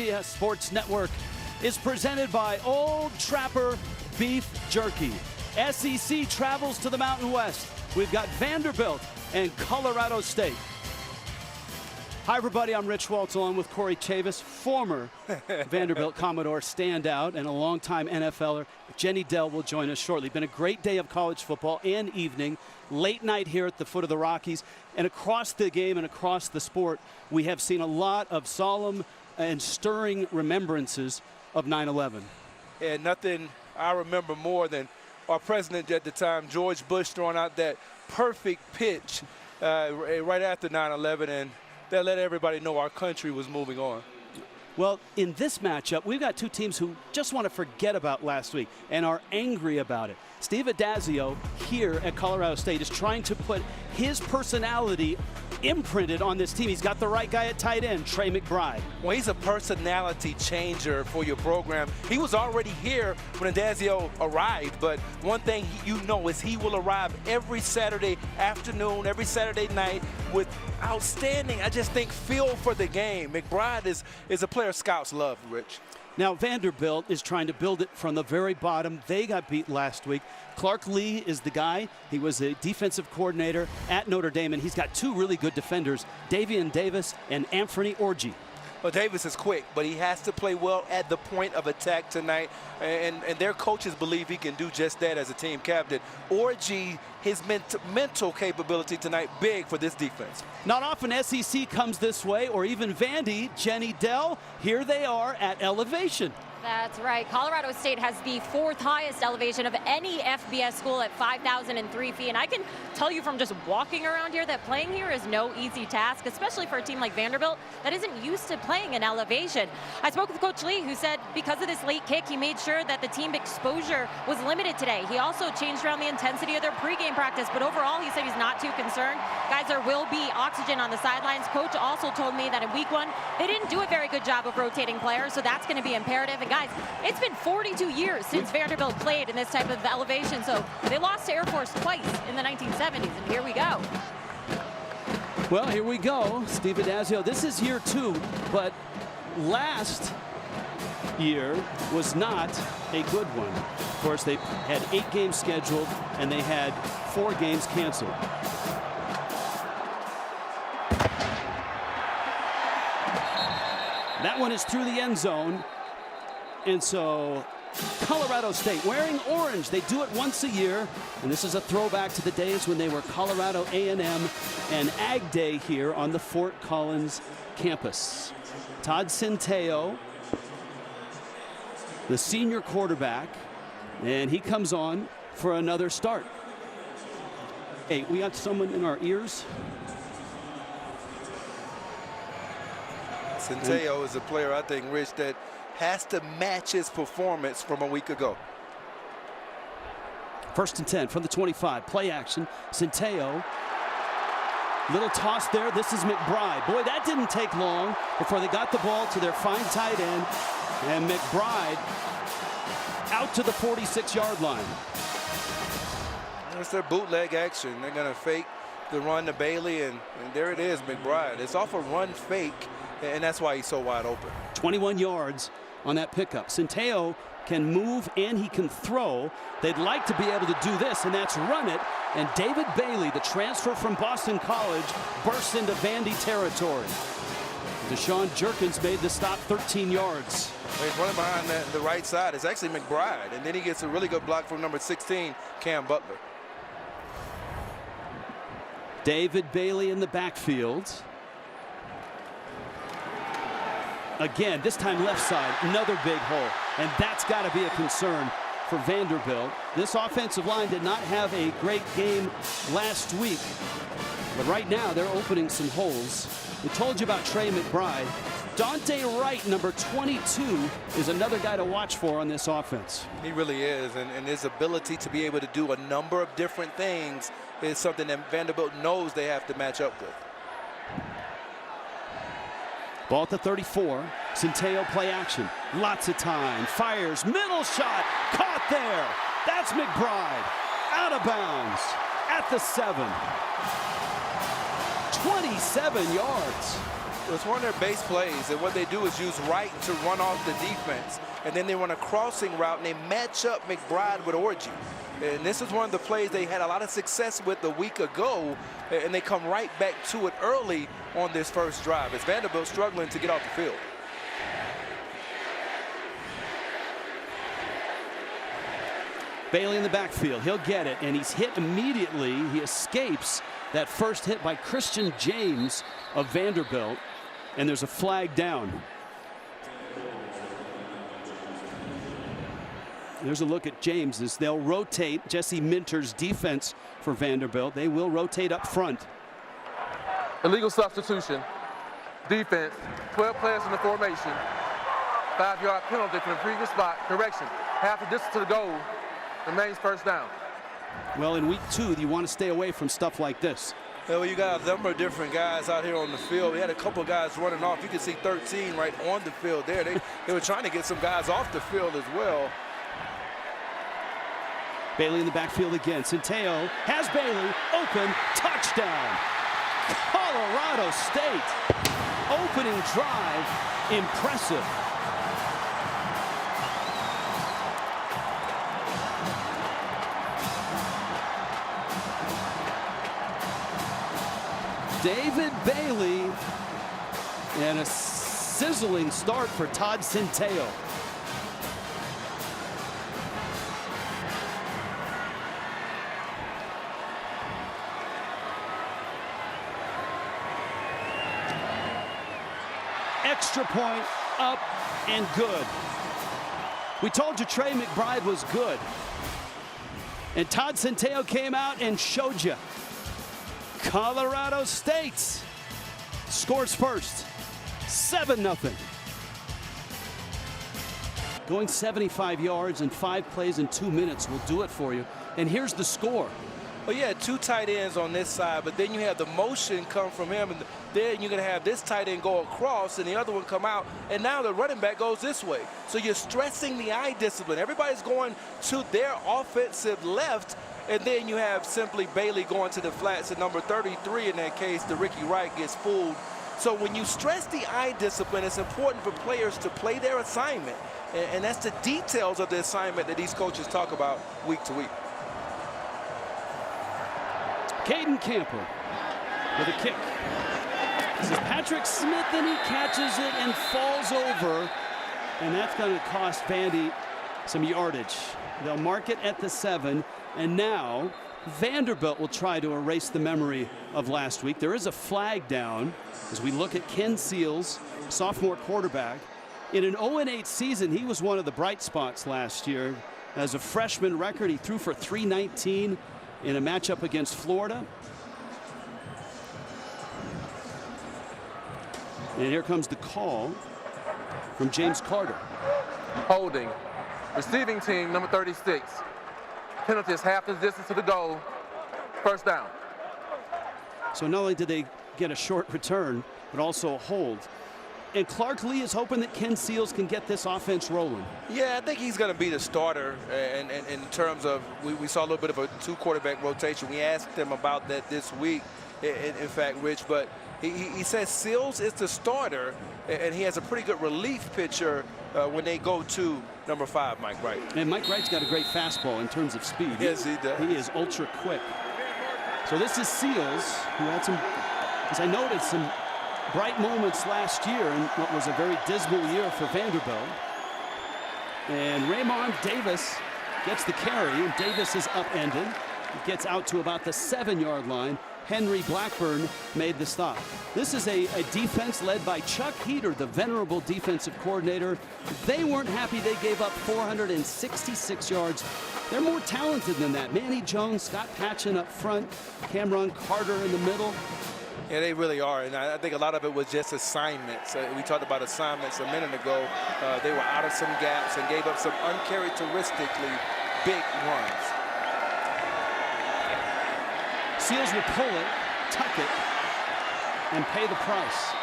CBS Sports Network is presented by Old Trapper Beef Jerky. SEC travels to the Mountain West. We've got Vanderbilt and Colorado State. Hi, everybody. I'm Rich Waltz, along with Corey Chavis, former Vanderbilt Commodore standout and a longtime NFLer. Jenny Dell will join us shortly. Been a great day of college football and evening. Late night here at the foot of the Rockies. And across the game and across the sport, we have seen a lot of solemn and stirring remembrances of 9/11. And nothing I remember more than our president at the time, George Bush, throwing out that perfect pitch right after 9/11, and that let everybody know our country was moving on. Well, in this matchup, we've got two teams who just want to forget about last week and are angry about it. Steve Addazio here at Colorado State is trying to put his personality imprinted on this team. He's got the right guy at tight end, Trey McBride. Well, he's a personality changer for your program. He was already here when Addazio arrived, but one thing you know is he will arrive every Saturday afternoon, every Saturday night with outstanding, I just think, feel for the game. McBride is a player scouts love, Rich. Now, Vanderbilt is trying to build it from the very bottom. They got beat last week. Clark Lee is the guy. He was a defensive coordinator at Notre Dame, and he's got two really good defenders, Davian Davis and Anthony Orji. Well, Davis is quick, but he has to play well at the point of attack tonight, and their coaches believe he can do just that as a team captain. Orji, his mental capability tonight, big for this defense. Not often SEC comes this way, or even Vandy. Jenny Dell, here they are at elevation. That's right. Colorado State has the fourth highest elevation of any FBS school at 5,003 feet. And I can tell you from just walking around here that playing here is no easy task, especially for a team like Vanderbilt that isn't used to playing in elevation. I spoke with Coach Lee, who said because of this late kick, he made sure that the team exposure was limited today. He also changed around the intensity of their pregame practice, but overall, he said he's not too concerned. Guys, there will be oxygen on the sidelines. Coach also told me that in week one, they didn't do a very good job of rotating players, so that's going to be imperative. And guys, it's been 42 years since Vanderbilt played in this type of elevation, so they lost to Air Force twice in the 1970s, and here we go. Well, here we go. Steve Addazio, this is year 2, but last year was not a good one. Of course, they had 8 games scheduled, and they had 4 games canceled. That one is through the end zone. And so Colorado State wearing orange. They do it once a year. And this is a throwback to the days when they were Colorado A&M and Ag Day here on the Fort Collins campus. Todd Centeio, the senior quarterback, and he comes on for another start. Hey, we got someone in our ears. Centeio is a player, I think, Rich, that has to match his performance from a week ago. 1st and 10 from the 25. Play action. Centeio. Little toss there. This is McBride. Boy, that didn't take long before they got the ball to their fine tight end. And McBride out to the 46-yard line. That's their bootleg action. They're going to fake the run to Bailey, and there it is, McBride. It's off a run fake, and that's why he's so wide open. 21 yards on that pickup. Centeio can move and he can throw. They'd like to be able to do this, and that's run it. And David Bailey, the transfer from Boston College, bursts into Vandy territory. Deshaun Jerkins made the stop, 13 yards. He's running behind the right side. It's actually McBride, and then he gets a really good block from number 16, Cam Butler. David Bailey in the backfield. Again, this time left side, another big hole. And that's got to be a concern for Vanderbilt. This offensive line did not have a great game last week. But right now, they're opening some holes. We told you about Trey McBride. Dante Wright, number 22, is another guy to watch for on this offense. He really is, and his ability to be able to do a number of different things is something that Vanderbilt knows they have to match up with. Ball at the 34. Centeio play action. Lots of time. Fires. Middle shot. Caught there. That's McBride. Out of bounds at the 7. 27 yards. It's one of their base plays, and what they do is use right to run off the defense, and then they run a crossing route, and they match up McBride with Orji. And this is one of the plays they had a lot of success with a week ago, and they come right back to it early on this first drive. As Vanderbilt struggling to get off the field. Bailey in the backfield. He'll get it, and he's hit immediately. He escapes that first hit by Christian James of Vanderbilt, and there's a flag down. There's a look at James as they'll rotate Jesse Minter's defense for Vanderbilt. They will rotate up front. Illegal substitution. Defense, 12 players in the formation. 5-yard penalty from the previous spot. Correction, half the distance to the goal. Remains first down. Well, in week 2, you want to stay away from stuff like this. Well, you got a number of different guys out here on the field. We had a couple guys running off. You can see 13 right on the field there. They were trying to get some guys off the field as well. Bailey in the backfield again. Centeo has Bailey open. Touchdown. Colorado State. Opening drive. Impressive. David Bailey, and a sizzling start for Todd Centeo. Extra point, up and good. We told you Trey McBride was good, and Todd Centeo came out and showed you. Colorado State scores first, 7-0. Going 75 yards and 5 plays in 2 minutes will do it for you. And here's the score. Well, you had 2 tight ends on this side, but then you have the motion come from him, and then you're going to have this tight end go across and the other one come out, and now the running back goes this way. So you're stressing the eye discipline. Everybody's going to their offensive left, and then you have simply Bailey going to the flats at number 33 in that case. The Ricky Wright gets fooled. So when you stress the eye discipline, it's important for players to play their assignment, and that's the details of the assignment that these coaches talk about week to week. Caden Camper with a kick. This is Patrick Smith, and he catches it and falls over. And that's going to cost Vandy some yardage. They'll mark it at the 7. And now Vanderbilt will try to erase the memory of last week. There is a flag down as we look at Ken Seals, sophomore quarterback. In an 0-8 season, he was one of the bright spots last year. As a freshman record, he threw for 319 in a matchup against Florida. And here comes the call from James Carter. Holding. Receiving team, number 36. Penalty is half the distance to the goal. First down. So not only did they get a short return, but also a hold. And Clark Lee is hoping that Ken Seals can get this offense rolling. Yeah, I think he's going to be the starter. And in terms of, we saw a little bit of a 2-quarterback rotation. We asked him about that this week, in fact, Rich. But he says Seals is the starter, and he has a pretty good relief pitcher when they go to number 5, Mike Wright. And Mike Wright's got a great fastball in terms of speed. Yes, he does. He is ultra quick. So this is Seals, who had some, as I noted, some bright moments last year in what was a very dismal year for Vanderbilt. And Raymond Davis gets the carry, and Davis is upended. He gets out to about the 7-yard line. Henry Blackburn made the stop. This is a defense led by Chuck Heater, the venerable defensive coordinator. They weren't happy they gave up 466 yards. They're more talented than that. Manny Jones, Scott Patchen up front, Cameron Carter in the middle. Yeah, they really are, and I think a lot of it was just assignments. We talked about assignments a minute ago. They were out of some gaps and gave up some uncharacteristically big runs. Seals will pull it, tuck it, and pay the price.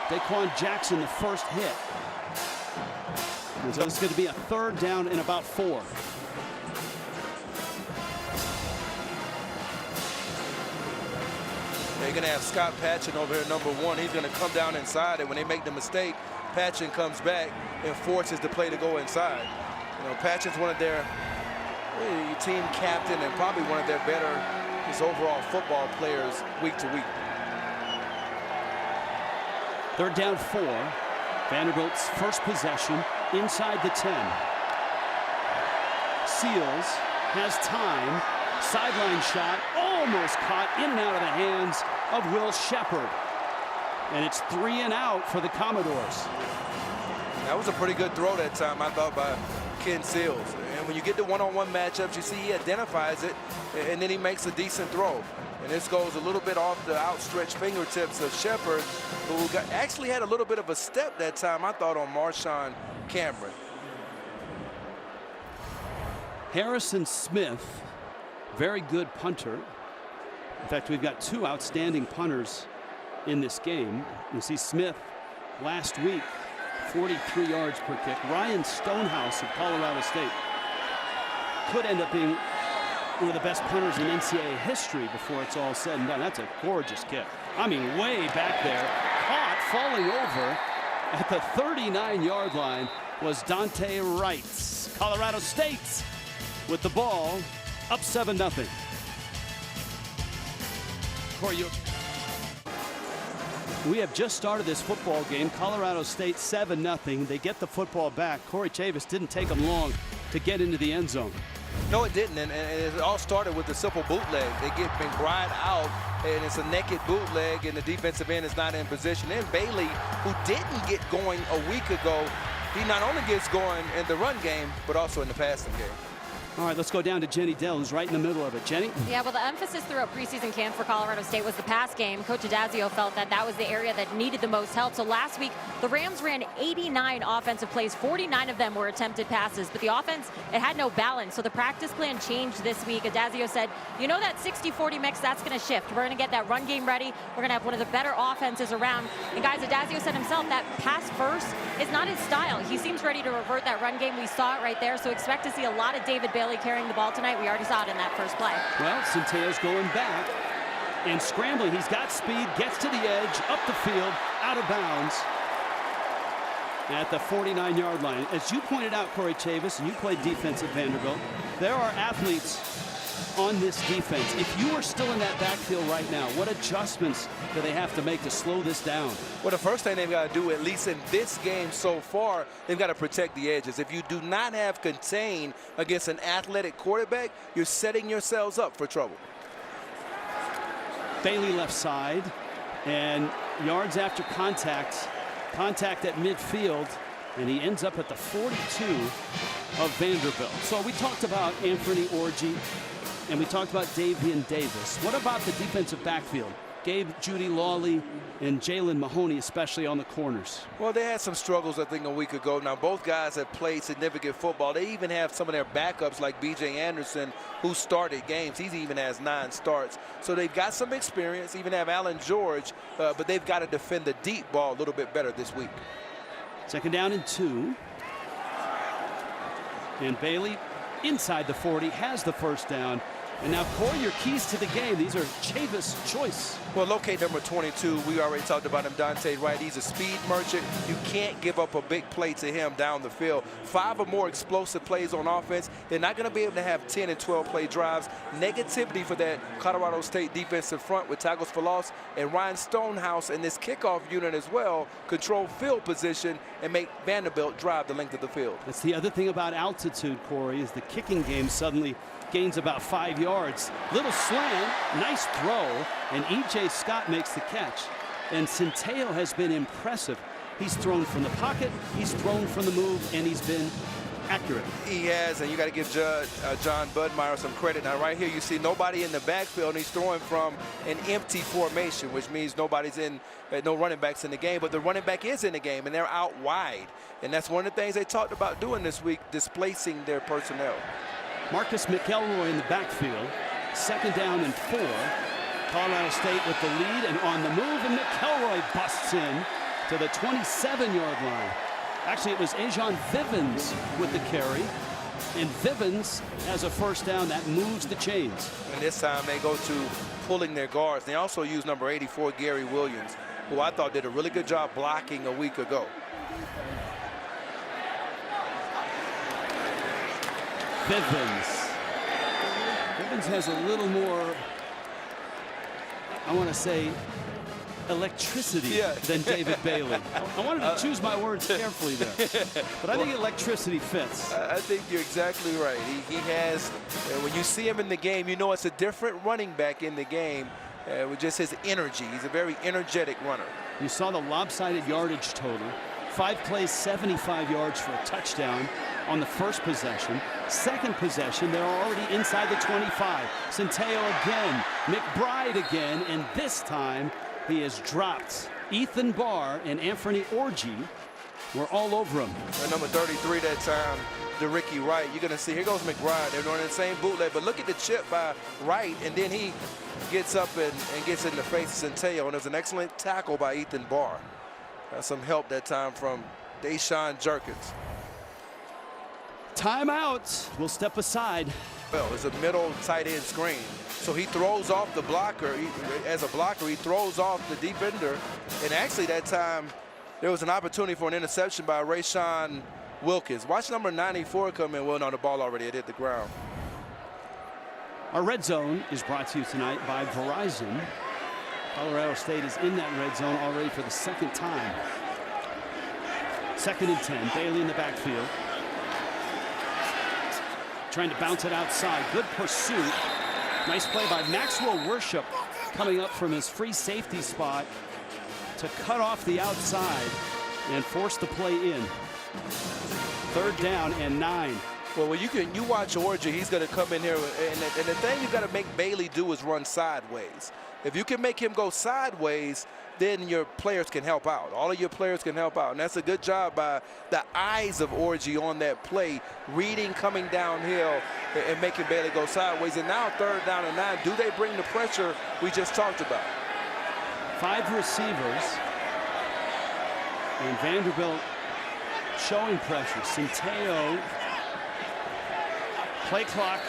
Daquan Jackson, the first hit. And so it's going to be a 3rd down and about 4. They're going to have Scott Patchen over here, number 1. He's going to come down inside, and when they make the mistake, Patchen comes back and forces the play to go inside. You know, Patchen's one of their team captain and probably one of their better overall football players week to week. 3rd down 4. Vanderbilt's first possession inside the 10. Seals has time. Sideline shot almost caught in and out of the hands of Will Shepard. And it's 3 and out for the Commodores. That was a pretty good throw that time, I thought, by Ken Seals. And when you get the one-on-one matchups, you see he identifies it, and then he makes a decent throw. And this goes a little bit off the outstretched fingertips of Shepard, who actually had a little bit of a step that time, I thought, on Marshawn Cameron. Harrison Smith, very good punter. In fact, we've got 2 outstanding punters in this game. You see Smith last week, 43 yards per kick. Ryan Stonehouse of Colorado State could end up being one of the best punters in NCAA history before it's all said and done. That's a gorgeous kick. I mean, way back there. Caught, falling over at the 39-yard line was Dante Wright. Colorado State with the ball up 7-0. Corey, we have just started this football game. Colorado State 7-0. They get the football back. Corey Chavis didn't take them long to get into the end zone. No, it didn't, and it all started with the simple bootleg. They get McBride out, and it's a naked bootleg, and the defensive end is not in position. Then Bailey, who didn't get going a week ago, he not only gets going in the run game, but also in the passing game. All right, let's go down to Jenny Dell, who's right in the middle of it. Jenny? Yeah, well, the emphasis throughout preseason camp for Colorado State was the pass game. Coach Adazio felt that that was the area that needed the most help. So last week, the Rams ran 89 offensive plays. 49 of them were attempted passes. But the offense, it had no balance. So the practice plan changed this week. Adazio said, you know that 60-40 mix, that's going to shift. We're going to get that run game ready. We're going to have one of the better offenses around. And guys, Adazio said himself that pass first is not his style. He seems ready to revert that run game. We saw it right there. So expect to see a lot of David Bailey carrying the ball tonight. We already saw it in that first play. Well, Centeio's going back and scrambling. He's got speed, gets to the edge, up the field, out of bounds at the 49-yard line. As you pointed out, Corey Chavis, and you played defense at Vanderbilt, there are athletes on this defense. If you are still in that backfield right now, what adjustments do they have to make to slow this down? Well, the first thing they've got to do, at least in this game so far, they've got to protect the edges. If you do not have contain against an athletic quarterback, you're setting yourselves up for trouble. Bailey left side, and yards after contact at midfield, and he ends up at the 42 of Vanderbilt. So we talked about Anthony Orji, and we talked about Davian Davis. What about the defensive backfield? Gabe Judy Lawley and Jalen Mahoney, especially on the corners. Well, they had some struggles, I think, a week ago. Now, both guys have played significant football. They even have some of their backups, like B.J. Anderson, who started games. He even has 9 starts. So they've got some experience, even have Alan George, but they've got to defend the deep ball a little bit better this week. 2nd down and 2. And Bailey inside the 40 has the first down. And now, Corey, your keys to the game. These are Chavis' choice. Well, locate number 22. We already talked about him, Dante Wright. He's a speed merchant. You can't give up a big play to him down the field. 5 or more explosive plays on offense. They're not going to be able to have 10 and 12 play drives. Negativity for that Colorado State defensive front with tackles for loss. And Ryan Stonehouse and this kickoff unit as well control field position and make Vanderbilt drive the length of the field. That's the other thing about altitude, Corey, is the kicking game suddenly gains about 5 yards. Little slant, nice throw, and E.J. Scott makes the catch. And Centeio has been impressive. He's thrown from the pocket, he's thrown from the move, and he's been accurate. He has, and you got to give John Budmeyer some credit. Now, right here, you see nobody in the backfield, and he's throwing from an empty formation, which means nobody's in, no running backs in the game, but the running back is in the game, and they're out wide. And that's one of the things they talked about doing this week, displacing their personnel. Marcus McElroy in the backfield. 2nd down and 4. Colorado State with the lead and on the move, and McElroy busts in to the 27-yard line. Actually, it was Ajon Vivens with the carry. And Vivens has a first down that moves the chains. And this time they go to pulling their guards. They also use number 84, Gary Williams, who I thought did a really good job blocking a week ago. Vivens. Vivens has a little more, I want to say, electricity than David Bailey. I wanted to choose my words carefully there, but I think electricity fits. I think you're exactly right. He has, when you see him in the game, you know it's a different running back in the game with just his energy. He's a very energetic runner. You saw the lopsided yardage total. 5 plays, 75 yards for a touchdown on the first possession. Second possession, they're already inside the 25. Centeo again, McBride again, and this time he has dropped. Ethan Barr and Anthony Orji were all over him. And number 33 that time, DeRicky Wright. You're going to see, here goes McBride. They're doing the same bootleg, but look at the chip by Wright, and then he gets up and gets in the face of Centeo, and there's an excellent tackle by Ethan Barr. Some help that time from Deshaun Jerkins. Timeout. We'll step aside. Well, it's a middle tight end screen. So he throws off the blocker. As a blocker, he throws off the defender. And actually that time, there was an opportunity for an interception by Rayshawn Wilkins. Watch number 94 come in. Well, no, the ball already had hit the ground. Our red zone is brought to you tonight by Verizon. Colorado State is in that red zone already for the second time. 2nd and 10. Bailey in the backfield. Trying to bounce it outside. Good pursuit. Nice play by Maxwell Worship coming up from his free safety spot to cut off the outside and force the play in. 3rd down and 9. Well, when you watch Orji, he's going to come in here, and the thing you got to make Bailey do is run sideways. If you can make him go sideways, then your players can help out. All of your players can help out, and that's a good job by the eyes of Orji on that play, reading coming downhill and making Bailey go sideways. And now 3rd down and 9. Do they bring the pressure we just talked about? 5 receivers, and Vanderbilt showing pressure. Centeo. Play clock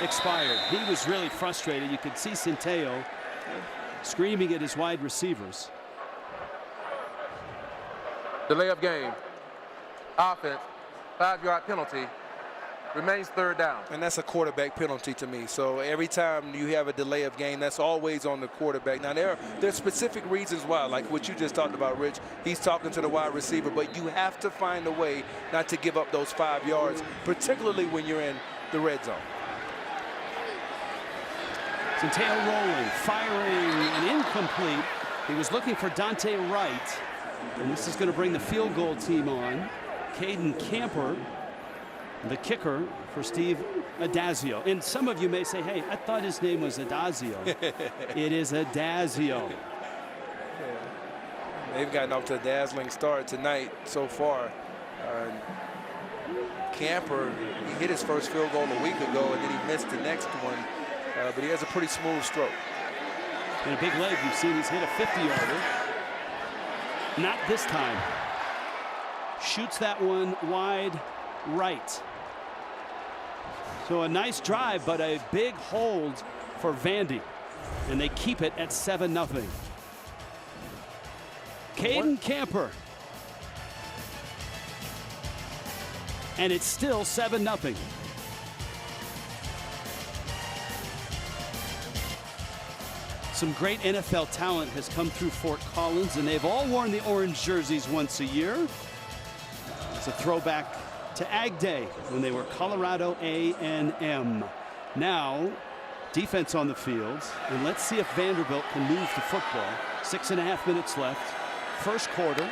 expired. He was really frustrated. You could see Centeo screaming at his wide receivers. Delay of game. Offense, 5-yard penalty. Remains 3rd down. And that's a quarterback penalty to me. So every time you have a delay of game, that's always on the quarterback. Now, there's specific reasons why, like what you just talked about, Rich. He's talking to the wide receiver, but you have to find a way not to give up those 5 yards, particularly when you're in the red zone. Centeo rolling, firing, and incomplete. He was looking for Dante Wright, and this is going to bring the field goal team on. Caden Camper, the kicker for Steve Adazio. And some of you may say, hey, I thought his name was Adazio. It is Adazio. They've gotten off to a dazzling start tonight so far. Camper, he hit his first field goal a week ago, and then he missed the next one. But he has a pretty smooth stroke. And a big leg. You've seen he's hit a 50-yarder. Not this time. Shoots that one wide right. So a nice drive, but a big hold for Vandy. And they keep it at 7-0. Caden Camper. And it's still 7-0. Some great NFL talent has come through Fort Collins, and they've all worn the orange jerseys once a year. It's a throwback to Ag Day when they were Colorado A&M. Now, defense on the field, and let's see if Vanderbilt can move the football. 6.5 minutes left. First quarter.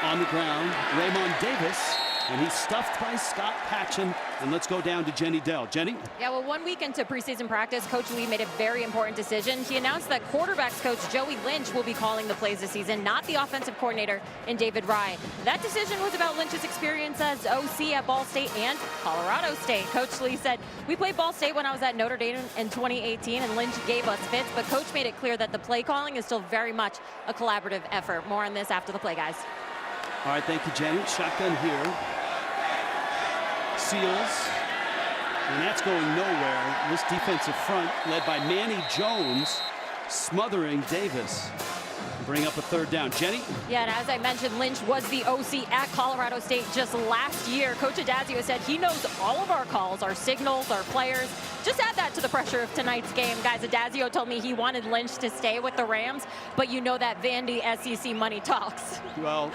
On the ground, Raymond Davis, and he's stuffed by Scott Patchen. And let's go down to Jenny Dell. Jenny? Yeah, well, 1 week into preseason practice, Coach Lee made a very important decision. He announced that quarterbacks coach Joey Lynch will be calling the plays this season, not the offensive coordinator in David Rye. That decision was about Lynch's experience as OC at Ball State and Colorado State. Coach Lee said, we played Ball State when I was at Notre Dame in 2018, and Lynch gave us fits, but Coach made it clear that the play calling is still very much a collaborative effort. More on this after the play, guys. All right, thank you, Jenny. Shotgun here. Seals. And that's going nowhere. This defensive front, led by Manny Jones, smothering Davis. Bring up a third down. Jenny? Yeah, and as I mentioned, Lynch was the OC at Colorado State just last year. Coach Adazio said he knows all of our calls, our signals, our players. Just add that to the pressure of tonight's game. Guys, Adazio told me he wanted Lynch to stay with the Rams, but you know that Vandy SEC money talks. Well,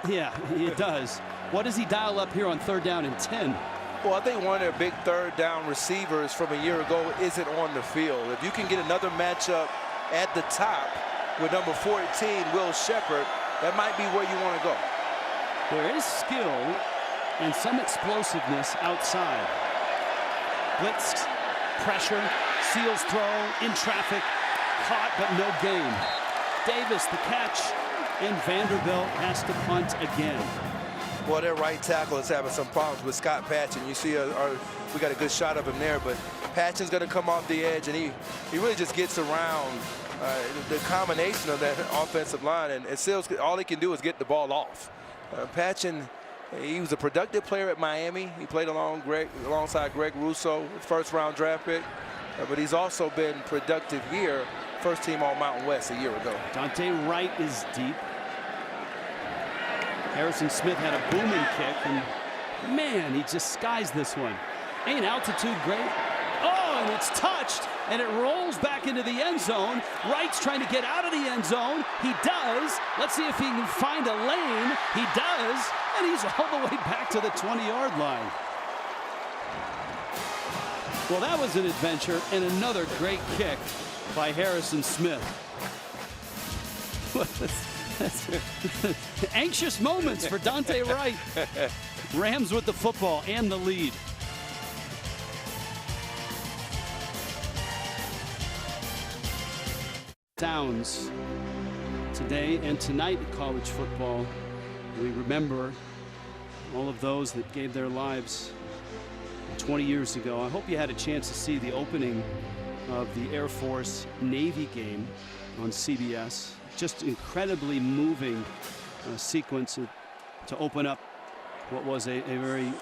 yeah, it does. What does he dial up here on third down and 10? Well, I think one of their big third down receivers from a year ago isn't on the field. If you can get another matchup at the top with number 14, Will Shepherd, that might be where you want to go. There is skill and some explosiveness outside. Blitz, pressure, Seals throw, in traffic, caught but no gain. Davis the catch, and Vanderbilt has to punt again. Well, their right tackle is having some problems with Scott Patchen. You see, we got a good shot of him there, but Patchen's going to come off the edge, and he really just gets around the combination of that offensive line, and Seals, all he can do is get the ball off. Patchen, he was a productive player at Miami. He played alongside Greg Russo, first-round draft pick, but he's also been productive here, first team All-Mountain West a year ago. Dante Wright is deep. Harrison Smith had a booming kick, and man, he just skies this one. Ain't altitude great? Oh, and it's touched, and it rolls back into the end zone. Wright's trying to get out of the end zone. He does. Let's see if he can find a lane. He does, and he's all the way back to the 20-yard line. Well, that was an adventure, and another great kick by Harrison Smith. Anxious moments for Dante Wright. Rams with the football and the lead. Downs today and tonight in college football. We remember all of those that gave their lives 20 years ago. I hope you had a chance to see the opening of the Air Force Navy game on CBS. Just incredibly moving sequence to open up what was a very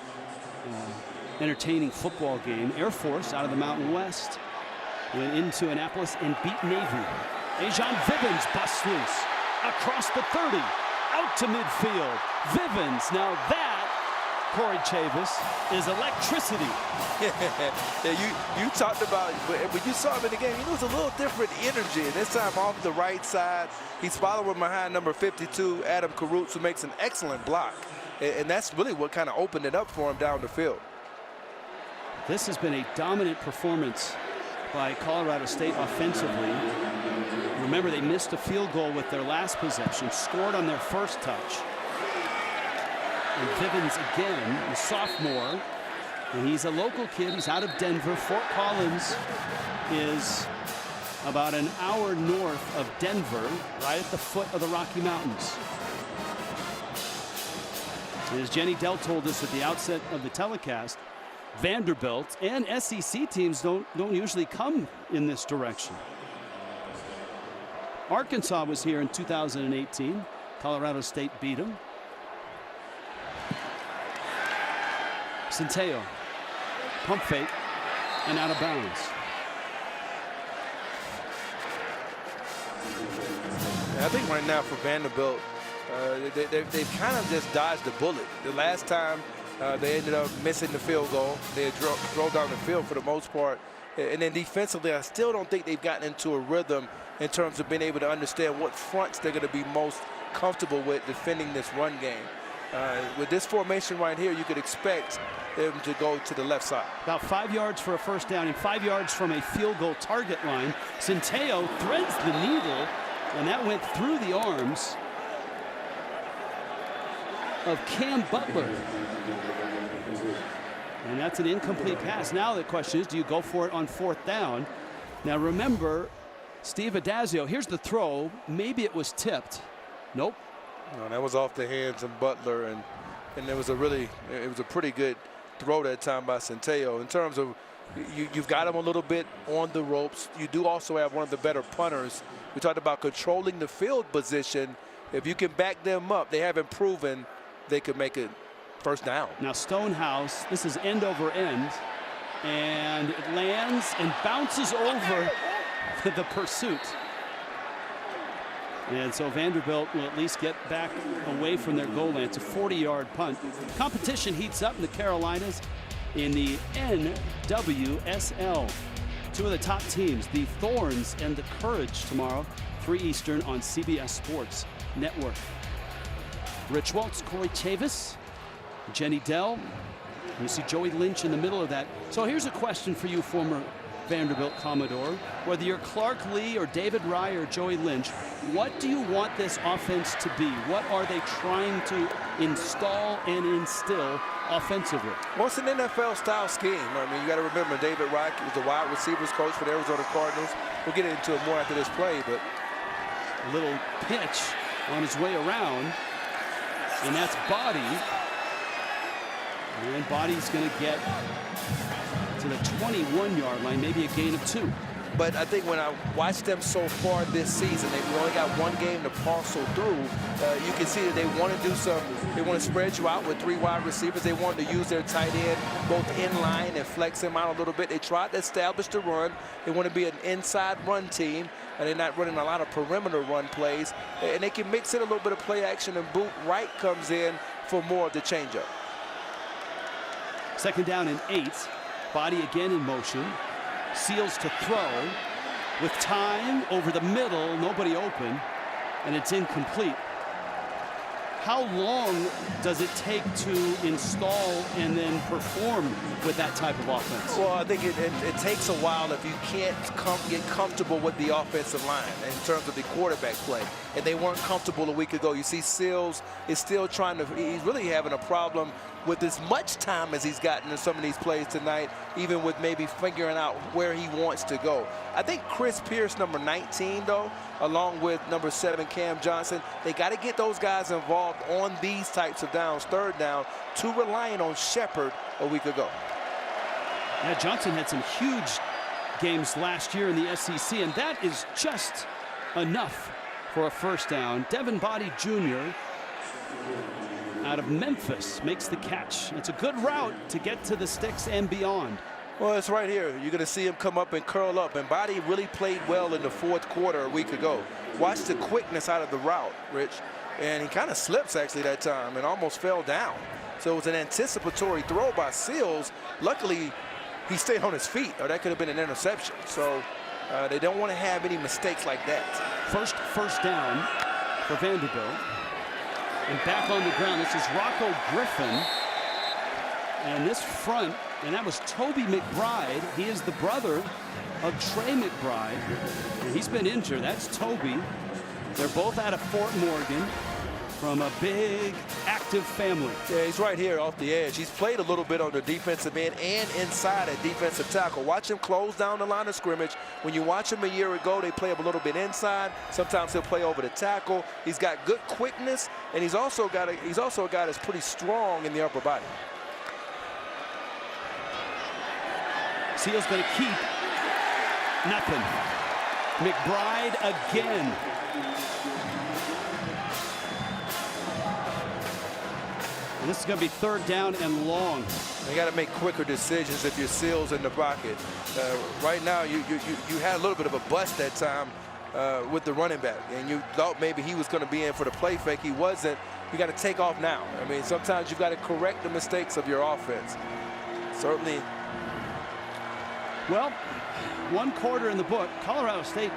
entertaining football game. Air Force out of the Mountain West went into Annapolis and beat Navy. Ajon Vivens busts loose across the 30, out to midfield. Vivens, now that, Corey Chavis, is electricity. Yeah, you talked about, when you saw him in the game, it was a little different energy. And this time off the right side, he's following behind number 52, Adam Karutz, who makes an excellent block. And that's really what kind of opened it up for him down the field. This has been a dominant performance by Colorado State offensively. Remember, they missed a field goal with their last possession, scored on their first touch. And Vivens again, the sophomore, and he's a local kid. He's out of Denver. Fort Collins is about an hour north of Denver, right at the foot of the Rocky Mountains. And as Jenny Dell told us at the outset of the telecast, Vanderbilt and SEC teams don't usually come in this direction. Arkansas was here in 2018. Colorado State beat them. Centeo, pump fake, and out of bounds. I think right now for Vanderbilt, they've kind of just dodged the bullet. The last time they ended up missing the field goal. They drove down the field for the most part. And then defensively, I still don't think they've gotten into a rhythm in terms of being able to understand what fronts they're going to be most comfortable with defending this run game. With this formation right here, you could expect them to go to the left side. About 5 yards for a first down and 5 yards from a field goal target line. Centeo threads the needle, and that went through the arms of Cam Butler. And that's an incomplete pass. Now the question is, do you go for it on fourth down? Now remember, Steve Adazio, here's the throw. Maybe it was tipped. Nope. No, that was off the hands of Butler, and it was a pretty good throw that time by Centeo. In terms of, you've got him a little bit on the ropes. You do also have one of the better punters. We talked about controlling the field position. If you can back them up, they haven't proven they could make it first down. Now Stonehouse, this is end over end, and it lands and bounces over the pursuit. And so Vanderbilt will at least get back away from their goal line. It's a 40-yard punt. Competition heats up in the Carolinas in the NWSL. Two of the top teams, the Thorns and the Courage, tomorrow, 3 Eastern on CBS Sports Network. Rich Waltz, Corey Chavis, Jenny Dell. You see Joey Lynch in the middle of that. So here's a question for you, former Vanderbilt Commodore. Whether you're Clark Lee or David Rye or Joey Lynch, what do you want this offense to be? What are they trying to install and instill offensively? Well, it's an NFL-style scheme. I mean, you got to remember David Rye was the wide receivers coach for the Arizona Cardinals. We'll get into it more after this play, but a little pitch on his way around, and that's Body. And Body's going to get to the 21-yard line, maybe a gain of 2. But I think when I watched them so far this season, they've only got one game to parcel through. You can see that they want to do they want to spread you out with 3 wide receivers. They want to use their tight end both in line and flex him out a little bit. They tried to establish the run. They want to be an inside run team, and they're not running a lot of perimeter run plays. And they can mix in a little bit of play action, and Boot Wright comes in for more of the changeup. 2nd down and 8. Body again in motion. Seals to throw with time over the middle, nobody open, and it's incomplete. How long does it take to install and then perform with that type of offense? Well, I think it takes a while if you can't get comfortable with the offensive line in terms of the quarterback play. And they weren't comfortable a week ago. You see Seals is still he's really having a problem with as much time as he's gotten in some of these plays tonight, even with maybe figuring out where he wants to go. I think Chris Pierce, number 19, though, along with number 7, Cam Johnson, they got to get those guys involved on these types of downs, 3rd down, too reliant on Shepard a week ago. Yeah, Johnson had some huge games last year in the SEC, and that is just enough for a 1st down. Devin Body Jr. out of Memphis makes the catch. It's a good route to get to the sticks and beyond. Well, it's right here. You're going to see him come up and curl up. And Body really played well in the 4th quarter a week ago. Watch the quickness out of the route, Rich. And he kind of slips, actually, that time and almost fell down. So it was an anticipatory throw by Seals. Luckily, he stayed on his feet, or that could have been an interception. So they don't want to have any mistakes like that. First down for Vanderbilt. And back on the ground, this is Rocco Griffin. And this front, and that was Toby McBride. He is the brother of Trey McBride. And he's been injured. That's Toby. They're both out of Fort Morgan from a big, active family. Yeah, he's right here off the edge. He's played a little bit on the defensive end and inside at defensive tackle. Watch him close down the line of scrimmage. When you watch him a year ago, they play him a little bit inside. Sometimes he'll play over the tackle. He's got good quickness, and he's also a guy that's pretty strong in the upper body. Seals going to keep nothing. McBride again. And this is going to be 3rd down and long. You got to make quicker decisions if you're Seals in the pocket. Right now, you had a little bit of a bust that time with the running back, and you thought maybe he was going to be in for the play fake. He wasn't. You got to take off now. I mean, sometimes you've got to correct the mistakes of your offense. Certainly. Well, 1 quarter in the book. Colorado State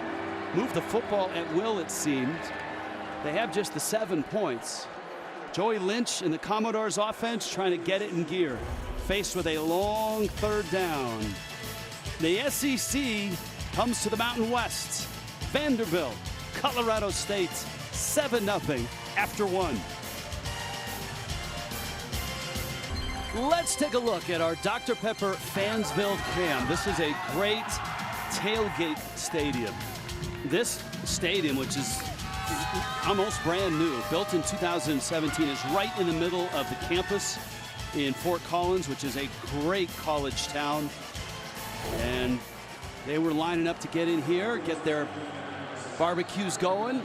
moved the football at will, it seemed. They have just the 7 points. Joey Lynch and the Commodores offense trying to get it in gear. Faced with a long 3rd down. The SEC comes to the Mountain West. Vanderbilt, Colorado State, 7-0 after 1. Let's take a look at our Dr. Pepper Fansville cam. This is a great tailgate stadium. This stadium, which is almost brand new, built in 2017, is right in the middle of the campus in Fort Collins, which is a great college town. And they were lining up to get in here, get their barbecues going.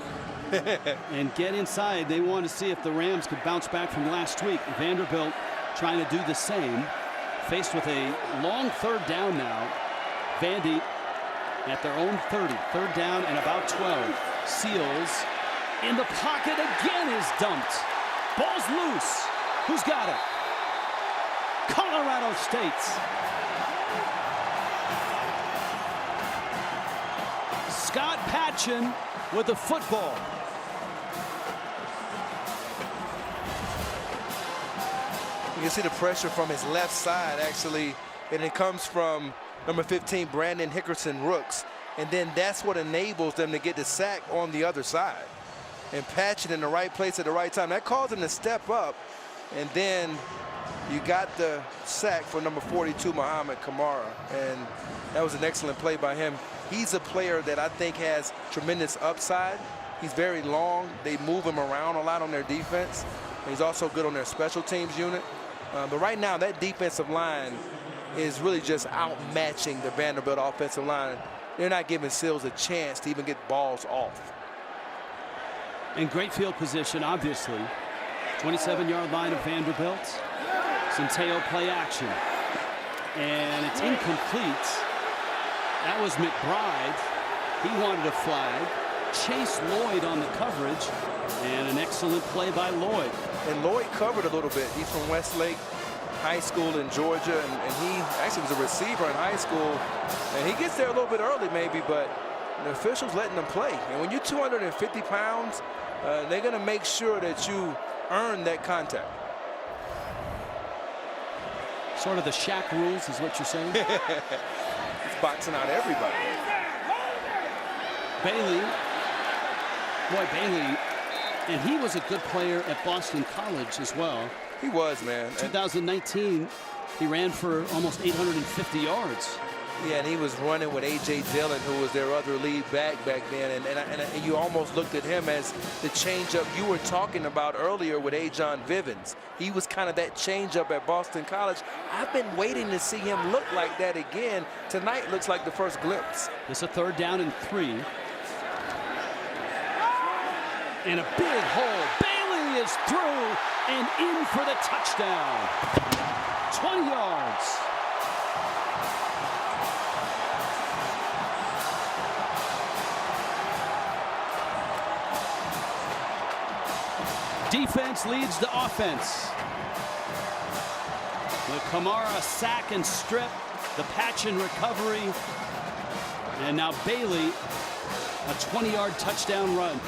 and get inside. They want to see if the Rams could bounce back from last week. Vanderbilt trying to do the same. Faced with a long third down now. Vandy at their own 30. Third down and about 12. Seals in the pocket again is dumped. Ball's loose. Who's got it? Colorado State's. Scott Patchen with the football. You can see the pressure from his left side, actually, and it comes from number 15, Brandon Hickerson Rooks. And then that's what enables them to get the sack on the other side. And Patchen in the right place at the right time. That caused him to step up. And then you got the sack for number 42, Muhammad Kamara. And that was an excellent play by him. He's a player that I think has tremendous upside. He's very long. They move him around a lot on their defense. And he's also good on their special teams unit. But right now, that defensive line is really just outmatching the Vanderbilt offensive line. They're not giving Seals a chance to even get balls off. In great field position, obviously. 27-yard line of Vanderbilt. Centeo play action. And it's incomplete. That was McBride. He wanted a flag. Chase Lloyd on the coverage. And an excellent play by Lloyd. And Lloyd covered a little bit. He's from Westlake High School in Georgia, and he actually was a receiver in high school. And he gets there a little bit early maybe, but the officials letting him play. And when you're 250 pounds, they're going to make sure that you earn that contact. Sort of the Shaq rules is what you're saying? He's boxing out everybody. Bailey. Boy, Bailey. And he was a good player at Boston College as well. He was, man. 2019, he ran for almost 850 yards. Yeah, and he was running with A.J. Dillon, who was their other lead back then. And you almost looked at him as the changeup you were talking about earlier with A. John Vivens. He was kind of that changeup at Boston College. I've been waiting to see him look like that again. Tonight looks like the first glimpse. It's a 3rd down and 3. And a big hole. Bailey is through and in for the touchdown. 20 yards. Defense leads the offense. The Kamara sack and strip. The Patchen recovery. And now Bailey, a 20-yard touchdown run.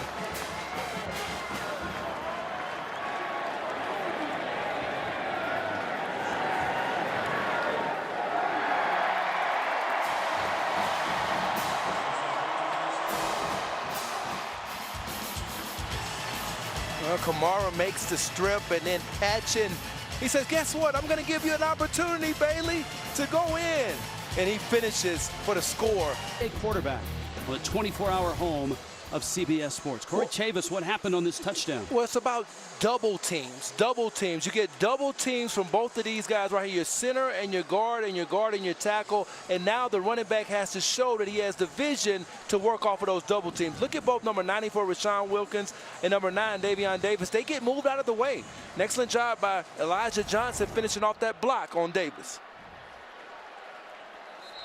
Kamara makes the strip, and then Patchen, he says, guess what? I'm going to give you an opportunity, Bailey, to go in. And he finishes for the score. A quarterback on the 24-hour home of CBS Sports. Corey Chavis, what happened on this touchdown? Well, it's about double teams. Double teams. You get double teams from both of these guys right here. Your center and your guard and your guard and your tackle. And now the running back has to show that he has the vision to work off of those double teams. Look at both number 94, Rashawn Wilkins, and number 9, Davion Davis. They get moved out of the way. An excellent job by Elijah Johnson finishing off that block on Davis.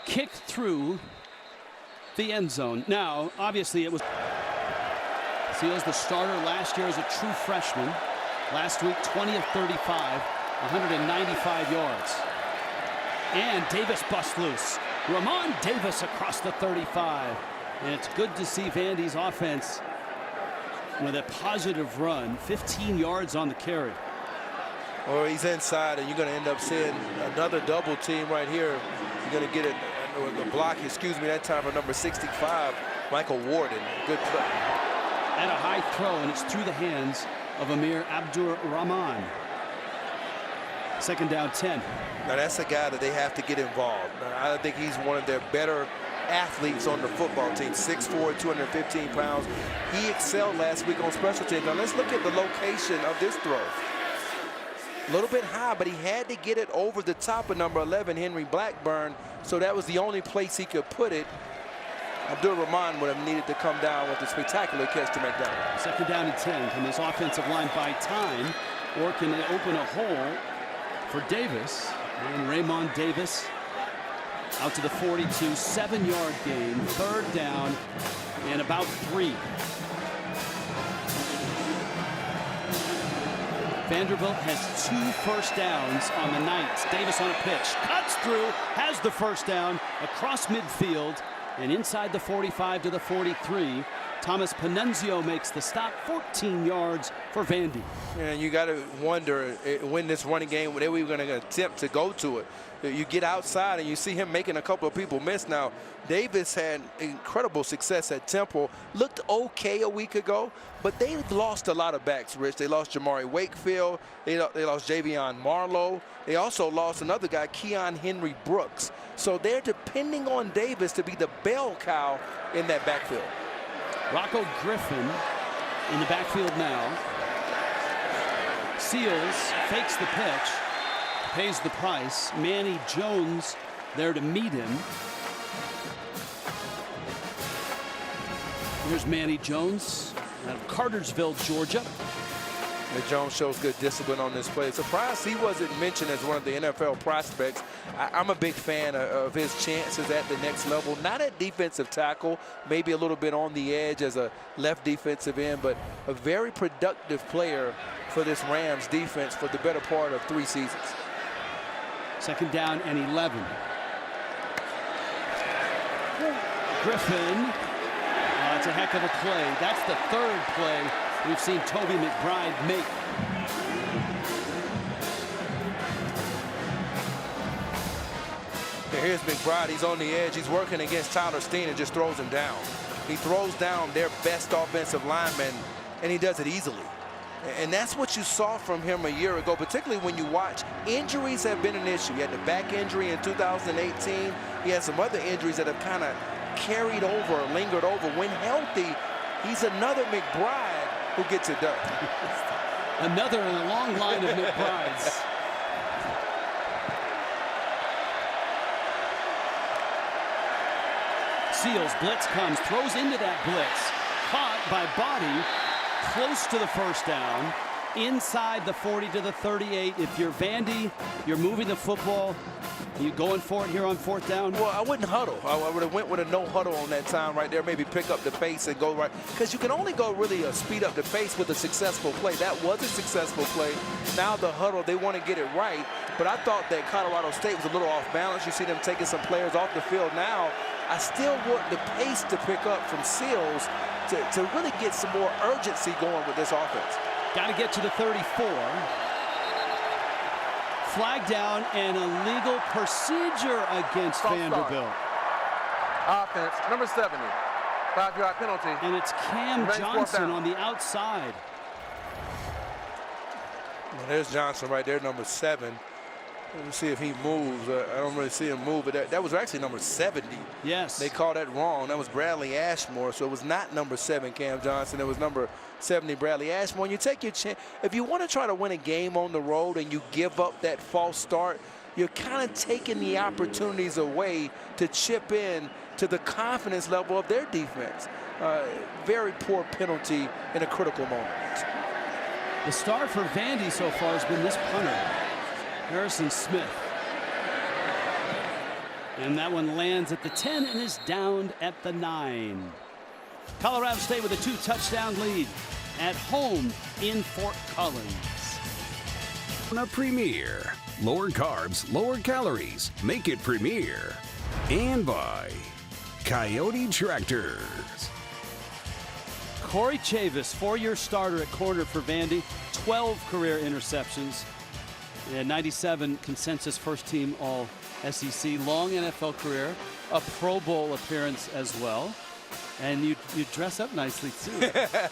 Kick through the end zone. Now, obviously, it was Seals, the starter last year as a true freshman. Last week, 20 of 35, 195 yards. And Davis busts loose. Ramon Davis across the 35. And it's good to see Vandy's offense with a positive run. 15 yards on the carry. Well, he's inside, and you're going to end up seeing another double team right here. You're going to get it, the block, that time for number 65, Michael Warden. Good play. And a high throw, and it's through the hands of Amir Abdur-Rahman. 2nd down, 10. Now, that's a guy that they have to get involved. Now, I think he's one of their better athletes on the football team. 6'4", 215 pounds. He excelled last week on special teams. Now, let's look at the location of this throw. A little bit high, but he had to get it over the top of number 11, Henry Blackburn. So that was the only place he could put it. Abdul-Rahman would have needed to come down with a spectacular catch to make that one. Second down and 10. Can this offensive line buy time, or can they open a hole for Davis? And Raymond Davis out to the 42, 7-yard gain, third down and about 3. Vanderbilt has 2 first downs on the night. Davis on a pitch, cuts through, has the first down across midfield and inside the 45 to the 43. Thomas Panunzio makes the stop, 14 yards for Vandy. And you got to wonder when this running game, when they were going to attempt to go to it. You get outside and you see him making a couple of people miss. Now, Davis had incredible success at Temple. Looked okay a week ago, but they've lost a lot of backs, Rich. They lost Jamari Wakefield. They lost Javion Marlowe. They also lost another guy, Keon Henry Brooks. So they're depending on Davis to be the bell cow in that backfield. Rocco Griffin in the backfield now. Seals fakes the pitch, pays the price. Manny Jones there to meet him. Here's Manny Jones out of Cartersville, Georgia. And Jones shows good discipline on this play. Surprised he wasn't mentioned as one of the NFL prospects. I'm a big fan of his chances at the next level. Not at defensive tackle, maybe a little bit on the edge as a left defensive end, but a very productive player for this Rams defense for the better part of 3 seasons. Second down and 11. Griffin. It's a heck of a play. That's the 3rd play we've seen Toby McBride make. Here's McBride. He's on the edge. He's working against Tyler Steen and just throws him down. He throws down their best offensive lineman, and he does it easily. And that's what you saw from him a year ago, particularly when you watch. Injuries have been an issue. He had the back injury in 2018. He had some other injuries that have kind of carried over, lingered over. When healthy, he's another McBride who gets it done. Another in a long line of McBrides. Seals, blitz comes, throws into that blitz. Caught by Body, close to the first down. Inside the 40 to the 38. If you're Vandy, you're moving the football. You going for it here on 4th down? Well, I wouldn't huddle. I would have went with a no huddle on that time right there. Maybe pick up the pace and go right. Because you can only go really speed up the pace with a successful play. That was a successful play. Now the huddle, they want to get it right. But I thought that Colorado State was a little off balance. You see them taking some players off the field now. I still want the pace to pick up from Seals to really get some more urgency going with this offense. Got to get to the 34. Flag down and illegal procedure against Vanderbilt. Offense, number 70. 5-yard penalty. And it's Cam Johnson on the outside. Well, there's Johnson right there, number 7. Let me see if he moves. I don't really see him move, but that was actually number 70. Yes. They called that wrong. That was Bradley Ashmore, so it was not number 7, Cam Johnson. It was number 70, Bradley Ashmore. And you take your chance. If you want to try to win a game on the road and you give up that false start, you're kind of taking the opportunities away to chip in to the confidence level of their defense. Very poor penalty in a critical moment. The star for Vandy so far has been this punter, Harrison Smith. And that one lands at the 10 and is downed at the 9. Colorado State with a 2-touchdown lead at home in Fort Collins. A Premier. Lower carbs, lower calories. Make it Premier. And by Coyote Tractors. Corey Chavis, 4-year starter at corner for Vandy, 12 career interceptions. And 97 consensus first-team All-SEC, long NFL career, a Pro Bowl appearance as well. And you dress up nicely too.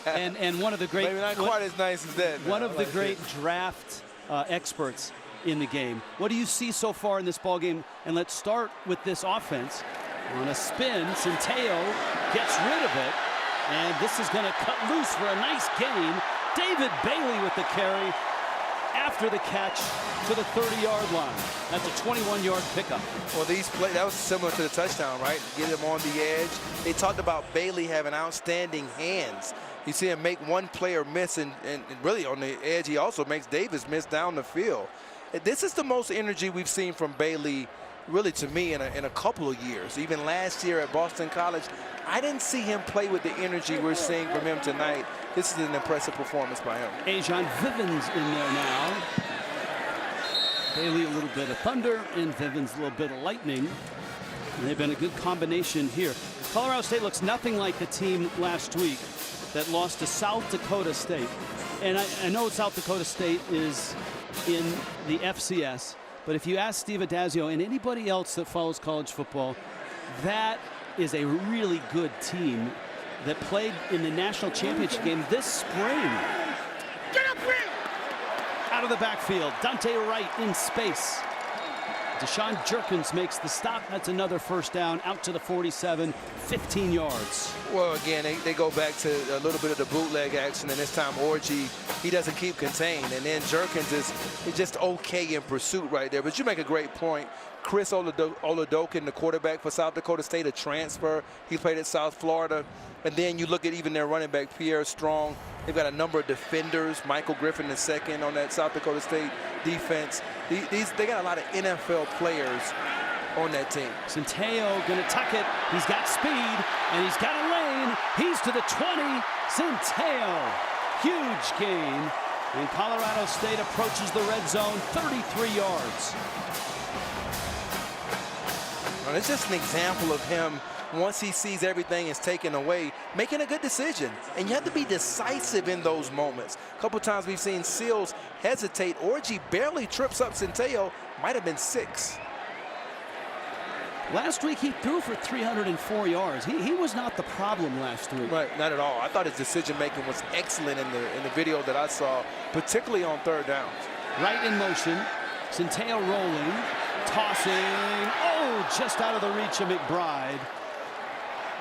and one of the great, maybe not quite as nice as that. One of the great draft experts in the game. What do you see so far in this ball game? And let's start with this offense. On a spin, Centeo gets rid of it, and this is going to cut loose for a nice gain. David Bailey with the carry. after the catch to the 30-yard line. That's a 21-yard pickup. Well, that was similar to the touchdown, right? Get him on the edge. They talked about Bailey having outstanding hands. You see him make one player miss, and really on the edge, he also makes Davis miss down the field. This is the most energy we've seen from Bailey, really, to me, in a couple of years. Even last year at Boston College, I didn't see him play with the energy we're seeing from him tonight. This is an impressive performance by him. Ajon Vivens in there now. Bailey a little bit of thunder, and Vivens a little bit of lightning. And they've been a good combination here. Colorado State looks nothing like the team last week that lost to South Dakota State. And I know South Dakota State is in the FCS, but if you ask Steve Addazio and anybody else that follows college football, that is a really good team that played in the national championship game this spring. Get up, Rick! Out of the backfield, Dante Wright in space. Deshaun Jerkins makes the stop. That's another first down out to the 47, 15 yards. Well, again, they go back to a little bit of the bootleg action, and this time Orji, he doesn't keep contained. And then Jerkins is just okay in pursuit right there. But you make a great point. Chris Oladokin, the quarterback for South Dakota State, a transfer. He played at South Florida. And then you look at even their running back, Pierre Strong. They've got a number of defenders. Michael Griffin II on that South Dakota State defense. They got a lot of NFL players on that team. Centeio going to tuck it. He's got speed, and he's got a lane. He's to the 20. Centeio, huge gain. And Colorado State approaches the red zone, 33 yards. Well, it's just an example of him, once he sees everything is taken away, making a good decision. And you have to be decisive in those moments. A couple times we've seen Seals hesitate. Orji barely trips up Centeio. Might have been 6. Last week he threw for 304 yards. He was not the problem last week. Right, not at all. I thought his decision-making was excellent in the video that I saw, particularly on third downs. Right in motion. Centeio rolling, tossing. Oh, just out of the reach of McBride,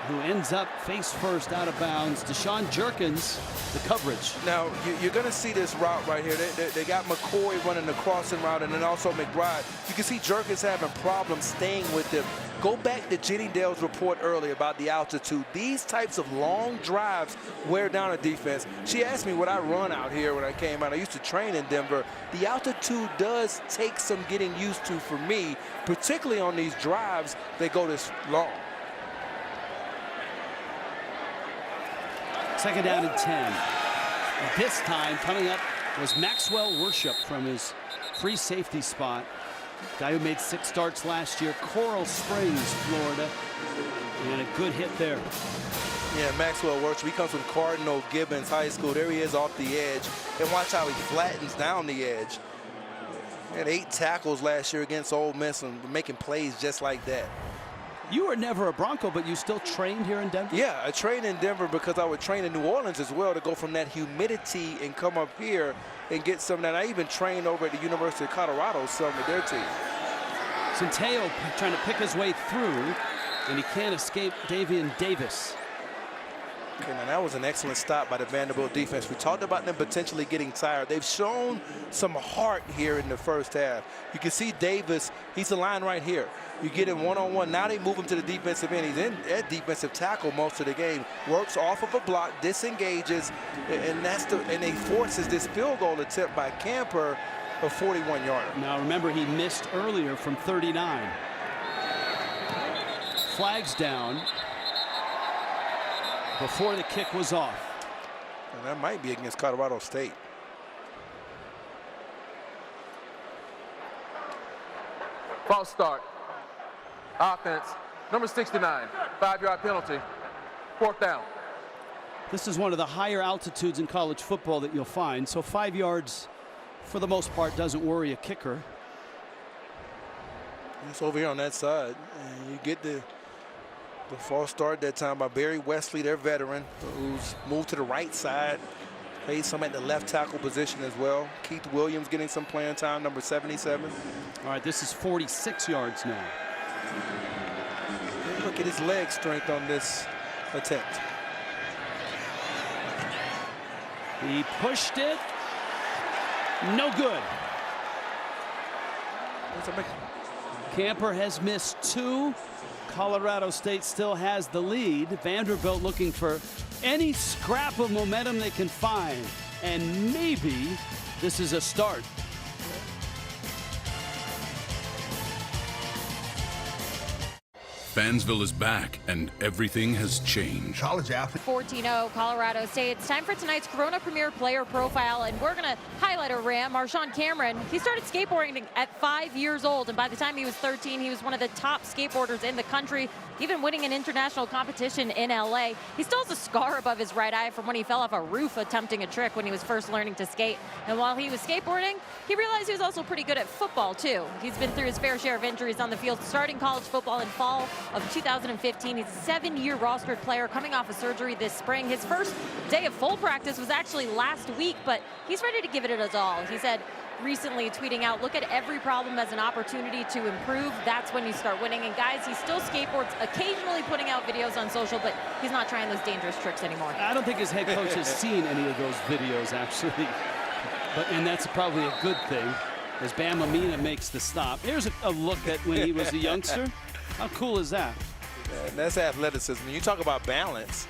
who ends up face first out of bounds. Deshaun Jerkins, the coverage. Now, you're going to see this route right here. They got McCoy running the crossing route, and then also McBride. You can see Jerkins having problems staying with him. Go back to Jenny Dale's report earlier about the altitude. These types of long drives wear down a defense. She asked me what I run out here when I came out. I used to train in Denver. The altitude does take some getting used to for me, particularly on these drives that go this long. Second down and 10. And this time coming up was Maxwell Worship from his free safety spot. Guy who made 6 starts last year, Coral Springs, Florida. And a good hit there. Yeah, Maxwell Worship. He comes from Cardinal Gibbons High School. There he is off the edge. And watch how he flattens down the edge. He had 8 tackles last year against Ole Miss and making plays just like that. You were never a Bronco, but you still trained here in Denver? Yeah, I trained in Denver because I would train in New Orleans as well to go from that humidity and come up here and get some of that. I even trained over at the University of Colorado, some of their team. Centeio trying to pick his way through, and he can't escape Davian Davis. Okay, now that was an excellent stop by the Vanderbilt defense. We talked about them potentially getting tired. They've shown some heart here in the first half. You can see Davis, he's the line right here. You get him one-on-one. Now they move him to the defensive end. He's in at defensive tackle most of the game. Works off of a block, disengages, and they forces this field goal attempt by Camper, a 41-yarder. Now remember, he missed earlier from 39. Flags down before the kick was off. And that might be against Colorado State. False start. Offense, number 69, 5-yard penalty, 4th down. This is one of the higher altitudes in college football that you'll find, so 5 yards, for the most part, doesn't worry a kicker. It's over here on that side, and you get the false start that time by Barry Wesley, their veteran, who's moved to the right side, played some at the left tackle position as well. Keith Williams getting some playing time, number 77. All right, this is 46 yards now. Look at his leg strength on this attempt. He pushed it. No good. Camper has missed 2. Colorado State still has the lead. Vanderbilt looking for any scrap of momentum they can find. And maybe this is a start. Fansville is back, and everything has changed. College athlete. 14-0 Colorado State. It's time for tonight's Corona Premier Player Profile, and we're going to highlight a Ram, Marshawn Cameron. He started skateboarding at 5 years old, and by the time he was 13, he was one of the top skateboarders in the country, even winning an international competition in LA. He still has a scar above his right eye from when he fell off a roof attempting a trick when he was first learning to skate. And while he was skateboarding, he realized he was also pretty good at football, too. He's been through his fair share of injuries on the field, starting college football in fall of 2015. He's a 7-year rostered player coming off of surgery this spring. His first day of full practice was actually last week, but he's ready to give it his all. He said recently, tweeting out, "Look at every problem as an opportunity to improve. That's when you start winning." And guys, he still skateboards, occasionally putting out videos on social, but he's not trying those dangerous tricks anymore. I don't think his head coach has seen any of those videos, actually. And that's probably a good thing, as Bam Amina makes the stop. Here's a look at when he was a youngster. How cool is that? And that's athleticism. You talk about balance.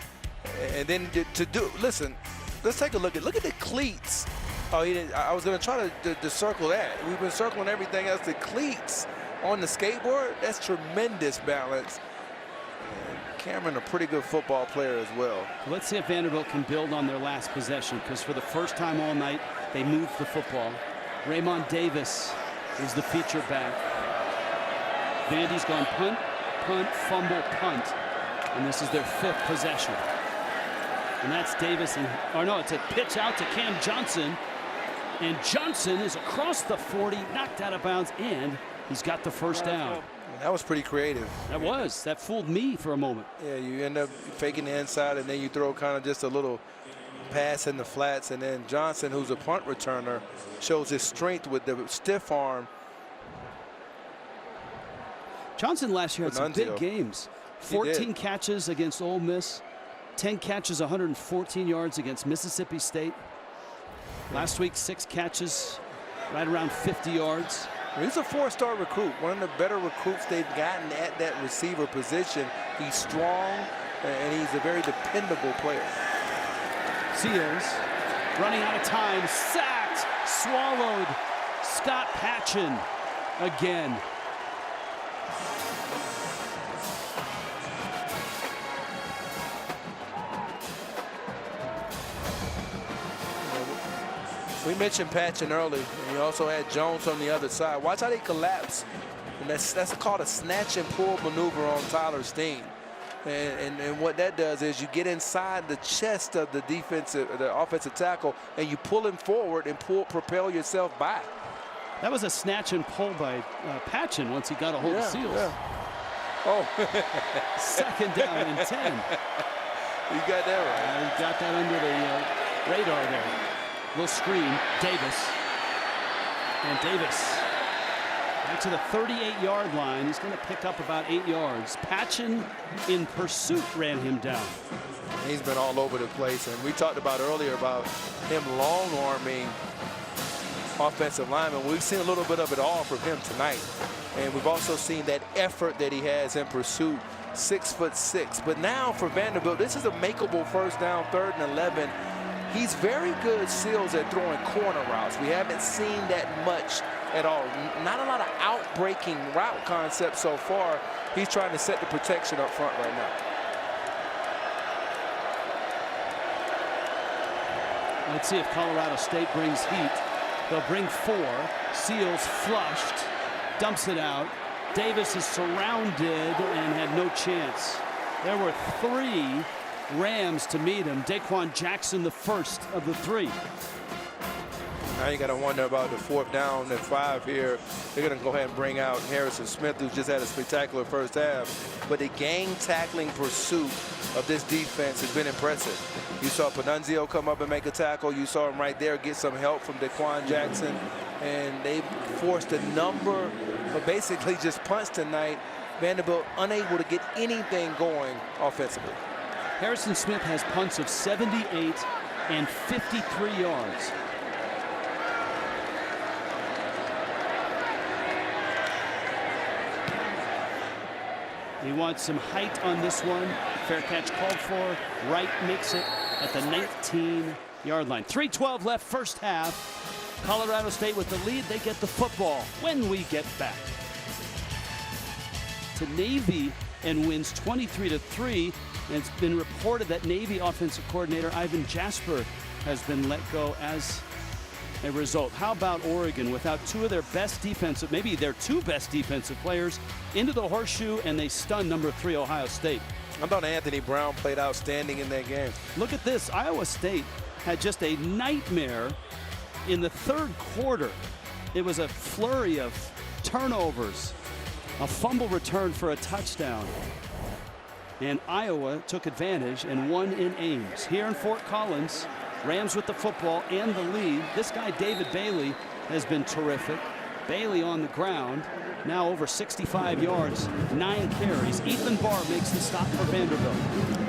And then listen, let's take a look at the cleats. Oh, he didn't. I was going to try to circle that. We've been circling everything else. The cleats on the skateboard, that's tremendous balance. And Cameron, a pretty good football player as well. Let's see if Vanderbilt can build on their last possession, because for the first time all night, they moved the football. Raymond Davis is the feature back. Vandy's gone punt, punt, fumble, punt. And this is their 5th possession. And that's Davis, it's a pitch out to Cam Johnson. And Johnson is across the 40, knocked out of bounds, and he's got the first down. That was pretty creative. That fooled me for a moment. Yeah, you end up faking the inside, and then you throw kind of just a little pass in the flats, and then Johnson, who's a punt returner, shows his strength with the stiff arm. Johnson last year had some big games. 14 catches against Ole Miss, 10 catches, 114 yards against Mississippi State. Last week, 6 catches, right around 50 yards. He's a 4-star recruit, one of the better recruits they've gotten at that receiver position. He's strong, and he's a very dependable player. Seals running out of time, sacked, swallowed. Scott Patchen again. We mentioned Patchen early, and you also had Jones on the other side. Watch how they collapse. And that's called a snatch and pull maneuver on Tyler Steen. And what that does is you get inside the chest of the offensive tackle, and you pull him forward and propel yourself back. That was a snatch and pull by Patchen once he got a hold of Seals. Yeah. Oh. 2nd down and 10. You got that right. He got that under the radar there. Little screen, Davis. And Davis back to the 38-yard line. He's going to pick up about 8 yards. Patchen in pursuit ran him down. He's been all over the place. And we talked about earlier about him long-arming offensive linemen. We've seen a little bit of it all from him tonight. And we've also seen that effort that he has in pursuit. 6'6". But now for Vanderbilt, this is a makeable 1st down, 3rd and 11. He's very good, Seals, at throwing corner routes. We haven't seen that much at all. Not a lot of out-breaking route concepts so far. He's trying to set the protection up front right now. Let's see if Colorado State brings heat. They'll bring 4. Seals flushed, dumps it out. Davis is surrounded and had no chance. There were 3 Rams to meet him. Daquan Jackson, the first of the 3. Now you got to wonder about the 4th down and 5 here. They're going to go ahead and bring out Harrison Smith, who's just had a spectacular first half. But the game tackling pursuit of this defense has been impressive. You saw Panunzio come up and make a tackle. You saw him right there get some help from Daquan Jackson. And they forced a number of basically just punts tonight. Vanderbilt unable to get anything going offensively. Harrison Smith has punts of 78 and 53 yards. He wants some height on this one. Fair catch called for. Wright makes it at the 19-yard line. 3:12 left, first half. Colorado State with the lead. They get the football when we get back. To Navy and wins 23-3. And it's been reported that Navy offensive coordinator Ivan Jasper has been let go as a result. How about Oregon without two of their best defensive, maybe their two best defensive players into the horseshoe, and they stun number 3 Ohio State. I thought Anthony Brown played outstanding in that game. Look at this. Iowa State had just a nightmare in the third quarter. It was a flurry of turnovers, a fumble return for a touchdown. And Iowa took advantage and won in Ames. Here in Fort Collins, Rams with the football and the lead. This guy, David Bailey, has been terrific. Bailey on the ground, now over 65 yards, 9 carries. Ethan Barr makes the stop for Vanderbilt.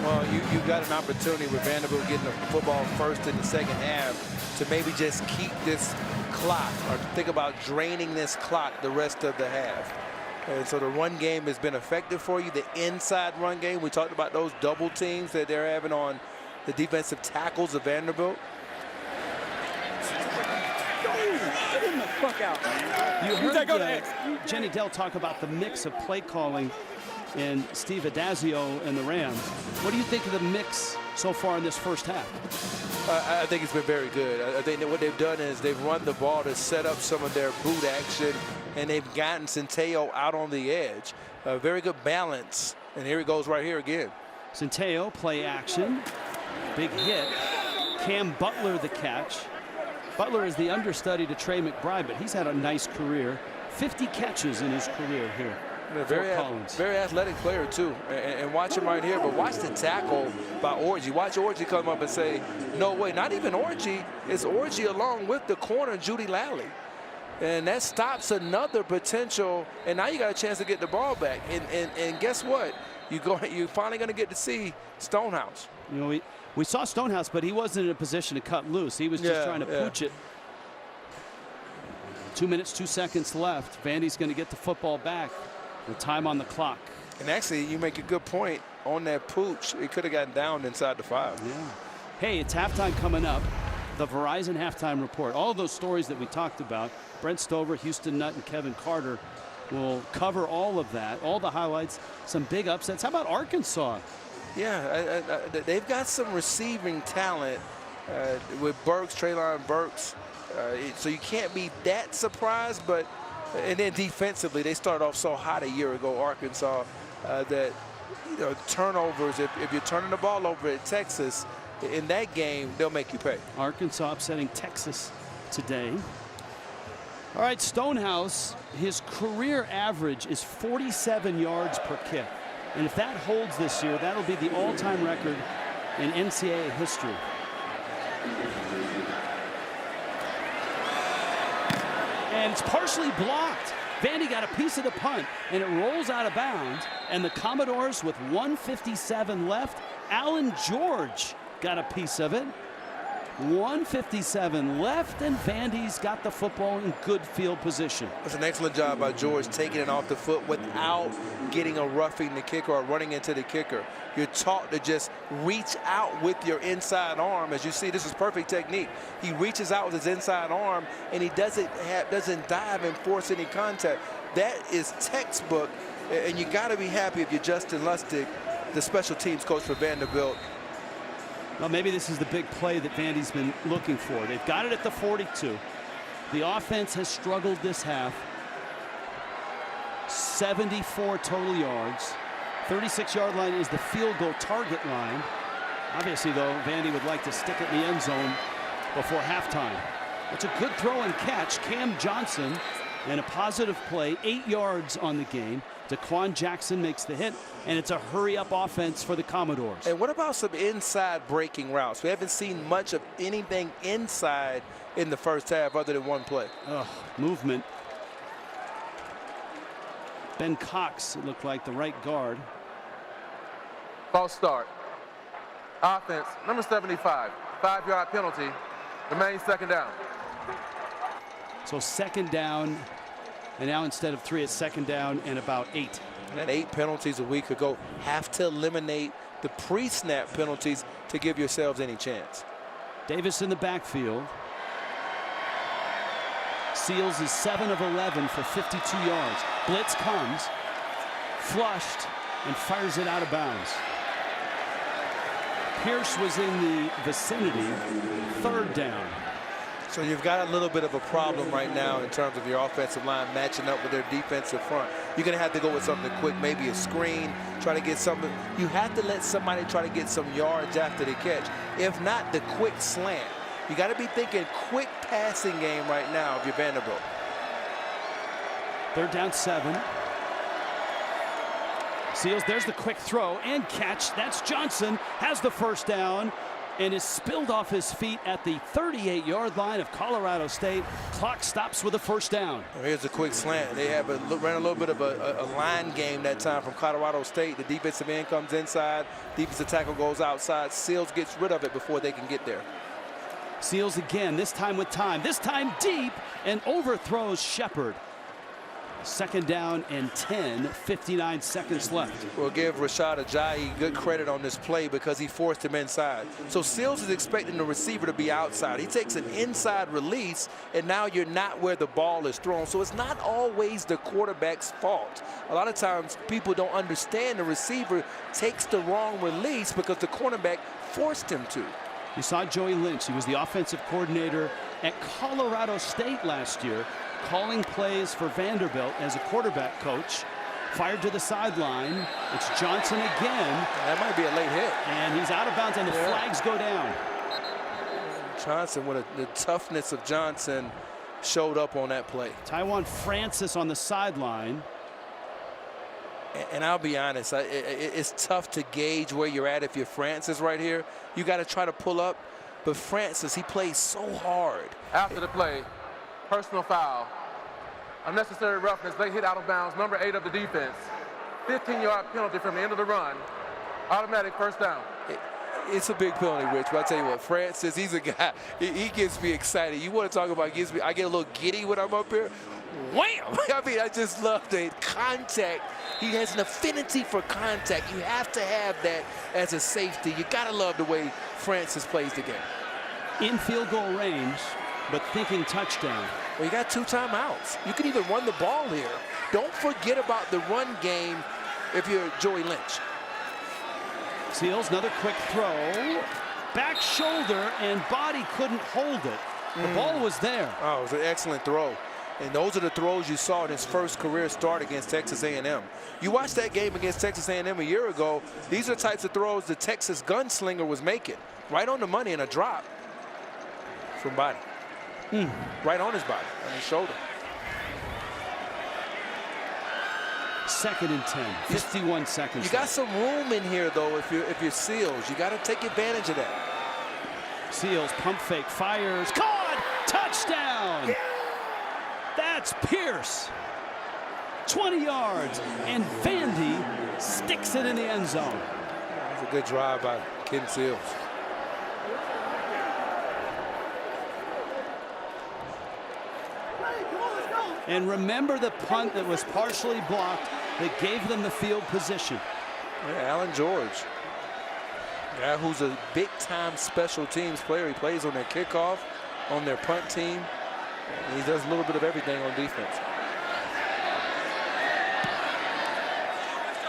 Well, you got an opportunity with Vanderbilt getting the football first in the second half to maybe just keep this clock, or think about draining this clock the rest of the half. And so the run game has been effective for you. The inside run game, we talked about those double teams that they're having on the defensive tackles of Vanderbilt. Get him the fuck out. You heard Jenny Dell talk about the mix of play calling and Steve Adazio and the Rams. What do you think of the mix so far in this first half? I think it's been very good. I think that what they've done is they've run the ball to set up some of their boot action, and they've gotten Centeio out on the edge. Very good balance. And here he goes right here again. Centeio, play action. Big hit. Cam Butler the catch. Butler is the understudy to Trey McBride, but he's had a nice career. 50 catches in his career here. Very athletic player, too. And watch him right here. But watch the tackle by Orji. Watch Orji come up and say, no way. Not even Orji. It's Orji along with the corner, Judy Lally. And that stops another potential. And now you got a chance to get the ball back. And guess what? You're finally going to get to see Stonehouse. You know, we saw Stonehouse, but he wasn't in a position to cut loose. He was just trying to pooch it. 2 minutes, 2 seconds left. Vandy's going to get the football back. The time on the clock. And actually, you make a good point on that pooch. It could have gotten down inside the 5. Yeah. Hey, it's halftime coming up. The Verizon halftime report. All of those stories that we talked about. Brent Stover, Houston Nutt, and Kevin Carter will cover all of that. All the highlights. Some big upsets. How about Arkansas? Yeah, they've got some receiving talent with Burks, Treylon Burks. So you can't be that surprised, but and then defensively, they started off so hot a year ago, Arkansas, that, you know, turnovers, if you're turning the ball over at Texas, in that game, they'll make you pay. Arkansas upsetting Texas today. All right, Stonehouse, his career average is 47 yards per kick. And if that holds this year, that'll be the all-time record in NCAA history. And it's partially blocked. Vandy got a piece of the punt, and it rolls out of bounds. And the Commodores, with 1:57 left, Alan George got a piece of it. 1:57 left, and Vandy's got the football in good field position. It's an excellent job by George taking it off the foot without getting a roughing the kicker or running into the kicker. You're taught to just reach out with your inside arm. As you see, this is perfect technique. He reaches out with his inside arm, and he doesn't dive and force any contact. That is textbook, and you got to be happy if you're Justin Lustig, the special teams coach for Vanderbilt. Well, maybe this is the big play that Vandy's been looking for. They've got it at the 42. The offense has struggled this half. 74 total yards. 36-yard line is the field goal target line. Obviously, though, Vandy would like to stick it in the end zone before halftime. It's a good throw and catch. Cam Johnson, and a positive play, 8 yards on the game. Daquan Jackson makes the hit, and it's a hurry-up offense for the Commodores. And what about some inside breaking routes? We haven't seen much of anything inside in the first half other than one play. Movement. Ben Cox, it looked like, the right guard. False start. Offense, number 75, 5-yard penalty. Remains second down. So second down, and now instead of 3, it's second down and about 8. And 8 penalties a week ago. Have to eliminate the pre-snap penalties to give yourselves any chance. Davis in the backfield. Seals is 7 of 11 for 52 yards. Blitz comes, flushed, and fires it out of bounds. Pierce was in the vicinity, 3rd down. So you've got a little bit of a problem right now in terms of your offensive line matching up with their defensive front. You're going to have to go with something quick, maybe a screen, try to get something. You have to let somebody try to get some yards after the catch. If not, the quick slant. You got to be thinking quick passing game right now if you're Vanderbilt. 3rd down 7. Seals, there's the quick throw and catch. That's Johnson, has the 1st down and is spilled off his feet at the 38-yard line of Colorado State. Clock stops with a 1st down. Here's a quick slant. They have ran a little bit of a line game that time from Colorado State. The defensive end comes inside. Defensive tackle goes outside. Seals gets rid of it before they can get there. Seals again, this time with time. This time deep and overthrows Shepard. 2nd down and 10, 59 seconds left. We'll give Rashad Ajayi good credit on this play because he forced him inside. So Seals is expecting the receiver to be outside. He takes an inside release, and now you're not where the ball is thrown. So it's not always the quarterback's fault. A lot of times people don't understand the receiver takes the wrong release because the cornerback forced him to. You saw Joey Lynch. He was the offensive coordinator at Colorado State last year, calling plays for Vanderbilt as a quarterback coach. Fired to the sideline. It's Johnson again. That might be a late hit. And he's out of bounds, and the flags go down. Johnson, with the toughness of Johnson, showed up on that play. Tywan Francis on the sideline. And I'll be honest, it's tough to gauge where you're at if you're Francis right here. You got to try to pull up. But Francis, he plays so hard. After the play, personal foul, unnecessary roughness, late hit out of bounds, number 8 of the defense. 15-yard penalty from the end of the run. Automatic 1st down. It's a big penalty, Rich, but I tell you what, Francis, he's a guy, he gets me excited. You want to talk about I get a little giddy when I'm up here. Wham! I mean, I just love the contact. He has an affinity for contact. You have to have that as a safety. You got to love the way Francis plays the game. In field goal range, but thinking touchdown. Well, you got 2 timeouts. You can even run the ball here. Don't forget about the run game if you're Joey Lynch. Seals, another quick throw. Back shoulder, and body couldn't hold it. The ball was there. Oh, it was an excellent throw. And those are the throws you saw in his first career start against Texas A&M. You watched that game against Texas A&M a year ago. These are the types of throws the Texas gunslinger was making. Right on the money and a drop from body. Right on his body, on his shoulder. 2nd and 10, 51 seconds. You got some room in here, though, if you're Seals. You got to take advantage of that. Seals, pump fake, fires, caught, touchdown! Yeah! That's Pierce. 20 yards, and Vandy sticks it in the end zone. That's a good drive by Ken Seals. And remember the punt that was partially blocked that gave them the field position. Yeah, Alan George, guy who's a big-time special teams player. He plays on their kickoff, on their punt team. And he does a little bit of everything on defense.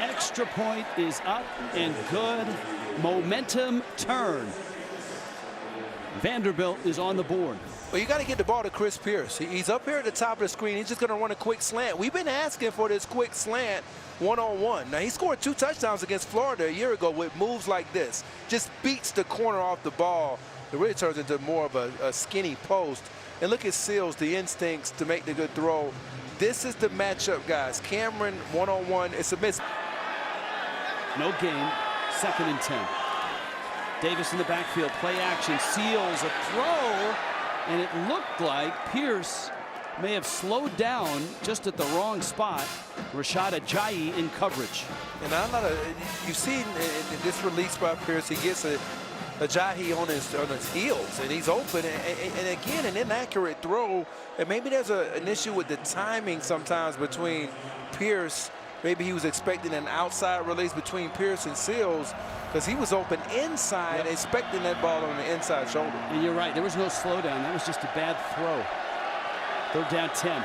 Extra point is up and good. Momentum turn. Vanderbilt is on the board. Well, you got to get the ball to Chris Pierce. He's up here at the top of the screen. He's just going to run a quick slant. We've been asking for this quick slant one-on-one. Now, he scored 2 touchdowns against Florida a year ago with moves like this. Just beats the corner off the ball. It really turns into more of a skinny post. And look at Seals, the instincts to make the good throw. This is the matchup, guys. Cameron one-on-one. It's a miss. No gain. 2nd and 10. Davis in the backfield. Play action. Seals a throw. And it looked like Pierce may have slowed down just at the wrong spot. Rashad Ajayi in coverage. And you've seen in this release by Pierce, he gets Ajayi on his heels, and he's open. And again, an inaccurate throw. And maybe there's an issue with the timing sometimes between Pierce maybe he was expecting an outside release between Pierce and Seals, because he was open inside, expecting that ball on the inside shoulder. And you're right, there was no slowdown. That was just a bad throw. 3rd down 10.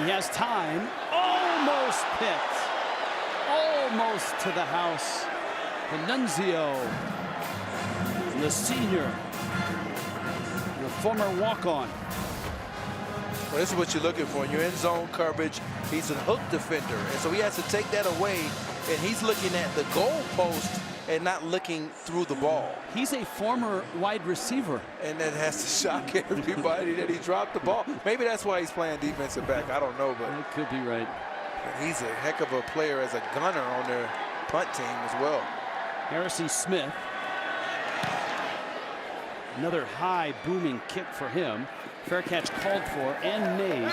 He has time. Almost picked. Almost to the house. Nunzio, the senior, the former walk-on. Well, this is what you're looking for. In your end zone coverage, he's a hook defender, and so he has to take that away, and he's looking at the goal post and not looking through the ball. He's a former wide receiver. And that has to shock everybody that he dropped the ball. Maybe that's why he's playing defensive back. I don't know, but that could be right. He's a heck of a player as a gunner on their punt team as well. Harrison Smith. Another high booming kick for him. Fair catch called for and made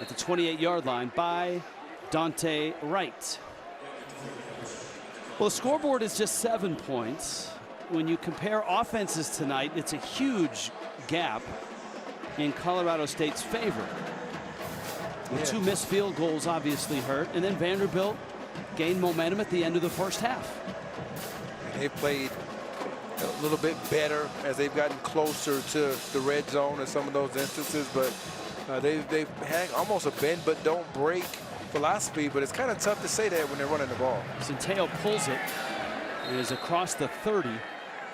at the 28-yard line by Dante Wright. Well, the scoreboard is just 7 points. When you compare offenses tonight, it's a huge gap in Colorado State's favor. The 2 missed field goals obviously hurt, and then Vanderbilt gained momentum at the end of the first half. They've played a little bit better as they've gotten closer to the red zone in some of those instances, but they've had almost a bend but don't break philosophy, but it's kind of tough to say that when they're running the ball. Centeo pulls it. It is across the 30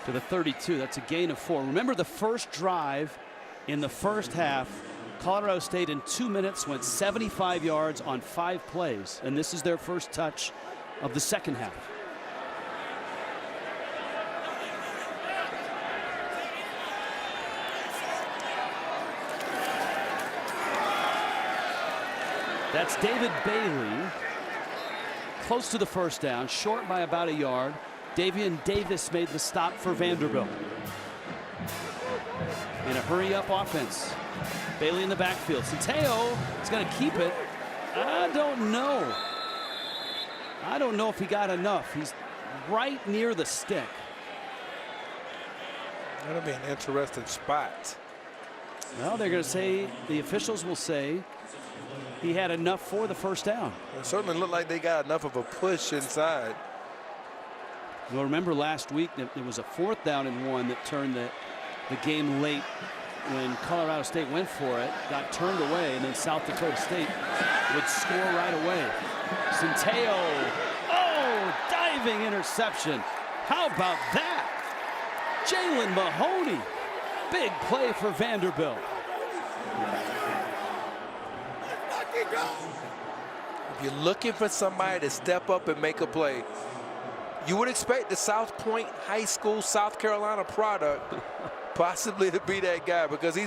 to the 32. That's a gain of 4. Remember the first drive in the first half, Colorado State in 2 minutes went 75 yards on 5 plays, and this is their first touch of the second half. That's David Bailey, close to the first down, short by about a yard. Davian Davis made the stop for Vanderbilt. In a hurry-up offense. Bailey in the backfield. Centeo is going to keep it. I don't know. I don't know if he got enough. He's right near the stick. That'll be an interesting spot. Well, they're going to say, the officials will say, he had enough for the first down. It certainly looked like they got enough of a push inside. You'll remember last week that it was a 4th down and 1 that turned the game late when Colorado State went for it, got turned away, and then South Dakota State would score right away. Centeo, diving interception. How about that? Jalen Mahoney, big play for Vanderbilt. If you're looking for somebody to step up and make a play, you would expect the South Point High School, South Carolina product possibly to be that guy, because he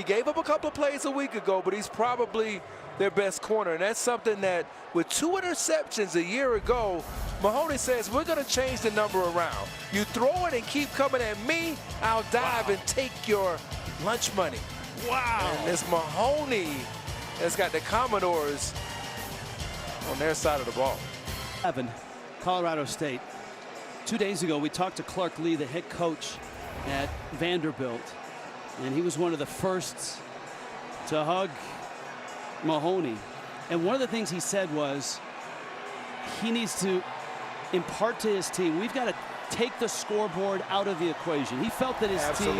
gave up a couple of plays a week ago, but he's probably their best corner. And that's something that with 2 interceptions a year ago, Mahoney says, we're going to change the number around. You throw it and keep coming at me, I'll dive and take your lunch money. Wow. And this Mahoney has got the Commodores on their side of the ball. Colorado State. 2 days ago, we talked to Clark Lee, the head coach at Vanderbilt, and he was one of the first to hug Mahoney. And one of the things he said was he needs to impart to his team, we've got to take the scoreboard out of the equation. He felt that his team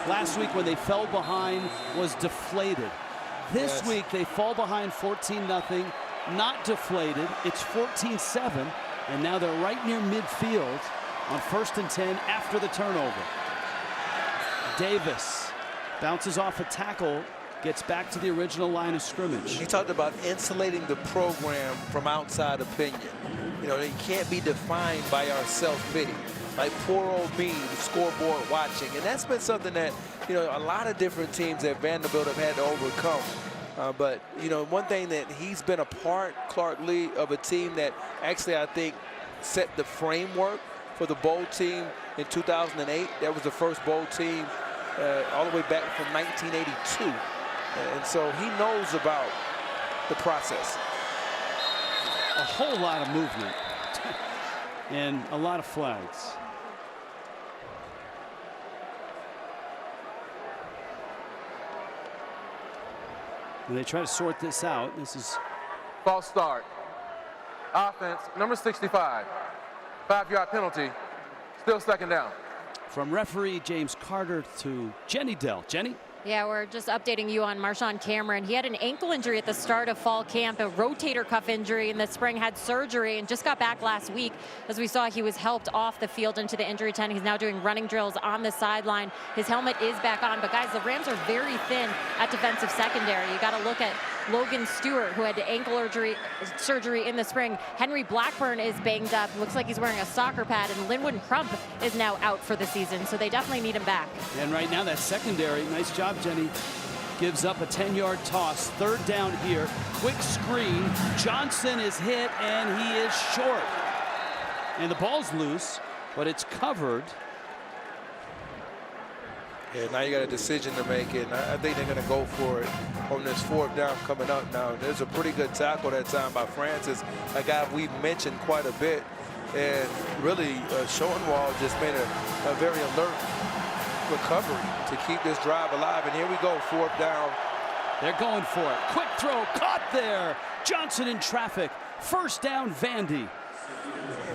last week, when they fell behind, was deflated. This week they fall behind 14-0, not deflated. It's 14-7, and now they're right near midfield on 1st and 10 after the turnover. Davis bounces off a tackle, gets back to the original line of scrimmage. He talked about insulating the program from outside opinion. You know, they can't be defined by our self-pity. Like poor old me, the scoreboard watching. And that's been something that, you know, a lot of different teams at Vanderbilt have had to overcome. But, you know, one thing that he's been a part, Clark Lee, of a team that actually, I think, set the framework for the bowl team in 2008. That was the first bowl team all the way back from 1982. And so he knows about the process. A whole lot of movement and a lot of flags. And they try to sort this out. This is False start. Offense, number 65. 5-yard penalty. Still second down. from referee James Carter to Jenny Dell. Jenny? Yeah, we're just updating you on Marshawn Cameron. He had an ankle injury at the start of fall camp, a rotator cuff injury in the spring, had surgery, and just got back last week. As we saw, he was helped off the field into the injury tent. He's now doing running drills on the sideline. His helmet is back on, but guys, the Rams are very thin at defensive secondary. You got to look at Logan Stewart, who had ankle surgery in the spring. Henry Blackburn is banged up. Looks like he's wearing a soccer pad, and Linwood Crump is now out for the season, so they definitely need him back. And right now, that secondary, nice job, Jenny, gives up a 10-yard toss. Third down here. Quick screen. Johnson is hit, and he is short. And the ball's loose, but it's covered. Yeah, now you got a decision to make, and I think they're going to go for it on this fourth down coming up now. There's a pretty good tackle that time by Francis, a guy we've mentioned quite a bit. And really, Schoenwald just made a very alert recovery to keep this drive alive. And here we go, fourth down. They're going for it. Quick throw, caught there. Johnson in traffic. First down, Vandy.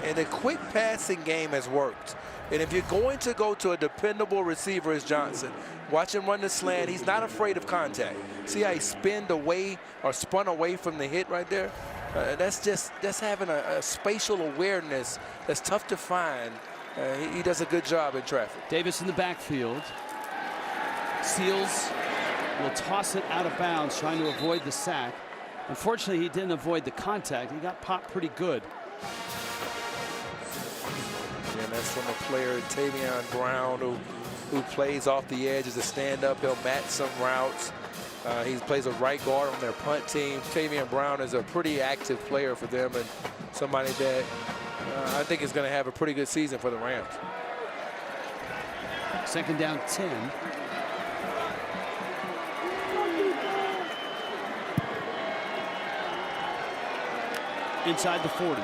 And the quick passing game has worked. And if you're going to go to a dependable receiver as Johnson, watch him run the slant. He's not afraid of contact. See how he spun away from the hit right there? That's having a spatial awareness that's tough to find. He does a good job in traffic. Davis in the backfield. Seals will toss it out of bounds, trying to avoid the sack. Unfortunately, he didn't avoid the contact. He got popped pretty good. And that's from a player, Tavion Brown, who plays off the edge as a stand-up. He'll match some routes. He plays a right guard on their punt team. Tavion Brown is a pretty active player for them and somebody that I think is going to have a pretty good season for the Rams. Second down, 10. Inside the 40.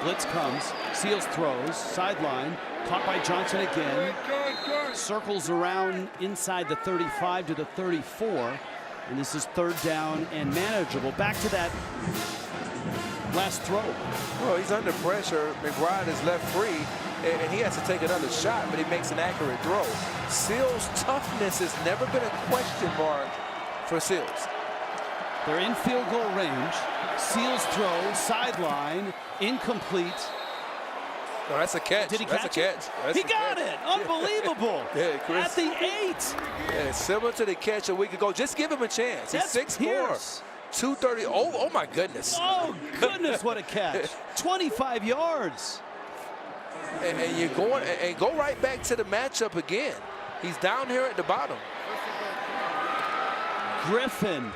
Blitz comes. Seals throws. Sideline. Caught by Johnson again. Circles around inside the 35 to the 34. And this is third down and manageable. Back to that last throw. Well, he's under pressure. McBride is left free, and he has to take another shot, but he makes an accurate throw. Seals' toughness has never been a question mark for Seals. They're in field goal range. Seals throw, sideline, incomplete. No, that's a catch. Did he catch it? That's he got it. Unbelievable. Yeah, Chris. At the 8. Yeah, similar to the catch a week ago. Just give him a chance. He's 6'4", 230. Oh my goodness. Oh goodness, what a catch. 25 yards. And you're going and go right back to the matchup again. He's down here at the bottom. Griffin,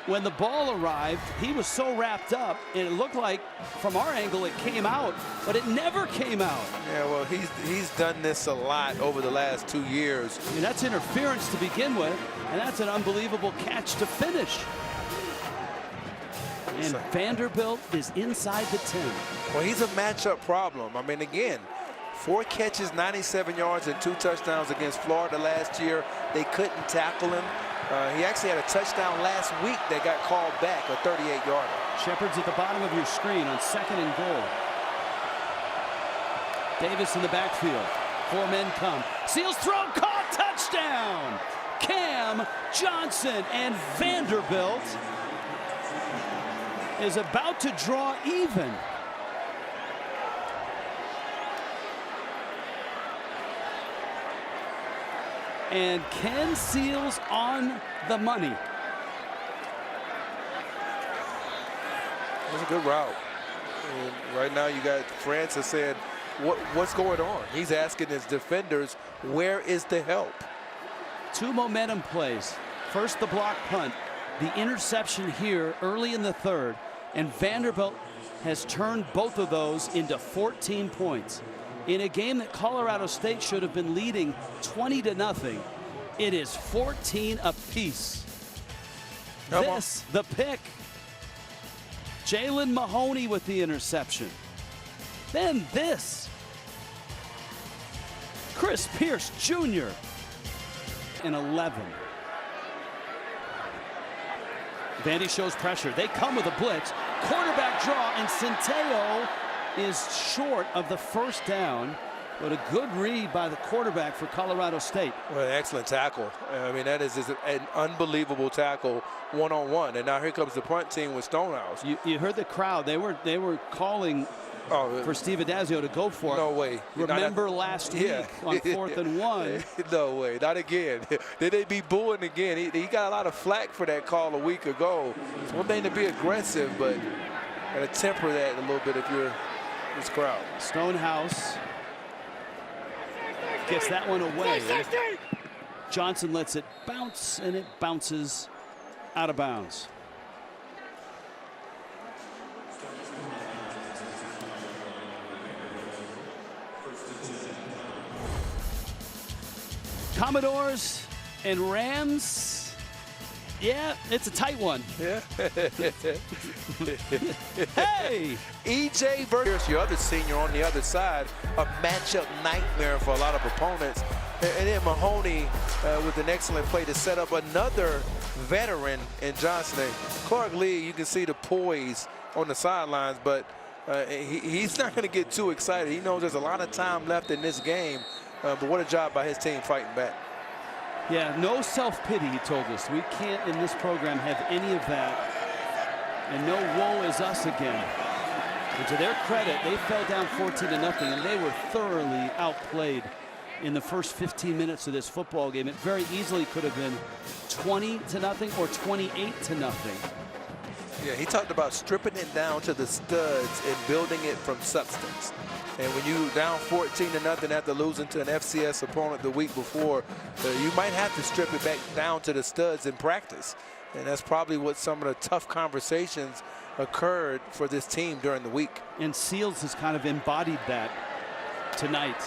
when the ball arrived, he was so wrapped up, and it looked like from our angle it came out, but it never came out. Yeah, well, he's done this a lot over the last 2 years. And that's interference to begin with, and that's an unbelievable catch to finish. And Vanderbilt is inside the 10. Well, he's a matchup problem. I mean, again, 4 catches, 97 yards, and 2 touchdowns against Florida last year. They couldn't tackle him. He actually had a touchdown last week that got called back, a 38-yarder. Shepard's at the bottom of your screen on 2nd and goal. Davis in the backfield. 4 men come. Seals throw, caught, touchdown! Cam Johnson, and Vanderbilt is about to draw even. And Ken Seals on the money. That's a good route. And right now you got Francis saying, what's going on? He's asking his defenders, where is the help? 2 momentum plays. First, the block punt. The interception here early in the 3rd. And Vanderbilt has turned both of those into 14 points. In a game that Colorado State should have been leading 20-0, it is 14 apiece. This, the pick. Jalen Mahoney with the interception. Then this. Chris Pierce Jr. and 11. Vandy shows pressure. They come with a blitz. Quarterback draw, and Centeo is short of the first down. But a good read by the quarterback for Colorado State. Well, an excellent tackle. I mean, that is an unbelievable tackle, one-on-one. And now here comes the punt team with Stonehouse. You heard the crowd. They were calling for Steve Addazio to go for it. No way. Remember last week on 4th and 1. No way. Not again. Then they'd be booing again. He got a lot of flack for that call a week ago. It's one thing to be aggressive, but got to temper that a little bit if you're this crowd. Stonehouse gets that one away. Johnson lets it bounce, and it bounces out of bounds. Commodores and Rams. Yeah, it's a tight one. Yeah. Hey! EJ versus your other senior on the other side, a matchup nightmare for a lot of opponents. And then Mahoney with an excellent play to set up another veteran in Johnson. And Clark Lee, you can see the poise on the sidelines, but he's not going to get too excited. He knows there's a lot of time left in this game, but what a job by his team fighting back. Yeah, no self-pity, he told us. We can't in this program have any of that. And no woe is us again. And to their credit, they fell down 14-0, and they were thoroughly outplayed in the first 15 minutes of this football game. It very easily could have been 20-0 or 28-0. Yeah, he talked about stripping it down to the studs and building it from substance. And when you down 14-0 after losing to an FCS opponent the week before, you might have to strip it back down to the studs in practice. And that's probably what some of the tough conversations occurred for this team during the week. And Seals has kind of embodied that tonight.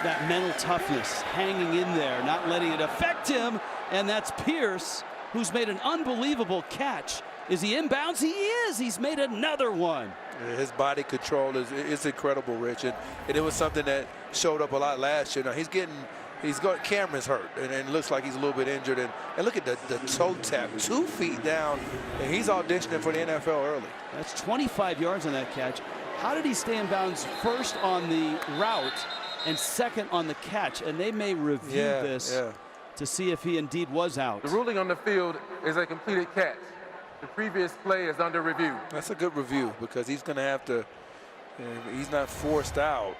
That mental toughness, hanging in there, not letting it affect him. And that's Pierce, who's made an unbelievable catch. Is he inbounds? He is. He's made another one. His body control is incredible, Rich. And it was something that showed up a lot last year. Now he's got Cameron's hurt, and it looks like he's a little bit injured. And look at the toe tap, 2 feet down, and he's auditioning for the NFL early. That's 25 yards on that catch. How did he stay in bounds first on the route and second on the catch? And they may review this to see if he indeed was out. The ruling on the field is a completed catch. The previous play is under review. That's a good review because he's going to have to, he's not forced out.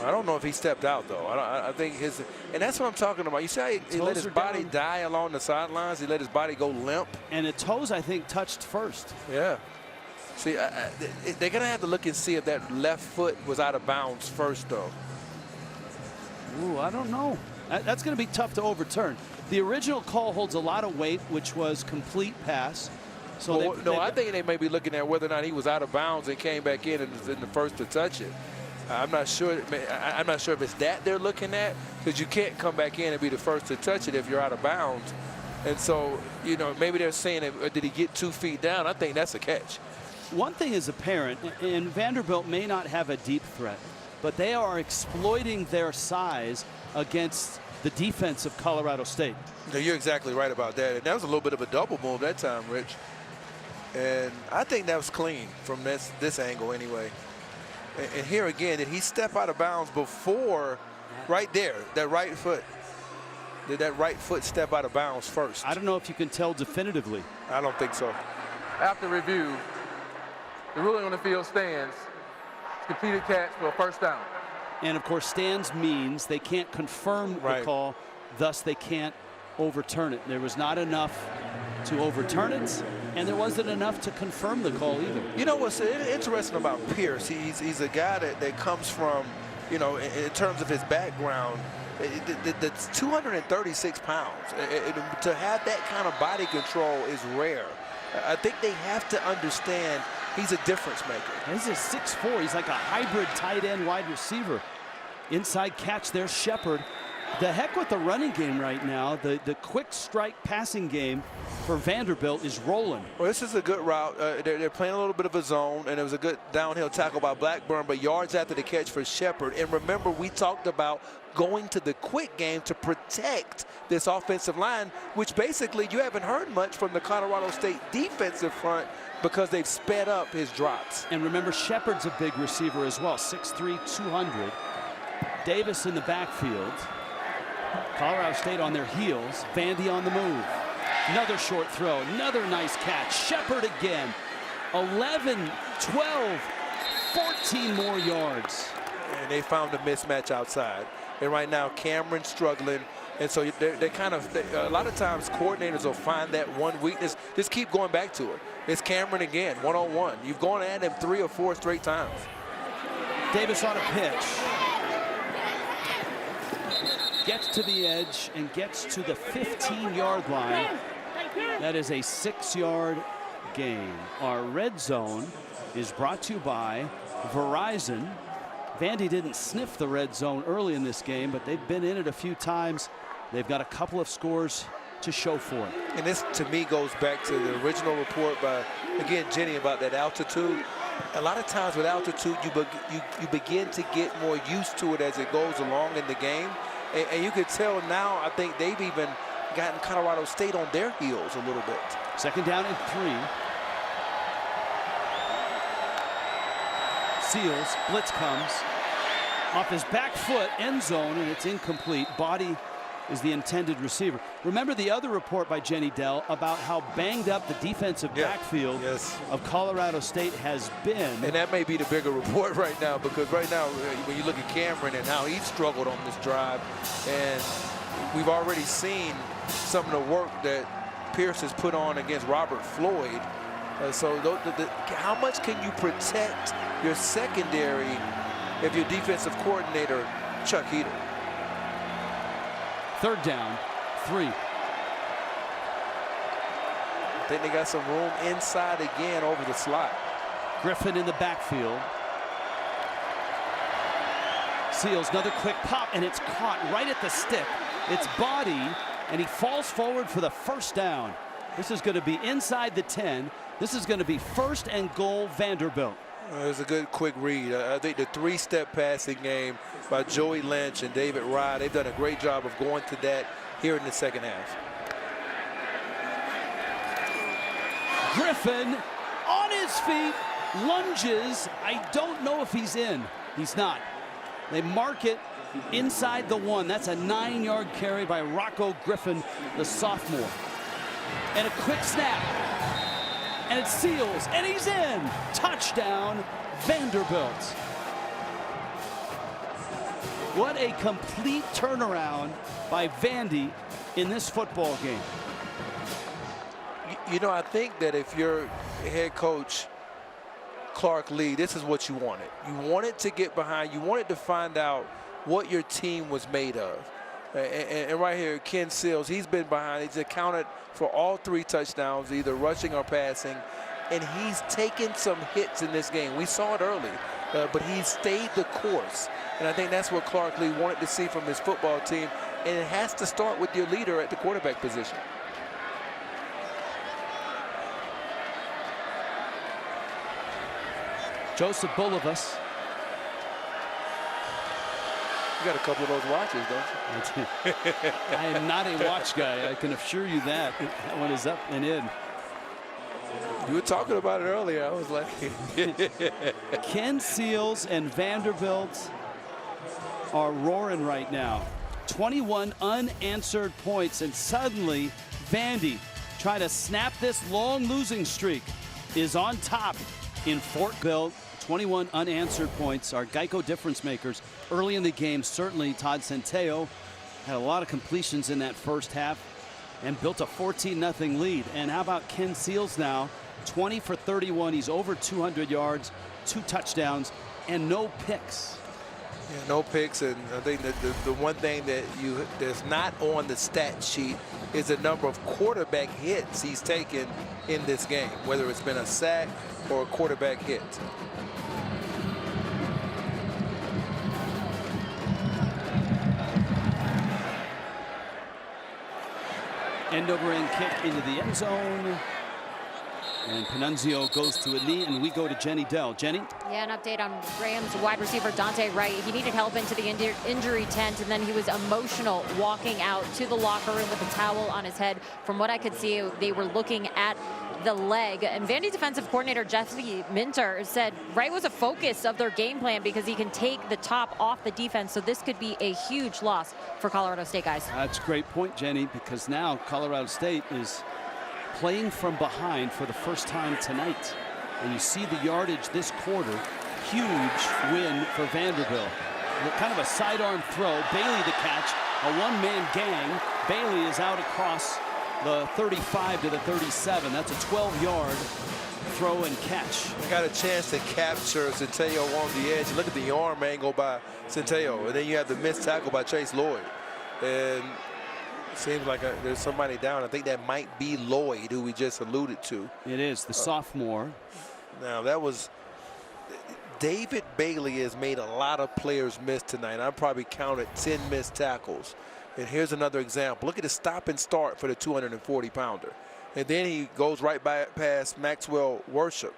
I don't know if he stepped out, though. I think and that's what I'm talking about. You see how he let his body die along the sidelines? He let his body go limp. And the toes, I think, touched first. Yeah. See, they're going to have to look and see if that left foot was out of bounds first, though. Ooh, I don't know. That's going to be tough to overturn. The original call holds a lot of weight, which was complete pass. So I think they may be looking at whether or not he was out of bounds and came back in and was in the first to touch it. I'm not sure. I'm not sure if it's that they're looking at, because you can't come back in and be the first to touch it if you're out of bounds. And so, maybe they're saying, did he get 2 feet down? I think that's a catch. One thing is apparent, and Vanderbilt may not have a deep threat, but they are exploiting their size against the defense of Colorado State. No, you're exactly right about that. And that was a little bit of a double move that time, Rich. And I think that was clean from this angle anyway. And here again, did he step out of bounds before, right there, that right foot? Did that right foot step out of bounds first? I don't know if you can tell definitively. I don't think so. After review, the ruling on the field stands. It's completed catch for a first down. And of course, stands means they can't confirm the call, thus they can't overturn it. There was not enough to overturn it, and there wasn't enough to confirm the call either. You know what's interesting about Pierce? He's a guy that comes from, in terms of his background, that's 236 pounds. To have that kind of body control is rare. I think they have to understand he's a difference maker. He's a 6'4". He's like a hybrid tight end wide receiver. Inside catch there, Shepard. The heck with the running game right now. The quick strike passing game for Vanderbilt is rolling. Well, this is a good route. They're playing a little bit of a zone, and it was a good downhill tackle by Blackburn, but yards after the catch for Shepard. And remember, we talked about going to the quick game to protect this offensive line, which basically you haven't heard much from the Colorado State defensive front because they've sped up his drops. And remember, Shepard's a big receiver as well, 6'3", 200. Davis in the backfield. Colorado State on their heels. Vandy on the move. Another short throw, another nice catch. Shepard again. 11, 12, 14 more yards. And they found a mismatch outside. And right now, Cameron's struggling. And so they're kind of, a lot of times coordinators will find that one weakness. Just keep going back to it. It's Cameron again, one-on-one. You've gone at him 3 or 4 straight times. Davis on a pitch. Gets to the edge and gets to the 15-yard line. That is a 6-yard gain. Our red zone is brought to you by Verizon. Vandy didn't sniff the red zone early in this game, but they've been in it a few times. They've got a couple of scores to show for it. And this, to me, goes back to the original report by, again, Jenny, about that altitude. A lot of times with altitude, you begin to get more used to it as it goes along in the game. And you can tell now, I think they've even gotten Colorado State on their heels a little bit. Second down and 3. Seals, blitz comes. Off his back foot, end zone, and it's incomplete. Body is the intended receiver. Remember the other report by Jenny Dell about how banged up the defensive backfield of Colorado State has been. And that may be the bigger report right now, because right now, when you look at Cameron and how he struggled on this drive, and we've already seen some of the work that Pierce has put on against Robert Floyd. So how much can you protect your secondary if your defensive coordinator, Chuck Heater? Third down, 3. I think they got some room inside again over the slot. Griffin in the backfield. Seals another quick pop, and it's caught right at the stick. It's Body, and he falls forward for the first down. This is going to be inside the 10. This is going to be 1st and goal, Vanderbilt. It was a good quick read. I think the 3-step passing game by Joey Lynch and David Rye, they've done a great job of going to that here in the second half. Griffin on his feet, lunges. I don't know if he's in. He's not. They mark it inside the 1. That's a 9-yard carry by Rocco Griffin, the sophomore. And a quick snap. And it Seals, and he's in. Touchdown, Vanderbilt. What a complete turnaround by Vandy in this football game. You know, I think that if you're head coach Clark Lee, this is what you wanted. You wanted to get behind. You wanted to find out what your team was made of. And right here, Ken Seals, he's been behind. He's accounted for all 3 touchdowns, either rushing or passing. And he's taken some hits in this game. We saw it early, but he stayed the course. And I think that's what Clark Lee wanted to see from his football team. And it has to start with your leader at the quarterback position. Joseph Bulovas. You got a couple of those watches, don't you? I am not a watch guy. I can assure you that. That one is up and in. You were talking about it earlier. I was like... Ken Seals and Vanderbilt are roaring right now. 21 unanswered points, and suddenly Vandy, trying to snap this long losing streak, is on top in Fort Bill. 21 unanswered points. Our Geico difference makers early in the game. Certainly Todd Centeo had a lot of completions in that first half and built a 14-0 lead. And how about Ken Seals now? 20 for 31. He's over 200 yards, 2 touchdowns, and no picks. Yeah, no picks. And I think that the one thing that's not on the stat sheet is the number of quarterback hits he's taken in this game, whether it's been a sack or a quarterback hit. End-over-end kick into the end zone. And Panunzio goes to a knee, and we go to Jenny Dell. Jenny? Yeah, an update on Rams wide receiver Dante Wright. He needed help into the injury tent, and then he was emotional walking out to the locker room with a towel on his head. From what I could see, they were looking at the leg. And Vandy defensive coordinator Jesse Minter said Wright was a focus of their game plan because he can take the top off the defense. So this could be a huge loss for Colorado State, guys. That's a great point, Jenny, because now Colorado State is playing from behind for the first time tonight. And you see the yardage this quarter. Huge win for Vanderbilt. Kind of a sidearm throw. Bailey the catch. A one-man gang. Bailey is out across the 35 to the 37. That's a 12-yard throw and catch. Got a chance to capture Centeio on the edge. Look at the arm angle by Centeio. And then you have the missed tackle by Chase Lloyd. And seems like there's somebody down. I think that might be Lloyd, who we just alluded to. It is, the sophomore. Now, that was David Bailey has made a lot of players miss tonight. I probably counted 10 missed tackles. And here's another example. Look at the stop and start for the 240-pounder. And then he goes right past Maxwell Worship.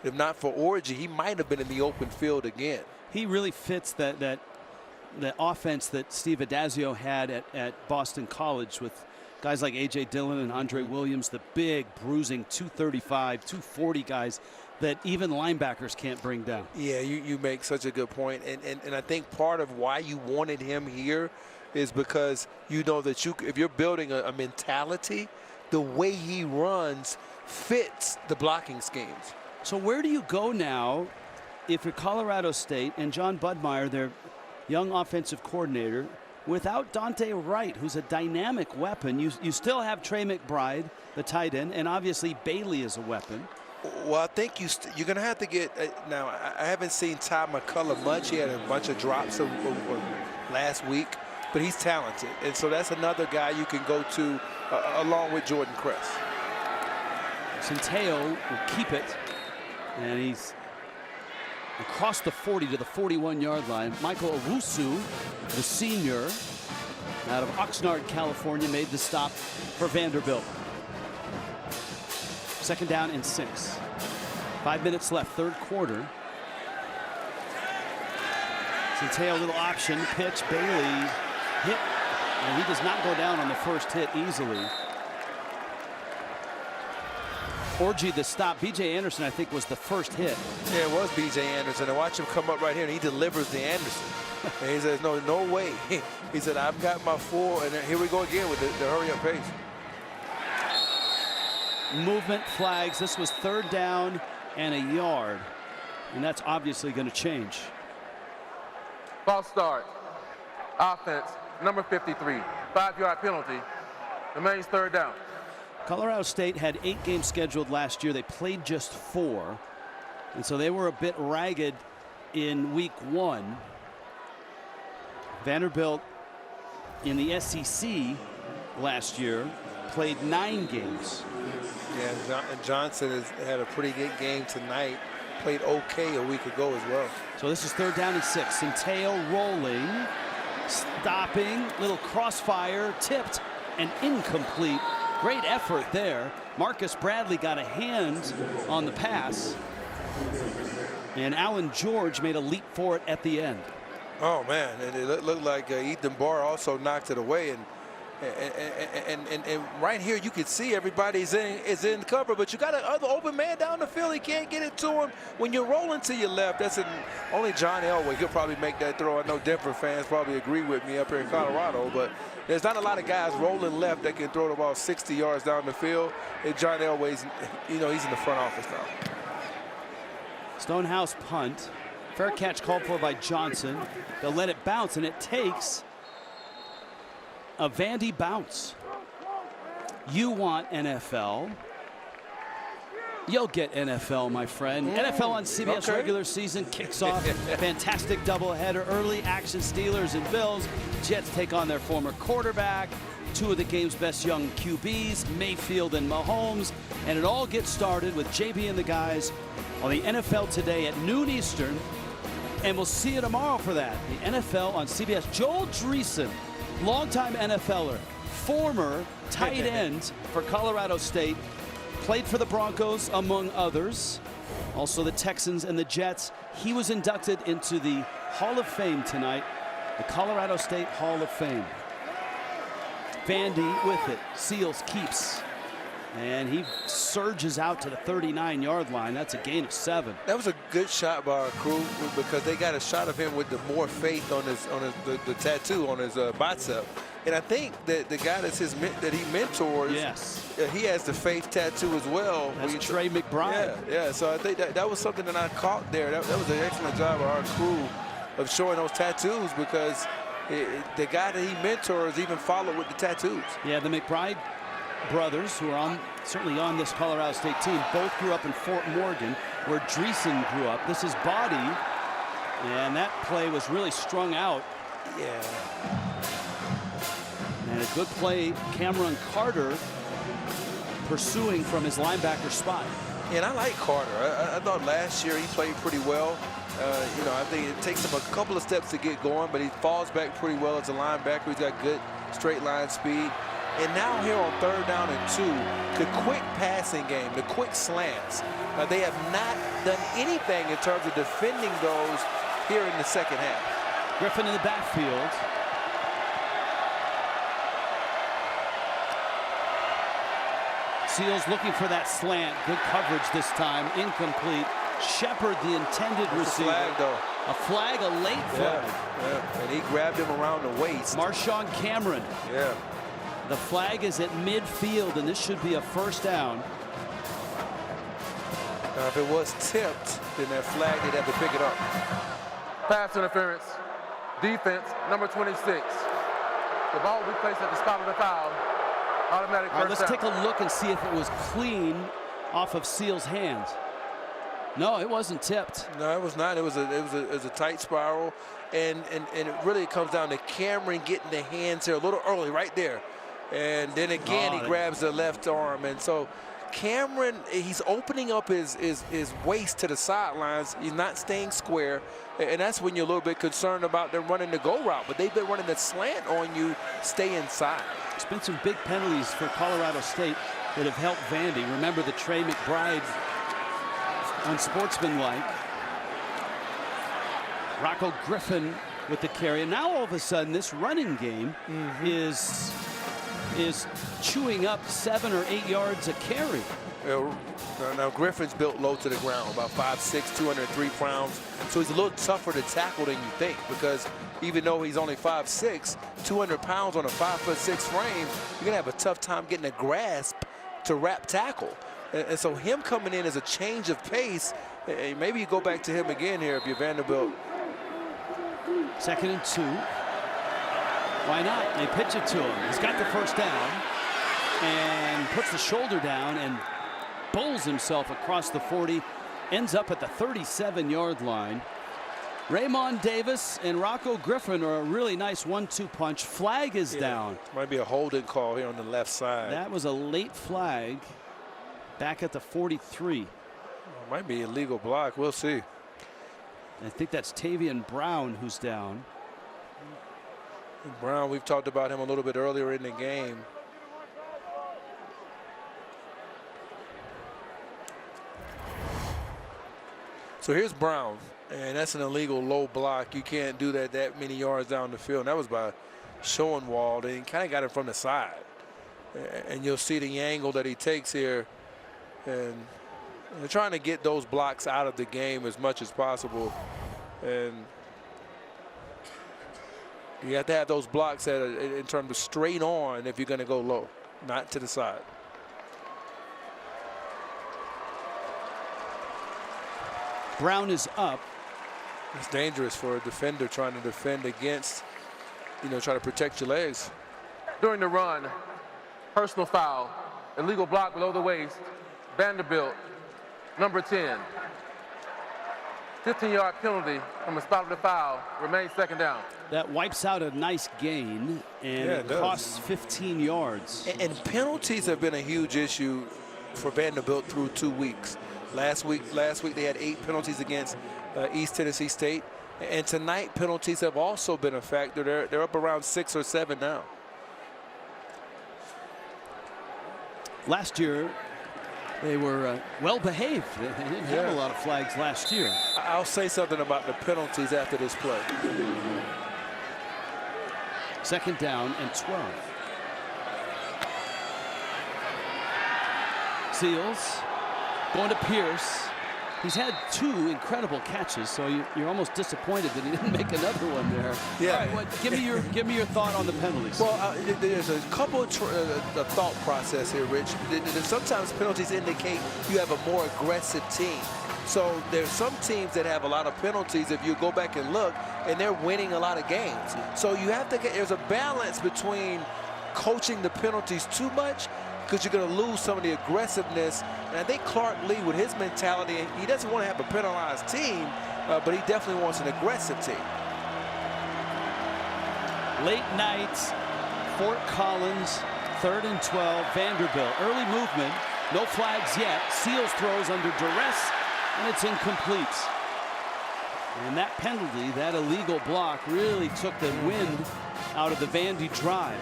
If not for Orgy, he might have been in the open field again. He really fits the offense that Steve Adazio had at Boston College with guys like A.J. Dillon and Andre Williams, the big, bruising 235, 240 guys that even linebackers can't bring down. Yeah, you make such a good point. And I think part of why you wanted him here is because you know that if you're building a mentality, the way he runs fits the blocking schemes. So where do you go now if you're Colorado State and John Budmeyer, their young offensive coordinator, without Dante Wright, who's a dynamic weapon? You still have Trey McBride, the tight end, and obviously Bailey is a weapon. Well, I think you're going to have to get now, I haven't seen Ty McCullough much. He had a bunch of drops last week, but he's talented. And so that's another guy you can go to along with Jordan Kress. Centeio will keep it, and he's across the 40 to the 41-yard line. Michael Owusu, the senior out of Oxnard, California, made the stop for Vanderbilt. Second down and 6. 5 minutes left, third quarter. Centeio, little option, pitch, Bailey hit, and he does not go down on the first hit easily. Orgy the stop. B.J. Anderson, I think, was the first hit. Yeah, it was B.J. Anderson. And watch him come up right here, and he delivers the Anderson. And he says, no way. He said, I've got my 4, and here we go again with the hurry-up pace. Movement flags. This was third down and a yard, and that's obviously going to change. False start. Offense, number 53. 5-yard penalty. Remains third down. Colorado State had 8 games scheduled last year. They played just 4, and so they were a bit ragged in week 1. Vanderbilt in the SEC last year played 9 games. Yeah, Johnson has had a pretty good game tonight. Played okay a week ago as well. So this is third down and 6. Centeio rolling, stopping, little crossfire, tipped and incomplete. Great effort there. Marcus Bradley got a hand on the pass, and Alan George made a leap for it at the end. Oh man, and it looked like Ethan Barr also knocked it away, and right here you can see everybody's in cover, but you got another open man down the field. He can't get it to him. When you're rolling to your left, only John Elway could probably make that throw. I know Denver fans probably agree with me up here in Colorado, but there's not a lot of guys rolling left that can throw the ball 60 yards down the field. And John Elway's, he's in the front office now. Stonehouse punt. Fair catch called for by Johnson. They'll let it bounce, and it takes a Vandy bounce. You want NFL. You'll get NFL, my friend. NFL on CBS regular season kicks off. Fantastic doubleheader. Early action. Steelers and Bills. Jets take on their former quarterback. 2 of the game's best young QBs, Mayfield and Mahomes. And it all gets started with JB and the guys on the NFL Today at noon Eastern. And we'll see you tomorrow for that. The NFL on CBS. Joel Dreesen, longtime NFLer, former tight end for Colorado State. Played for the Broncos, among others. Also the Texans and the Jets. He was inducted into the Hall of Fame tonight, the Colorado State Hall of Fame. Vandy with it. Seals keeps. And he surges out to the 39-yard line. That's a gain of 7. That was a good shot by our crew because they got a shot of him with the more faith on the tattoo on his bicep. And I think that the guy that he mentors, yes, he has the faith tattoo as well. That's Trey McBride. Yeah. So I think that was something that I caught there. That was an excellent job of our crew of showing those tattoos because the guy that he mentors even followed with the tattoos. Yeah, the McBride brothers, who are certainly on this Colorado State team, both grew up in Fort Morgan, where Dreesen grew up. This is Body, and that play was really strung out. Yeah. And a good play, Cameron Carter pursuing from his linebacker spot. And I like Carter. I thought last year he played pretty well. You know, I think it takes him a couple of steps to get going, but he falls back pretty well as a linebacker. He's got good straight line speed. And now here on 3rd down and 2, the quick passing game, the quick slants, they have not done anything in terms of defending those here in the second half. Griffin in the backfield. Seals looking for that slant. Good coverage this time. Incomplete. Shepard, the intended receiver. A flag, though. A flag, a late flag. Yeah. And he grabbed him around the waist. Marshawn Cameron. Yeah. The flag is at midfield, and this should be a 1st down. Now, if it was tipped, then that flag, they'd have to pick it up. Pass interference. Defense, number 26. The ball will be placed at the spot of the foul. Automatic first All right, let's down. take a look and see if it was clean off of Seals' hands. No, it wasn't tipped. No, it was not. It was a tight spiral, and it really comes down to Cameron getting the hands here a little early, right there, and then again he grabs the left arm, and so Cameron, he's opening up his waist to the sidelines. He's not staying square, and that's when you're a little bit concerned about them running the go route. But they've been running the slant on you. Stay inside. There's been some big penalties for Colorado State that have helped Vandy. Remember the Trey McBride unsportsmanlike. Rocco Griffin with the carry. And now all of a sudden this running game is chewing up 7 or 8 yards a carry. Now Griffin's built low to the ground, about 5'6", 203 pounds. So he's a little tougher to tackle than you think, because even though he's only 5'6", 200 pounds on a 5'6" frame, you're gonna have a tough time getting a grasp to wrap tackle. And so him coming in as a change of pace, maybe you go back to him again here if you're Vanderbilt. 2nd and 2. Why not? They pitch it to him. He's got the 1st down and puts the shoulder down and bowls himself across the 40. Ends up at the 37-yard line. Raymond Davis and Rocco Griffin are a really nice 1-2 punch. Flag is down. Might be a holding call here on the left side. That was a late flag. Back at the 43. Might be a legal block. We'll see. I think that's Tavian Brown who's down. Brown, we've talked about him a little bit earlier in the game. So here's Brown, and that's an illegal low block. You can't do that many yards down the field. And that was by Schoenwald, and he kind of got it from the side. And you'll see the angle that he takes here. And they're trying to get those blocks out of the game as much as possible. And you have to have those blocks in terms of straight on if you're going to go low, not to the side. Brown is up. It's dangerous for a defender trying to defend against, try to protect your legs. During the run, personal foul, illegal block below the waist. Vanderbilt, number 10. 15-yard penalty from the spot of the foul. Remains 2nd down. That wipes out a nice gain, and it costs 15 yards. And penalties have been a huge issue for Vanderbilt through 2 weeks. Last week they had 8 penalties against East Tennessee State, and tonight penalties have also been a factor. They're up around 6 or 7 now. Last year, they were well behaved. They didn't have a lot of flags last year. I'll say something about the penalties after this play. 2nd down and 12. Seals going to Pierce. He's had 2 incredible catches, so you're almost disappointed that he didn't make another one there. Yeah. All right, well, give me your thought on the penalties. Well, there's a couple of the thought process here, Rich. Sometimes penalties indicate you have a more aggressive team. So there's some teams that have a lot of penalties if you go back and look, and they're winning a lot of games. So you have to there's a balance between coaching the penalties too much, because you're going to lose some of the aggressiveness. And I think Clark Lee, with his mentality, he doesn't want to have a penalized team, but he definitely wants an aggressive team. Late night, Fort Collins, 3rd and 12, Vanderbilt. Early movement, no flags yet. Seals throws under duress, and it's incomplete. And that penalty, that illegal block, really took the wind out of the Vandy drive.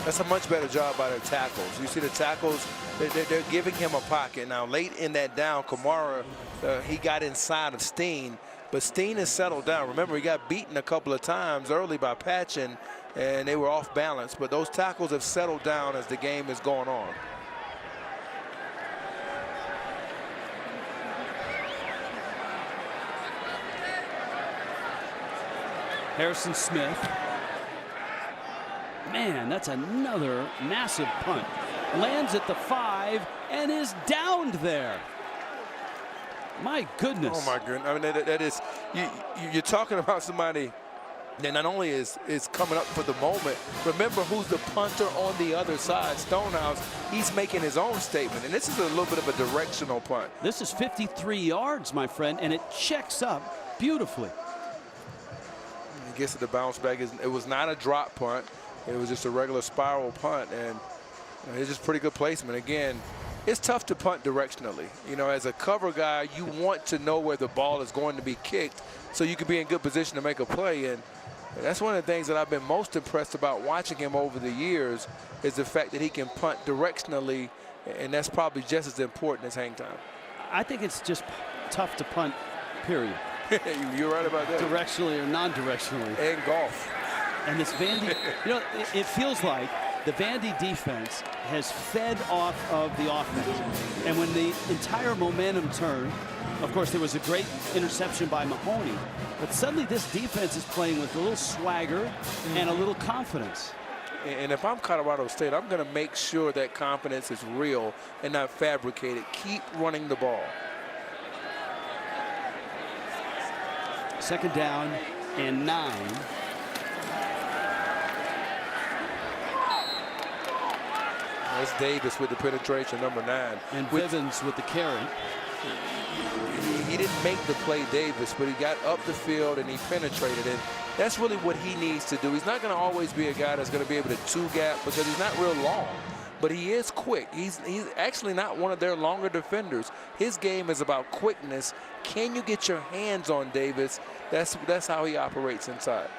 That's a much better job by their tackles. You see the tackles, they're giving him a pocket. Now, late in that down, Kamara, he got inside of Steen, but Steen has settled down. Remember, he got beaten a couple of times early by Patchen, and they were off balance. But those tackles have settled down as the game is going on. Harrison Smith. Man, that's another massive punt. Lands at the 5 and is downed there. My goodness. Oh, my goodness. I mean, that is, you're talking about somebody that not only is coming up for the moment, remember who's the punter on the other side, Stonehouse. He's making his own statement, and this is a little bit of a directional punt. This is 53 yards, my friend, and it checks up beautifully. He gets to the bounce back. It was not a drop punt. It was just a regular spiral punt, and it's just pretty good placement. Again, it's tough to punt directionally. You know, as a cover guy, you want to know where the ball is going to be kicked so you can be in good position to make a play. And that's one of the things that I've been most impressed about watching him over the years is the fact that he can punt directionally, and that's probably just as important as hang time. I think it's just tough to punt, period. You're right about that. Directionally or non-directionally. And golf. And this Vandy, you know, it feels like the Vandy defense has fed off of the offense. And when the entire momentum turned, of course, there was a great interception by Mahoney. But suddenly this defense is playing with a little swagger and a little confidence. And if I'm Colorado State, I'm going to make sure that confidence is real and not fabricated. Keep running the ball. 2nd down and 9. That's Davis with the penetration, number 9. And Bivens with the carry. He didn't make the play, Davis, but he got up the field and he penetrated it. That's really what he needs to do. He's not going to always be a guy that's going to be able to two-gap because he's not real long. But he is quick. He's actually not one of their longer defenders. His game is about quickness. Can you get your hands on Davis? That's how he operates inside.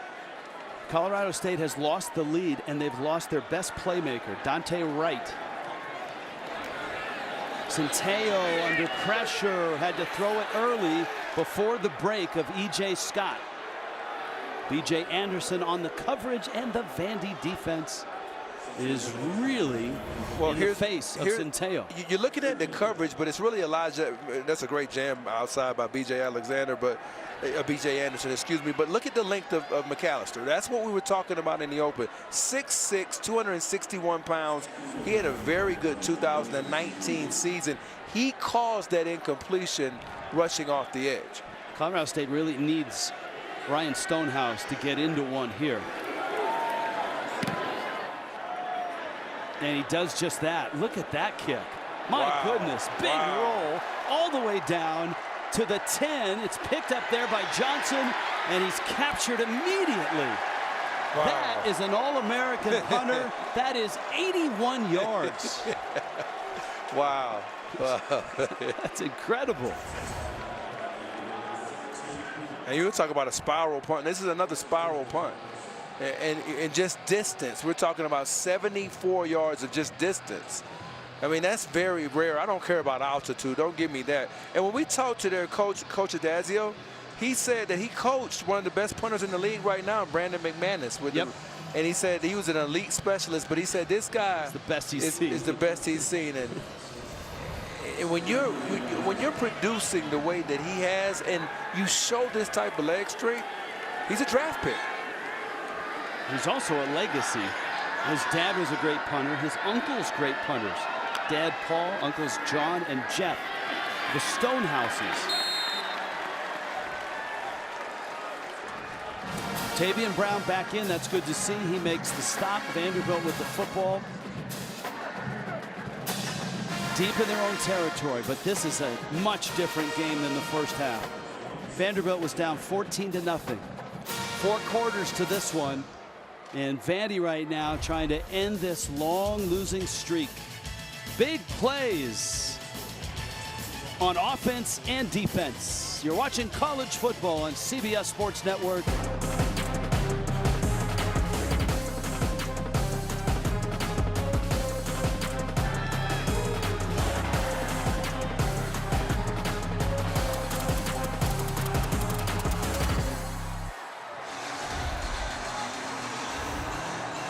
Colorado State has lost the lead, and they've lost their best playmaker, Dante Wright. Centeo under pressure, had to throw it early before the break of E.J. Scott. B.J. Anderson on the coverage, and the Vandy defense is really in the face of Centeo. You're looking at the coverage, but it's really Elijah. That's a great jam outside by B.J. Alexander, but B.J. Anderson, excuse me. But look at the length of McAllister. That's what we were talking about in the open. 6'6", 261 pounds. He had a very good 2019 season. He caused that incompletion rushing off the edge. Colorado State really needs Ryan Stonehouse to get into one here. And he does just that. Look at that kick. My goodness, big roll all the way down to the 10. It's picked up there by Johnson, and he's captured immediately. That is an All-American punter. That is 81 yards. Wow. That's incredible. And you talk about a spiral punt. This is another spiral punt. And just distance. We're talking about 74 yards of just distance. I mean, that's very rare. I don't care about altitude. Don't give me that. And when we talked to their coach, Coach Adazio, he said that he coached one of the best punters in the league right now, Brandon McManus. And he said he was an elite specialist, but he said this guy is the best he's seen. And when you're producing the way that he has, and you show this type of leg strength, he's a draft pick. He's also a legacy. His dad was a great punter. His uncle's great punters. Dad Paul, uncles John and Jeff. The Stonehouses. Tavian Brown back in. That's good to see. He makes the stop. Vanderbilt with the football. Deep in their own territory, but this is a much different game than the first half. Vanderbilt was down 14-0. 4 quarters to this one. And Vandy right now trying to end this long losing streak. Big plays on offense and defense. You're watching college football on CBS Sports Network.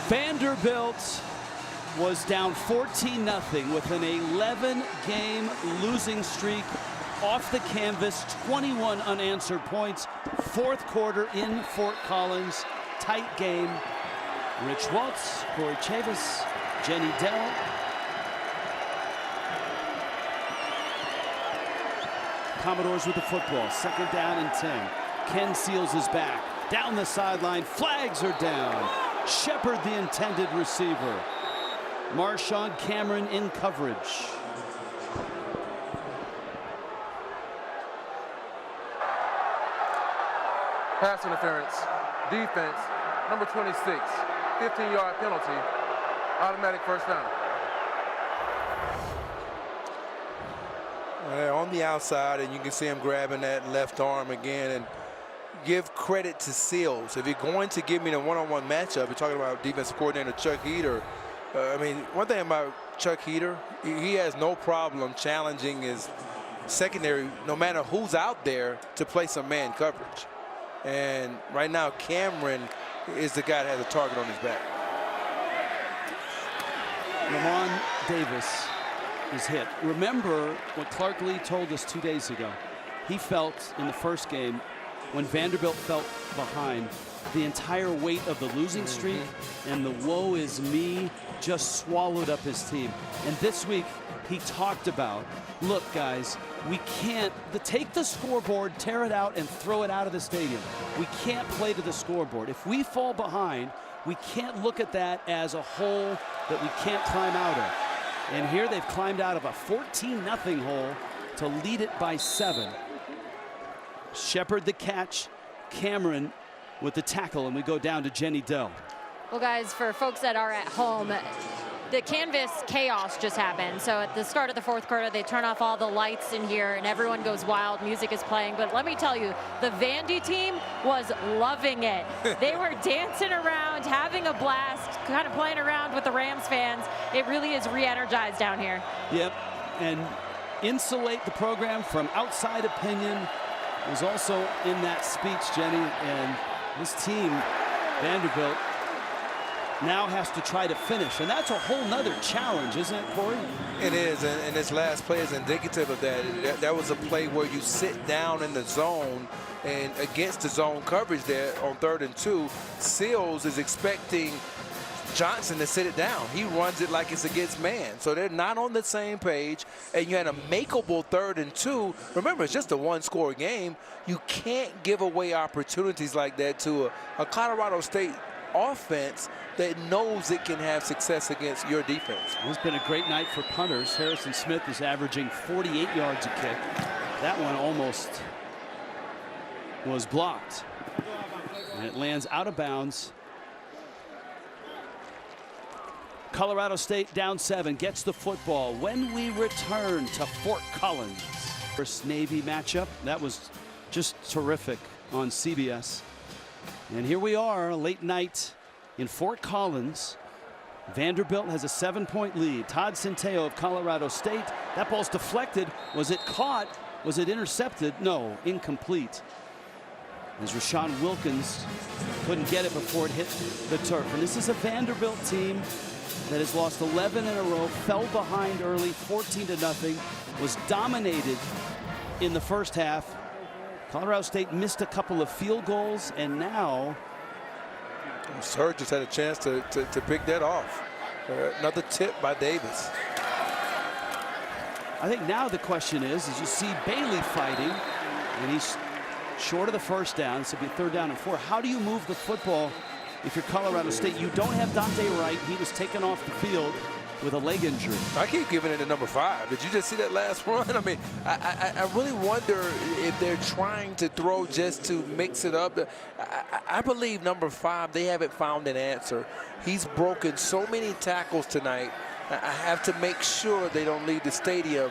Vanderbilt was down 14-0 with an 11-game losing streak off the canvas, 21 unanswered points. 4th quarter in Fort Collins, tight game. Rich Waltz, Corey Chavis, Jenny Dell. Commodores with the football, 2nd down and 10. Ken Seals is back, down the sideline, flags are down. Shepard, the intended receiver. Marshawn Cameron in coverage. Pass interference. Defense, number 26. 15-yard penalty. Automatic first down. On the outside, and you can see him grabbing that left arm again. And give credit to Seals. If you're going to give me the one-on-one matchup, you're talking about defensive coordinator Chuck Heater. I mean, one thing about Chuck Heater, he has no problem challenging his secondary, no matter who's out there, to play some man coverage. And right now, Cameron is the guy that has a target on his back. Lamont Davis is hit. Remember what Clark Lee told us 2 days ago. He felt in the first game, when Vanderbilt felt behind, the entire weight of the losing streak and the woe is me just swallowed up his team. And this week he talked about, look guys, we can't take the scoreboard, tear it out and throw it out of the stadium. We can't play to the scoreboard. If we fall behind, we can't look at that as a hole that we can't climb out of. And here they've climbed out of a 14-0 hole to lead it by 7. Shepard the catch, Cameron with the tackle, and we go down to Jenny Dell. Well, guys, for folks that are at home, the canvas chaos just happened. So at the start of the 4th quarter, they turn off all the lights in here and everyone goes wild. Music is playing. But let me tell you, the Vandy team was loving it. They were dancing around, having a blast, kind of playing around with the Rams fans. It really is re-energized down here. Yep, and insulate the program from outside opinion was also in that speech, Jenny. And this team, Vanderbilt, now has to try to finish, and that's a whole nother challenge, isn't it, Corey? It is, and this last play is indicative of that. That was a play where you sit down in the zone, and against the zone coverage there on 3rd and 2, Seals is expecting Johnson to sit it down. He runs it like it's against man. So they're not on the same page, and you had a makeable 3rd and 2. Remember, it's just a 1-score game. You can't give away opportunities like that to a Colorado State offense that knows it can have success against your defense. It's been a great night for punters. Harrison Smith is averaging 48 yards a kick. That one almost was blocked. And it lands out of bounds. Colorado State down 7, gets the football. When we return to Fort Collins. First Navy matchup, that was just terrific. on CBS. And here we are, late night in Fort Collins. Vanderbilt has a 7-point lead. Todd Centeio of Colorado State. That ball's deflected. Was it caught? Was it intercepted? No, incomplete. As Rashawn Wilkins couldn't get it before it hit the turf. And this is a Vanderbilt team that has lost 11 in a row, fell behind early, 14-0, was dominated in the first half. Colorado State missed a couple of field goals, and now Surge just had a chance to pick that off. Another tip by Davis. I think now the question is you see Bailey fighting, and he's short of the first down. This will be 3rd down and 4. How do you move the football if you're Colorado State? You don't have Dante Wright. He was taken off the field with a leg injury. I keep giving it to number 5. Did you just see that last run? I mean, I really wonder if they're trying to throw just to mix it up. I believe number 5, they haven't found an answer. He's broken so many tackles tonight. I have to make sure they don't leave the stadium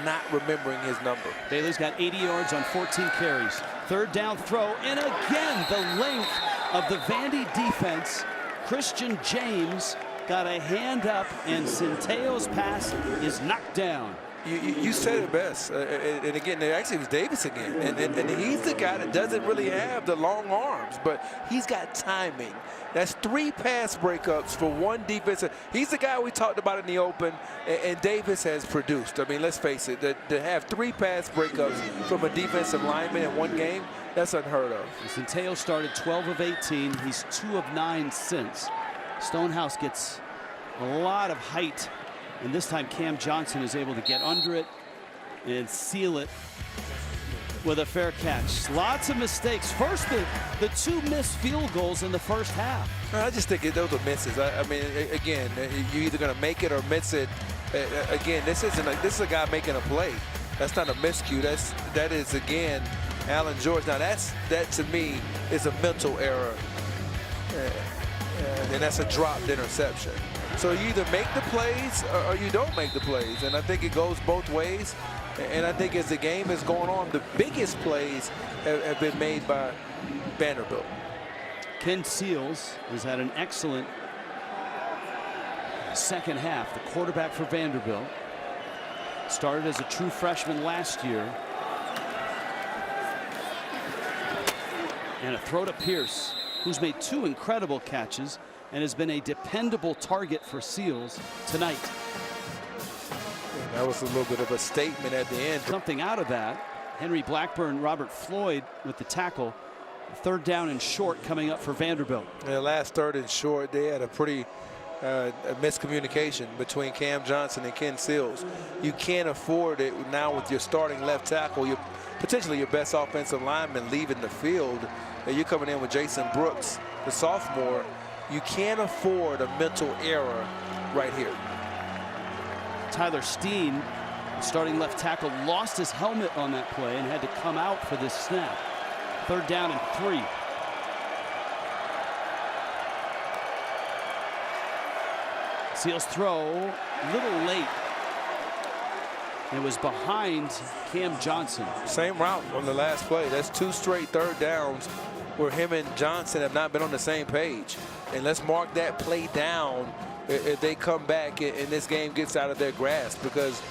not remembering his number. Bailey's got 80 yards on 14 carries. 3rd down throw, and again, the length of the Vandy defense. Christian James got a hand up, and Centeio's pass is knocked down. You said it best. And again, actually it was Davis again. And he's the guy that doesn't really have the long arms, but he's got timing. That's 3 pass breakups for one defensive. He's the guy we talked about in the open, and Davis has produced. I mean, let's face it, to have 3 pass breakups from a defensive lineman in one game, that's unheard of. Centeio started 12 of 18. He's 2 of 9 since. Stonehouse gets a lot of height, and this time Cam Johnson is able to get under it and seal it with a fair catch. Lots of mistakes. First, the 2 missed field goals in the first half. I just think those are misses. I mean, again, you're either going to make it or miss it. Again, this is a guy making a play. That's not a miscue. That is again Alan George. Now that to me is a mental error, and that's a dropped interception. So you either make the plays or you don't make the plays, and I think it goes both ways. And I think as the game is going on, the biggest plays have been made by Vanderbilt. Ken Seals has had an excellent second half. The quarterback for Vanderbilt started as a true freshman last year. And a throw to Pierce, who's made 2 incredible catches and has been a dependable target for Seals tonight. That was a little bit of a statement at the end. Something out of that. Henry Blackburn, Robert Floyd with the tackle. 3rd down and short coming up for Vanderbilt. The last 3rd and short, they had a pretty miscommunication between Cam Johnson and Ken Seals. You can't afford it now with your starting left tackle, potentially your best offensive lineman leaving the field. You're coming in with Jason Brooks, the sophomore. You can't afford a mental error right here. Tyler Steen, starting left tackle, lost his helmet on that play and had to come out for this snap. 3rd down and 3. Seals throw a little late. It was behind Cam Johnson. Same route on the last play. That's 2 straight 3rd downs where him and Johnson have not been on the same page. And let's mark that play down if they come back and this game gets out of their grasp, because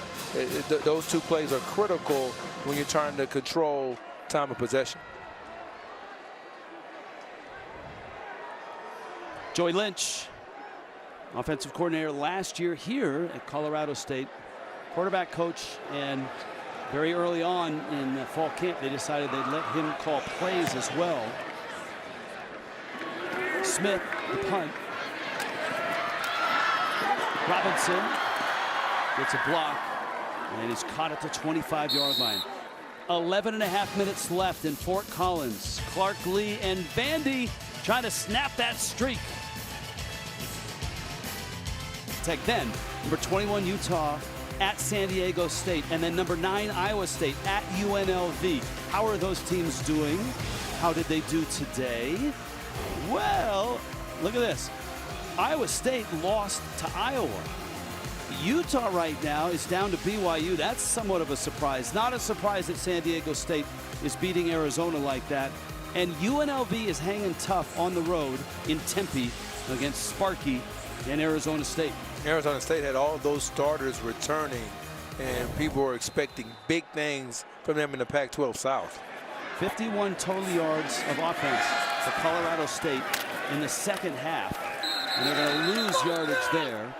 those 2 plays are critical when you're trying to control time of possession. Joey Lynch, offensive coordinator last year here at Colorado State, quarterback coach, and very early on in fall camp they decided they'd let him call plays as well. Smith, the punt. Robinson gets a block and is caught at the 25-yard line. 11.5 minutes left in Fort Collins. Clark Lee and Vandy trying to snap that streak. Tech then, number 21 Utah at San Diego State, and then number 9 Iowa State at UNLV. How are those teams doing? How did they do today? Well, look at this. Iowa State lost to Iowa. Utah right now is down to BYU. That's somewhat of a surprise. Not a surprise that San Diego State is beating Arizona like that. And UNLV is hanging tough on the road in Tempe against Sparky and Arizona State. Arizona State had all those starters returning, and people were expecting big things from them in the Pac-12 South. 51 total yards of offense for Colorado State in the second half. And they're going to lose yardage there.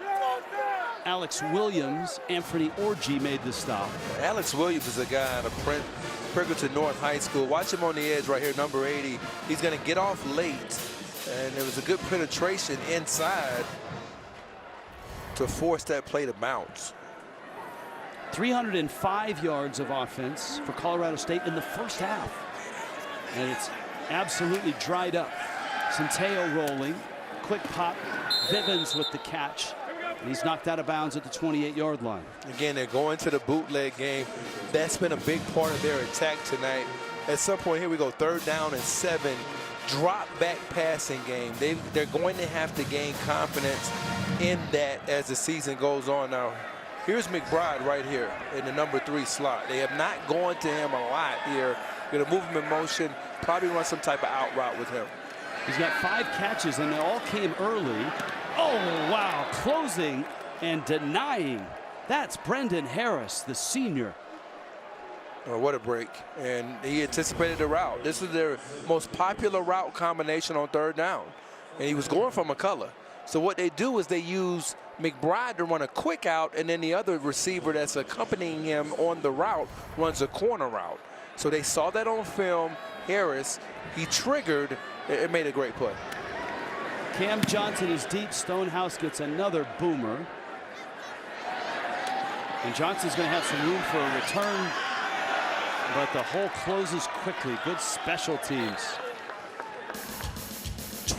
Alex Williams, Anthony Orji made the stop. Alex Williams is a guy out of Princeton North High School. Watch him on the edge right here, number 80. He's going to get off late, and there was a good penetration inside to force that play to bounce. 305 yards of offense for Colorado State in the first half. And it's absolutely dried up. Centeo rolling. Quick pop. Vivens with the catch. And he's knocked out of bounds at the 28-yard line. Again, they're going to the bootleg game. That's been a big part of their attack tonight. At some point, here we go, 3rd down and 7. Drop back passing game. They're going to have to gain confidence in that as the season goes on. Now, here's McBride right here in the number 3 slot. They have not gone to him a lot here. Going to move him in motion, probably run some type of out route with him. He's got 5 catches, and they all came early. Oh, wow, closing and denying. That's Brendan Harris, the senior. Oh, what a break. And he anticipated the route. This is their most popular route combination on 3rd down. And he was going for McCullough. So what they do is they use McBride to run a quick out, and then the other receiver that's accompanying him on the route runs a corner route. So they saw that on film. Harris, he triggered. It made a great play. Cam Johnson is deep. Stonehouse gets another boomer. And Johnson's going to have some room for a return. But the hole closes quickly. Good special teams.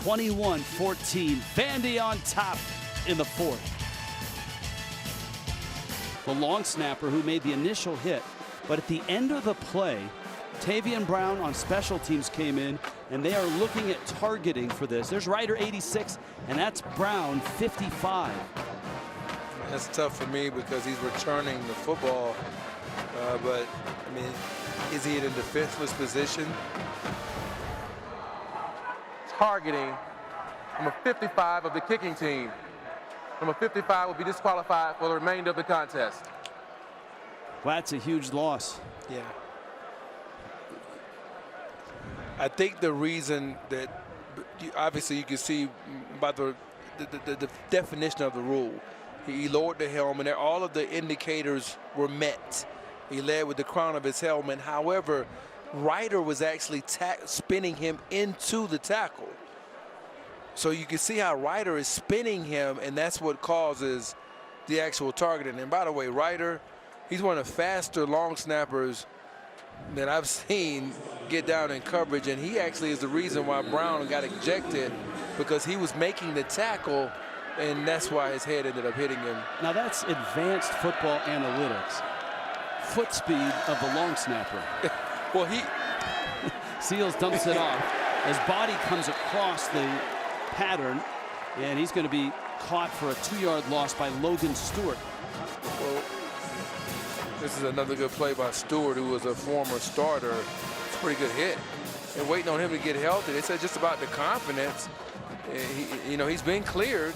21-14. Vandy on top in the 4th. The long snapper who made the initial hit. But at the end of the play, Tavion Brown on special teams came in, and they are looking at targeting for this. There's Ryder 86, and that's Brown 55. That's tough for me because he's returning the football. But, I mean, is he in a defenseless position? Targeting number 55 of the kicking team. Number 55 will be disqualified for the remainder of the contest. Well, that's a huge loss. Yeah. I think the reason that obviously you can see by the definition of the rule, he lowered the helmet, and all of the indicators were met. He led with the crown of his helmet. However, Ryder was actually spinning him into the tackle. So you can see how Ryder is spinning him, and that's what causes the actual targeting. And by the way, Ryder, he's one of the faster long snappers that I've seen get down in coverage, and he actually is the reason why Brown got ejected, because he was making the tackle, and that's why his head ended up hitting him. Now that's advanced football analytics. Foot speed of the long snapper. Well, he Seals dumps it off. His body comes across the pattern, and he's going to be caught for a 2-yard loss by Logan Stewart. Well, this is another good play by Stewart, who was a former starter. It's a pretty good hit. And waiting on him to get healthy. They said just about the confidence. He's been cleared.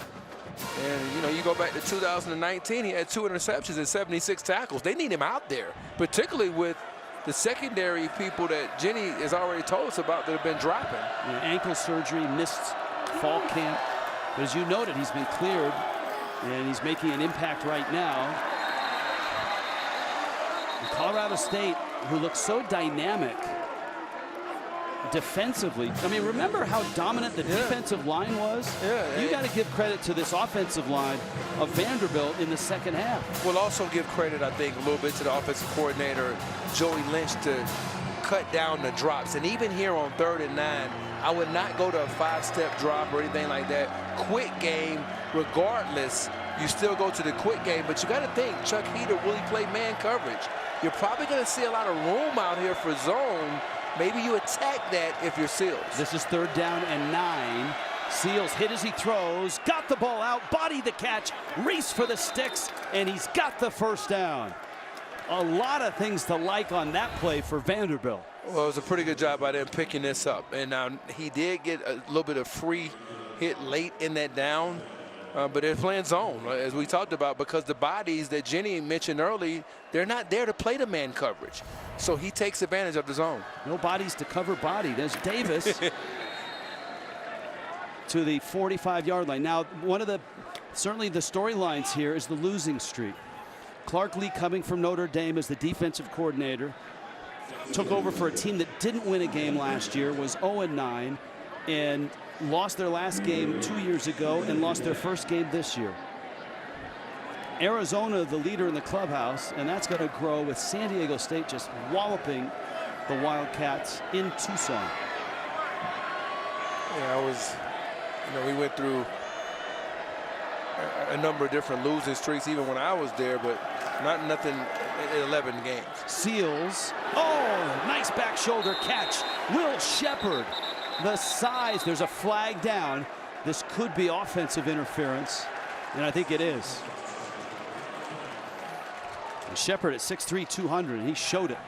And, you go back to 2019, he had 2 interceptions and 76 tackles. They need him out there, particularly with the secondary people that Jenny has already told us about that have been dropping. Ankle surgery, missed fall camp. But as you noted, he's been cleared, and he's making an impact right now. And Colorado State, who looks so dynamic defensively. I mean, remember how dominant the defensive line was? You got to give credit to this offensive line of Vanderbilt in the second half. We'll also give credit, I think, a little bit to the offensive coordinator, Joey Lynch, to cut down the drops. And even here on 3rd and 9, I would not go to a 5-step drop or anything like that. Quick game, regardless, you still go to the quick game. But you got to think, Chuck Heater really played man coverage. You're probably going to see a lot of room out here for zone. Maybe you attack that if you're Seals. This is 3rd down and 9. Seals hit as he throws, got the ball out, bodied the catch, Reese for the sticks, and he's got the first down. A lot of things to like on that play for Vanderbilt. Well, it was a pretty good job by them picking this up. And now he did get a little bit of free hit late in that down, but they're playing zone, as we talked about, because the bodies that Jenny mentioned early, they're not there to play the man coverage. So he takes advantage of the zone. No bodies to cover body. There's Davis to the 45-yard line. Now, certainly the storylines here is the losing streak. Clark Lee, coming from Notre Dame as the defensive coordinator, took over for a team that didn't win a game last year, was 0-9, and lost their last game 2 years ago and lost their first game this year. Arizona, the leader in the clubhouse, and that's going to grow with San Diego State just walloping the Wildcats in Tucson. Yeah, we went through a number of different losing streaks even when I was there, but nothing in 11 games. Seals, oh, nice back shoulder catch. Will Shepard, the size, there's a flag down. This could be offensive interference, and I think it is. And Shepard at 6'3", 200, and he showed it.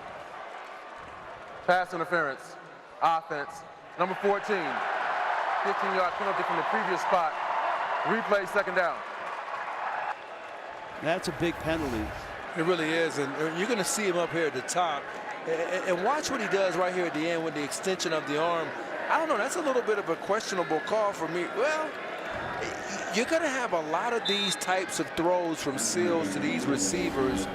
Pass interference, offense, number 14. 15-yard penalty from the previous spot. Replay, second down. That's a big penalty. It really is, and you're going to see him up here at the top. And watch what he does right here at the end with the extension of the arm. I don't know, that's a little bit of a questionable call for me. Well, you're going to have a lot of these types of throws from Seals to these receivers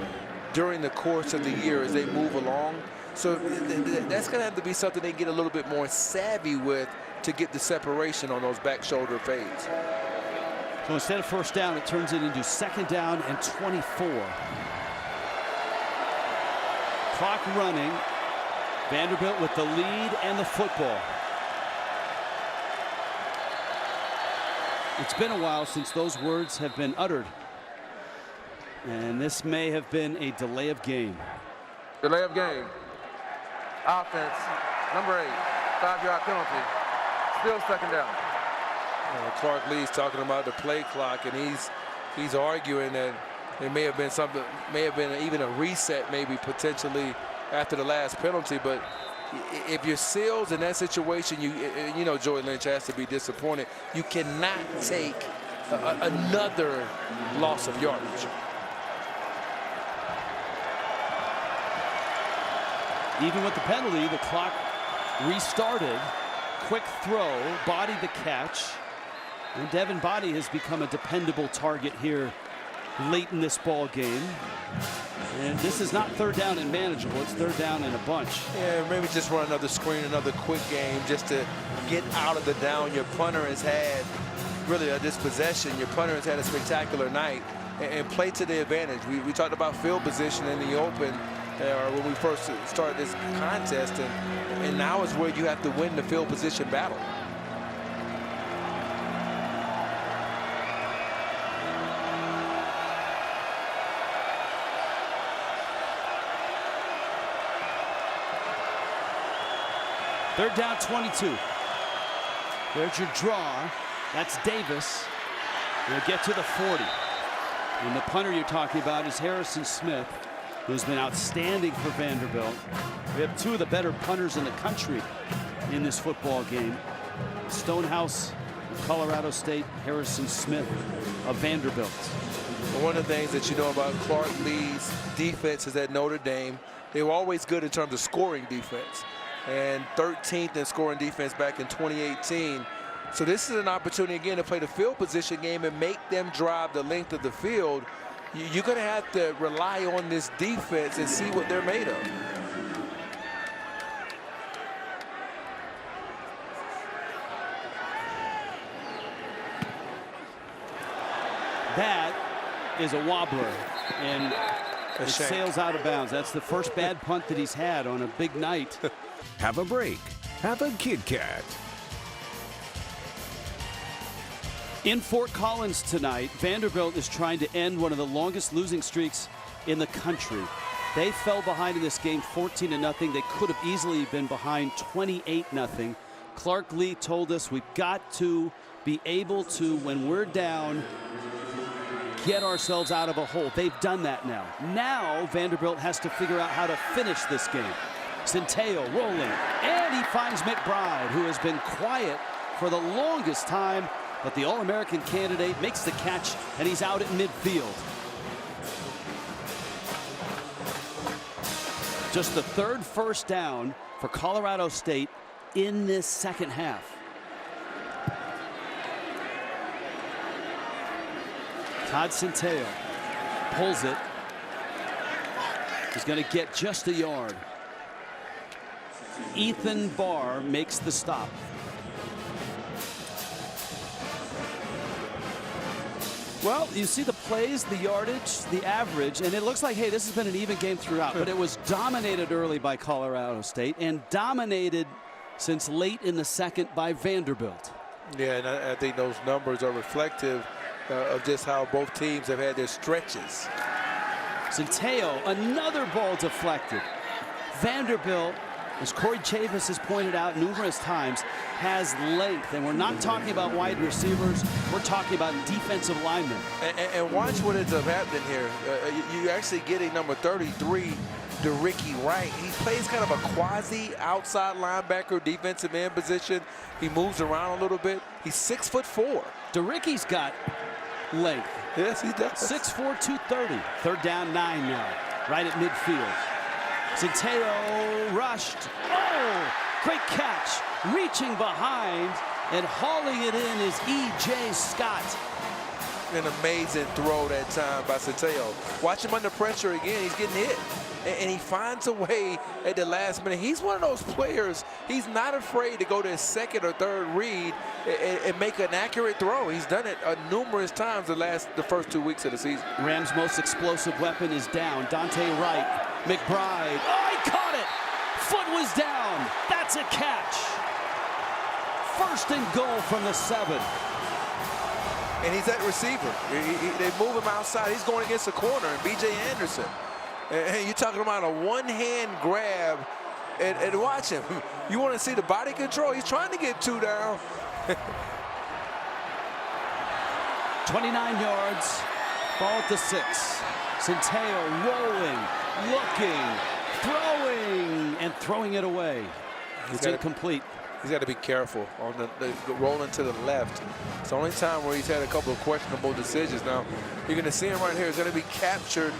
during the course of the year as they move along. So that's going to have to be something they get a little bit more savvy with to get the separation on those back shoulder fades. So instead of first down, it turns it into second down and 24. Clock running. Vanderbilt with the lead and the football. It's been a while since those words have been uttered. And this may have been a delay of game. Delay of game. Offense, number 8, 5-yard penalty. Still second down. Clark Lee's talking about the play clock, and he's arguing that there may have been something, may have been even a reset maybe potentially after the last penalty. But if you're Seals in that situation, you know Joey Lynch has to be disappointed. You cannot take another loss of yardage. Even with the penalty, the clock restarted. Quick throw, bodied the catch. And Devin Body has become a dependable target here late in this ball game. And this is not third down and manageable. It's third down and a bunch. Yeah, maybe just run another screen, another quick game just to get out of the down. Your punter has had really this possession. Your punter has had a spectacular night and play to the advantage. We talked about field position in the open when we first started this contest, and now is where you have to win the field position battle. Third down, 22. There's your draw. That's Davis. We'll get to the 40. And the punter you're talking about is Harrison Smith, who's been outstanding for Vanderbilt. We have two of the better punters in the country in this football game. Stonehouse of Colorado State, Harrison Smith of Vanderbilt. One of the things that you know about Clark Lee's defenses at Notre Dame, they were always good in terms of scoring defense. And 13th in scoring defense back in 2018. So this is an opportunity again to play the field position game and make them drive the length of the field. You're going to have to rely on this defense and see what they're made of. That is a wobbler, and it sails out of bounds. That's the first bad punt that he's had on a big night. Have a break. Have a Kit Kat. In Fort Collins tonight, Vanderbilt is trying to end one of the longest losing streaks in the country. They fell behind in this game 14-0. They could have easily been behind 28-0 Clark Lee told us we've got to be able to, when we're down, get ourselves out of a hole. They've done that now. Now Vanderbilt has to figure out how to finish this game. Centeio rolling, and he finds McBride, who has been quiet for the longest time, but the All-American candidate makes the catch, and he's out at midfield. Just the third first down for Colorado State in this second half. Todd Centeio pulls it. He's going to get just a yard. Ethan Barr makes the stop. Well, you see the plays, the yardage, the average, and it looks like, hey, this has been an even game throughout, but it was dominated early by Colorado State and dominated since late in the second by Vanderbilt. Yeah, and I think those numbers are reflective of just how both teams have had their stretches. Centeio, another ball deflected. Vanderbilt, as Corey Chavis has pointed out numerous times, has length, and we're not talking about wide receivers, we're talking about defensive linemen. And watch what ends up happening here. You actually get a number 33, DeRicky Wright. He plays kind of a quasi outside linebacker, defensive end position. He moves around a little bit. He's 6'4". DeRicky's got length. Yes, he does. 6'4", 230. Third down, 9 now, right at midfield. Centeio rushed. Oh, great catch. Reaching behind and hauling it in is E.J. Scott. An amazing throw that time by Centeio. Watch him under pressure again. He's getting hit. And he finds a way at the last minute. He's one of those players, he's not afraid to go to his second or third read and make an accurate throw. He's done it numerous times the first 2 weeks of the season. Rams' most explosive weapon is down. Dante Wright. McBride. Oh, he caught it. Foot was down. That's a catch. First and goal from the 7. And he's that receiver. They move him outside. He's going against the corner, and B.J. Anderson. And you're talking about a one-hand grab, and watch him. You want to see the body control? He's trying to get 2 down. 29 yards, ball at the 6. Centeio rolling, looking, throwing, and throwing it away. It's incomplete. He's got to be careful on the rolling to the left. It's the only time where he's had a couple of questionable decisions. Now, you're going to see him right here. He's going to be captured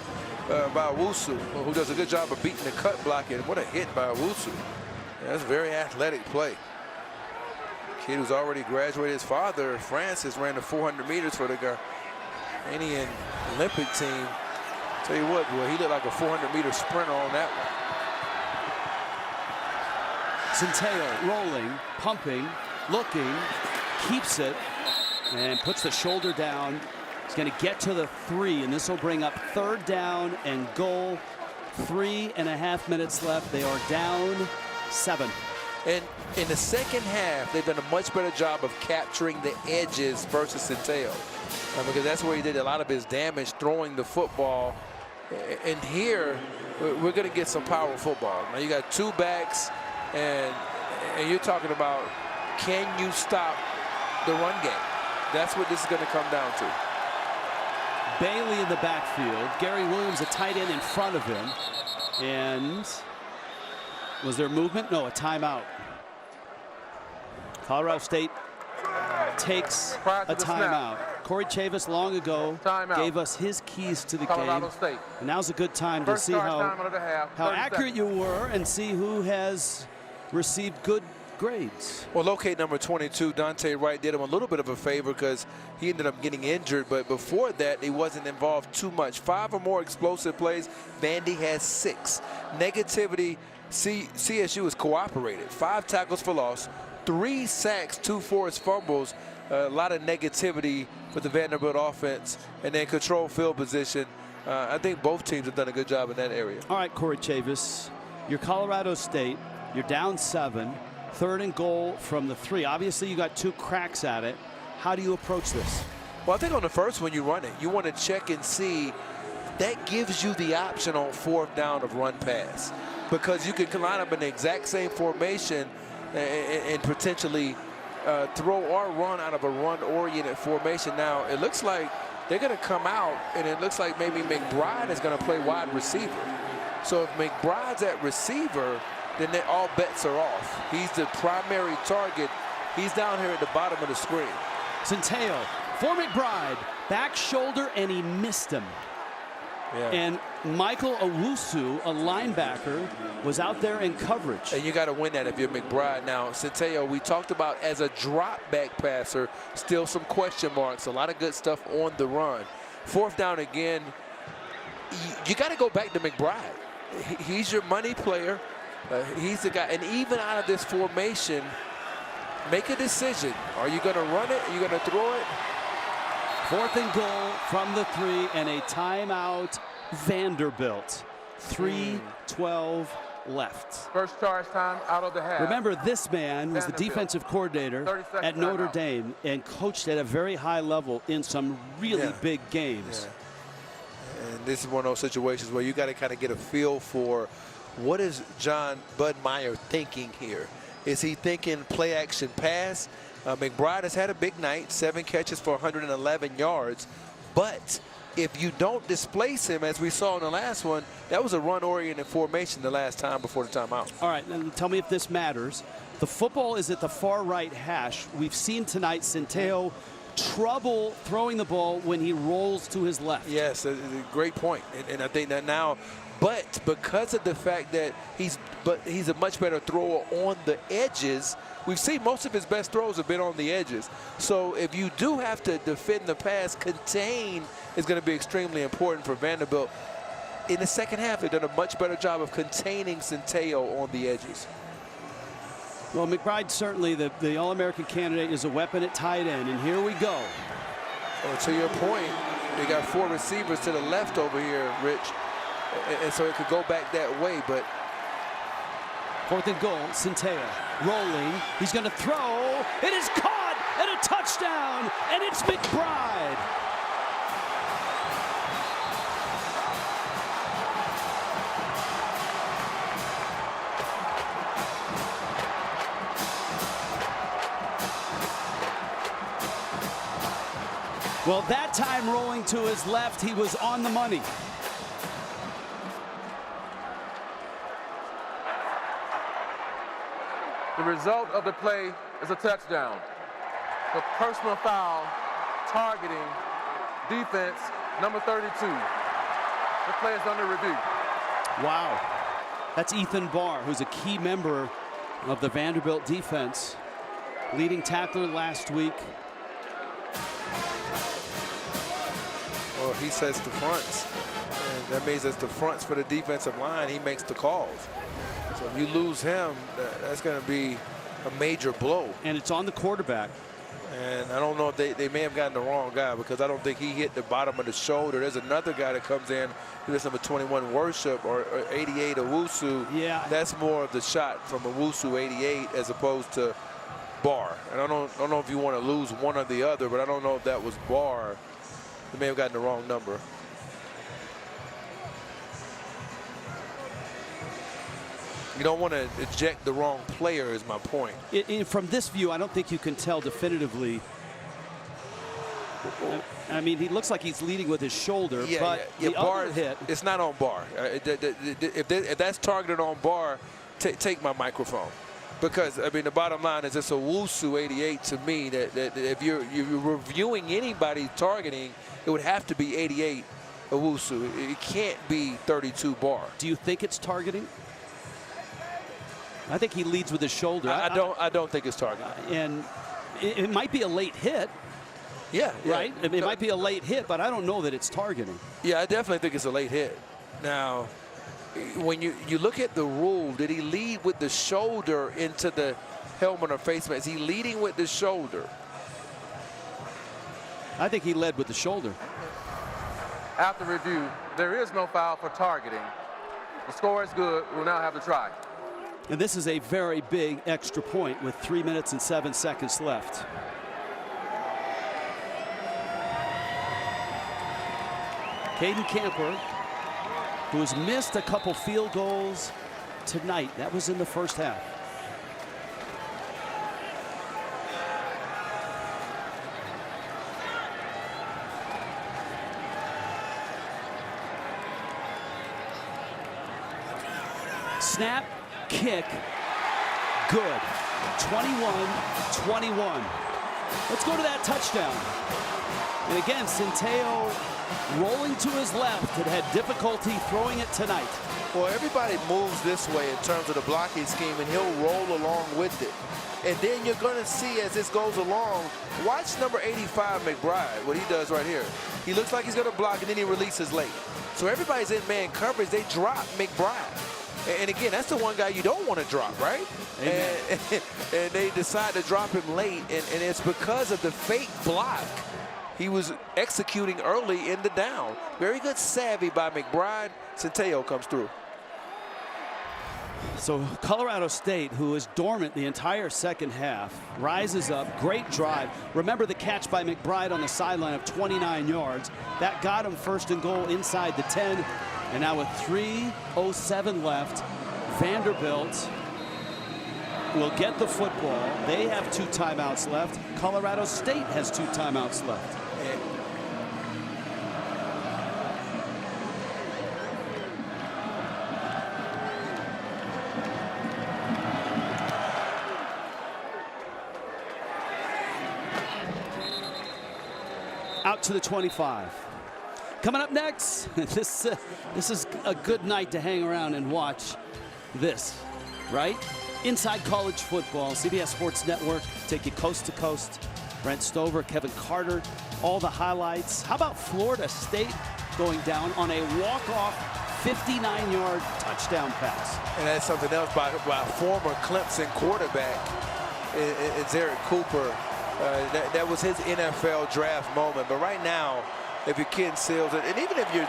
by Wusu, who does a good job of beating the cut block. And what a hit by Wusu. Yeah, that's a very athletic play. Kid who's already graduated. His father, Francis, ran the 400 meters for the Ghanaian Olympic team. Tell you what, boy, he looked like a 400-meter sprinter on that one. Centeio rolling, pumping, looking, keeps it, and puts the shoulder down. He's going to get to the 3, and this will bring up third down and goal. 3.5 minutes left. They are down 7. And in the second half, they've done a much better job of capturing the edges versus Centeio, because that's where he did a lot of his damage throwing the football. And here, we're going to get some power football. Now, you got 2 backs, and you're talking about, can you stop the run game? That's what this is going to come down to. Bailey in the backfield. Gary Williams, a tight end in front of him. And was there movement? No, a timeout. Colorado State takes a timeout. Corey Chavis long ago gave us his keys to the game. State. And now's a good time to see how accurate you were and see who has received good grades. Well, locate number 22, Dante Wright, did him a little bit of a favor because he ended up getting injured, but before that, he wasn't involved too much. 5 or more explosive plays. Vandy has 6. Negativity, CSU has cooperated. 5 tackles for loss, 3 sacks, 2 forced fumbles. A lot of negativity for the Vanderbilt offense, and then control field position. I think both teams have done a good job in that area. All right, Corey Chavis, you're Colorado State. You're down 7. Third and goal from the 3. Obviously, you got 2 cracks at it. How do you approach this? Well, I think on the first one you run it. You want to check and see. That gives you the option on 4th down of run pass, because you can line up in the exact same formation and potentially throw or run out of a run-oriented formation. Now, it looks like they're going to come out, and it looks like maybe McBride is going to play wide receiver. So if McBride's at receiver, then all bets are off. He's the primary target. He's down here at the bottom of the screen. Centeio for McBride, back shoulder, and he missed him. Yeah. And Michael Owusu, a linebacker, was out there in coverage. And you got to win that if you're McBride. Now, Centeio, we talked about as a drop back passer, still some question marks, a lot of good stuff on the run. Fourth down again, you got to go back to McBride. He's your money player. He's the guy. And even out of this formation, make a decision. Are you going to run it? Are you going to throw it? 4th and goal from the 3 and a timeout. Vanderbilt. 3:12 left. First charge time out of the half. Remember, this man was the Vanderbilt. Defensive coordinator at Notre Dame and coached at a very high level in some really big games. Yeah. And this is one of those situations where you got to kind of get a feel for what is John Budmeyer thinking here. Is he thinking play action pass? McBride has had a big night, 7 catches for 111 yards. But if you don't displace him, as we saw in the last one, that was a run-oriented formation the last time before the timeout. All right, and tell me if this matters. The football is at the far right hash. We've seen tonight Centeio trouble throwing the ball when he rolls to his left. Yes, a great point. And I think that now, but because of the fact that he's a much better thrower on the edges, we've seen most of his best throws have been on the edges. So if you do have to defend the pass, contain is going to be extremely important for Vanderbilt. In the second half, they've done a much better job of containing Centeio on the edges. Well, McBride, certainly the All-American candidate, is a weapon at tight end, and here we go. Well, to your point, they got 4 receivers to the left over here, Rich, and so it could go back that way, but 4th and goal, Centeio rolling. He's going to throw. It is caught, and a touchdown, and it's McBride. Well, that time rolling to his left, he was on the money. The result of the play is a touchdown. The personal foul targeting defense number 32. The play is under review. Wow. That's Ethan Barr, who's a key member of the Vanderbilt defense. Leading tackler last week. Well, he sets the fronts, and that means it's the fronts for the defensive line. He makes the calls. So if you lose him, that's going to be a major blow. And it's on the quarterback. And I don't know if they may have gotten the wrong guy, because I don't think he hit the bottom of the shoulder. There's another guy that comes in, who is number 21, Worship, or 88, Owusu. Yeah. That's more of the shot from Owusu, 88, as opposed to Barr. And I don't know if you want to lose one or the other, but I don't know if that was Barr. They may have gotten the wrong number. You don't want to eject the wrong player, is my point. From this view, I don't think you can tell definitively. I mean, he looks like he's leading with his shoulder, but the Barr other hit. It's not on Barr. If that's targeted on Barr, take my microphone. Because, I mean, the bottom line is it's a Owusu 88 to me, that if you're reviewing anybody's targeting, it would have to be 88 Owusu. It can't be 32 Barr. Do you think it's targeting? I think he leads with his shoulder. I don't think it's targeting. And it might be a late hit. Yeah. Right? It might be a late hit, but I don't know that it's targeting. Yeah, I definitely think it's a late hit. Now, when you look at the rule, did he lead with the shoulder into the helmet or face mask? Is he leading with the shoulder? I think he led with the shoulder. After review, there is no foul for targeting. The score is good. We'll now have the try. And this is a very big extra point with 3 minutes and 7 seconds left. Caden Camper, who has missed a couple field goals tonight. That was in the first half. Snap, kick, good. 21-21. Let's go to that touchdown. And again, Centeio rolling to his left and had difficulty throwing it tonight. Well, everybody moves this way in terms of the blocking scheme, and he'll roll along with it. And then you're going to see as this goes along, watch number 85, McBride, what he does right here. He looks like he's going to block, and then he releases late. So everybody's in man coverage. They drop McBride. And again, that's the one guy you don't want to drop, right? And they decide to drop him late, and it's because of the fake block he was executing early in the down. Very good savvy by McBride. Centeio comes through. So Colorado State, who is dormant the entire second half, rises up. Great drive. Remember the catch by McBride on the sideline of 29 yards. That got him first and goal inside the 10. And now with 3:07 left, Vanderbilt will get the football. They have 2 timeouts left. Colorado State has 2 timeouts left. Out to the 25. Coming up next, this is a good night to hang around and watch this, right? Inside College Football, CBS Sports Network, take you coast to coast. Brent Stover, Kevin Carter, all the highlights. How about Florida State going down on a walk-off 59-yard touchdown pass? And that's something else by former Clemson quarterback, it's Eric Cooper. That was his NFL draft moment. But right now, if you're Ken Seals, and even if you're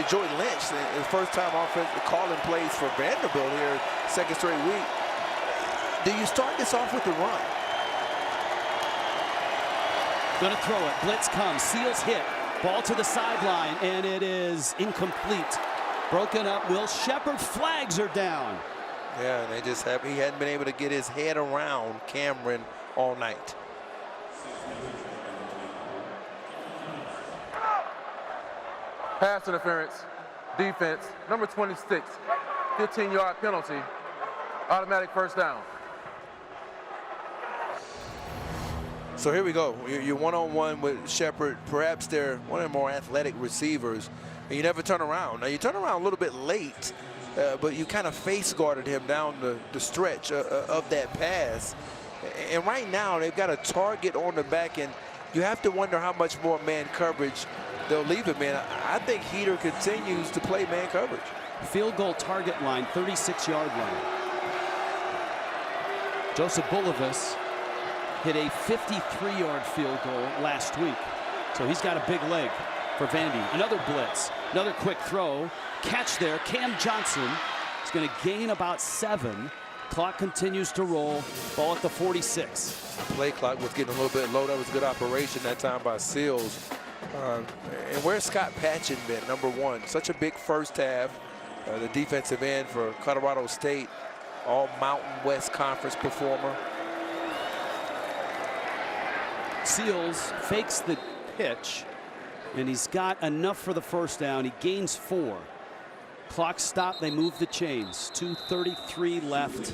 Jordan Lynch, the first time offense calling plays for Vanderbilt here, second straight week, do you start this off with the run? Gonna throw it. Blitz comes. Seals hit. Ball to the sideline, and it is incomplete. Broken up. Will Shepard. Flags are down. Yeah, they just have. He hadn't been able to get his head around Cameron all night. Pass interference, defense, number 26, 15-yard penalty, automatic first down. So here we go. You're one-on-one with Shepard. Perhaps they're one of the more athletic receivers, and you never turn around. Now, you turn around a little bit late, but you kind of face guarded him down the stretch of that pass. And right now, they've got a target on the back end. You have to wonder how much more man coverage they'll leave him in. I think Heater continues to play man coverage. Field goal target line, 36-yard line. Joseph Bulovas hit a 53-yard field goal last week. So he's got a big leg for Vandy. Another blitz, another quick throw. Catch there, Cam Johnson is going to gain about 7. Clock continues to roll. Ball at the 46. Play clock was getting a little bit low. That was good operation that time by Seals. And where's Scott Patchen been, number 1? Such a big first half. The defensive end for Colorado State, all Mountain West Conference performer. Seals fakes the pitch, and he's got enough for the first down. He gains 4. Clock stopped. They move the chains. 2:33 left.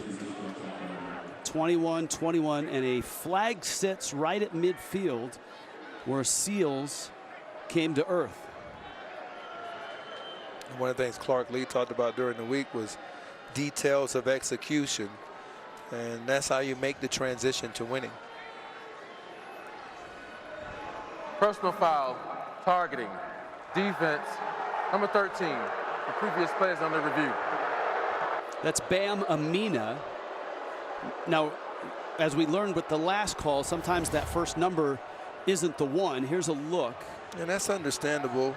21-21, and a flag sits right at midfield where Seals came to earth. One of the things Clark Lee talked about during the week was details of execution, and that's how you make the transition to winning. Personal foul, targeting, defense, number 13. The previous play is under review. That's Bam Amina. Now, as we learned with the last call, sometimes that first number isn't the one. Here's a look. And that's understandable.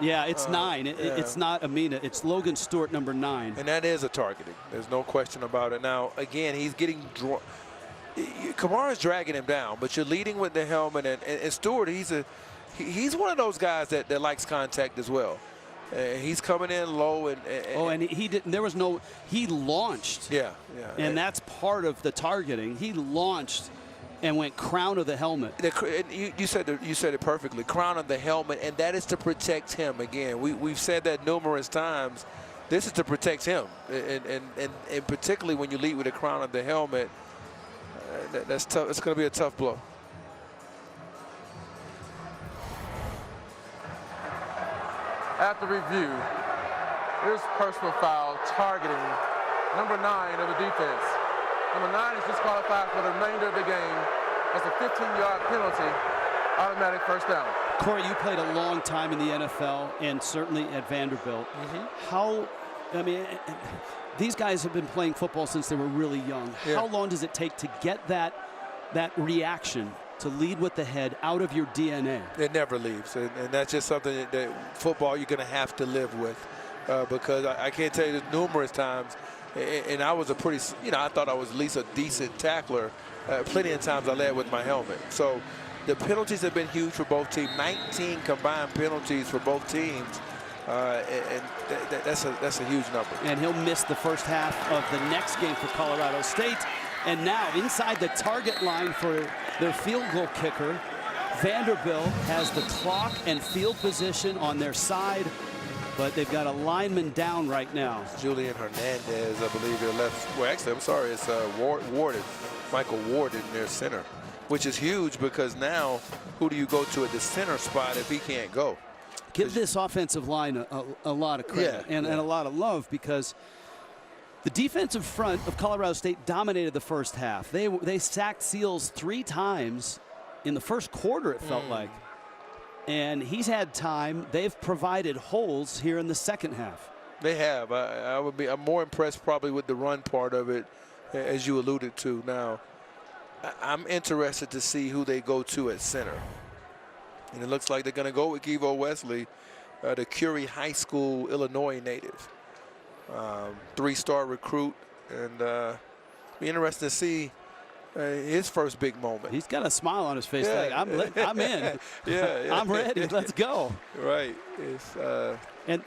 Yeah, it's 9. It's not Amina. It's Logan Stewart, number 9. And that is a targeting. There's no question about it. Now, again, he's getting Kamara's dragging him down, but you're leading with the helmet. And Stewart, he's one of those guys that likes contact as well. He's coming in low and he didn't. There was no. He launched. Yeah. And that's part of the targeting. He launched and went crown of the helmet. You said it perfectly. Crown of the helmet, and that is to protect him. Again, we've said that numerous times. This is to protect him, and particularly when you lead with the crown of the helmet, that's tough. It's going to be a tough blow. After review, here's personal foul targeting number 9 of the defense. Number 9 is disqualified for the remainder of the game. That's a 15-yard penalty, automatic first down. Corey, you played a long time in the NFL and certainly at Vanderbilt. These guys have been playing football since they were really young. Yeah. How long does it take to get that reaction to lead with the head out of your DNA? It never leaves, and that's just something that football you're going to have to live with, because I can't tell you numerous times, and I was a pretty, I thought I was at least a decent tackler. Plenty of times I led with my helmet. So the penalties have been huge for both teams. 19 combined penalties for both teams, and that's a huge number. And he'll miss the first half of the next game for Colorado State. And now inside the target line for their field goal kicker, Vanderbilt has the clock and field position on their side, but they've got a lineman down right now. Julian Hernandez, I believe, their left. Well, actually, I'm sorry, it's Warden, Michael Warden, their center, which is huge because now who do you go to at the center spot if he can't go? Give this offensive line a lot of credit and a lot of love, because the defensive front of Colorado State dominated the first half. They sacked Seals 3 times in the first quarter, it felt like. And he's had time. They've provided holes here in the second half. They have. I'm more impressed probably with the run part of it, as you alluded to. Now, I'm interested to see who they go to at center. And it looks like they're going to go with Kevo Wesley, the Curie High School, Illinois native. 3-star recruit, and be interested to see his first big moment. He's got a smile on his face. Like, I'm in. Yeah. I'm ready. Let's go. Right. And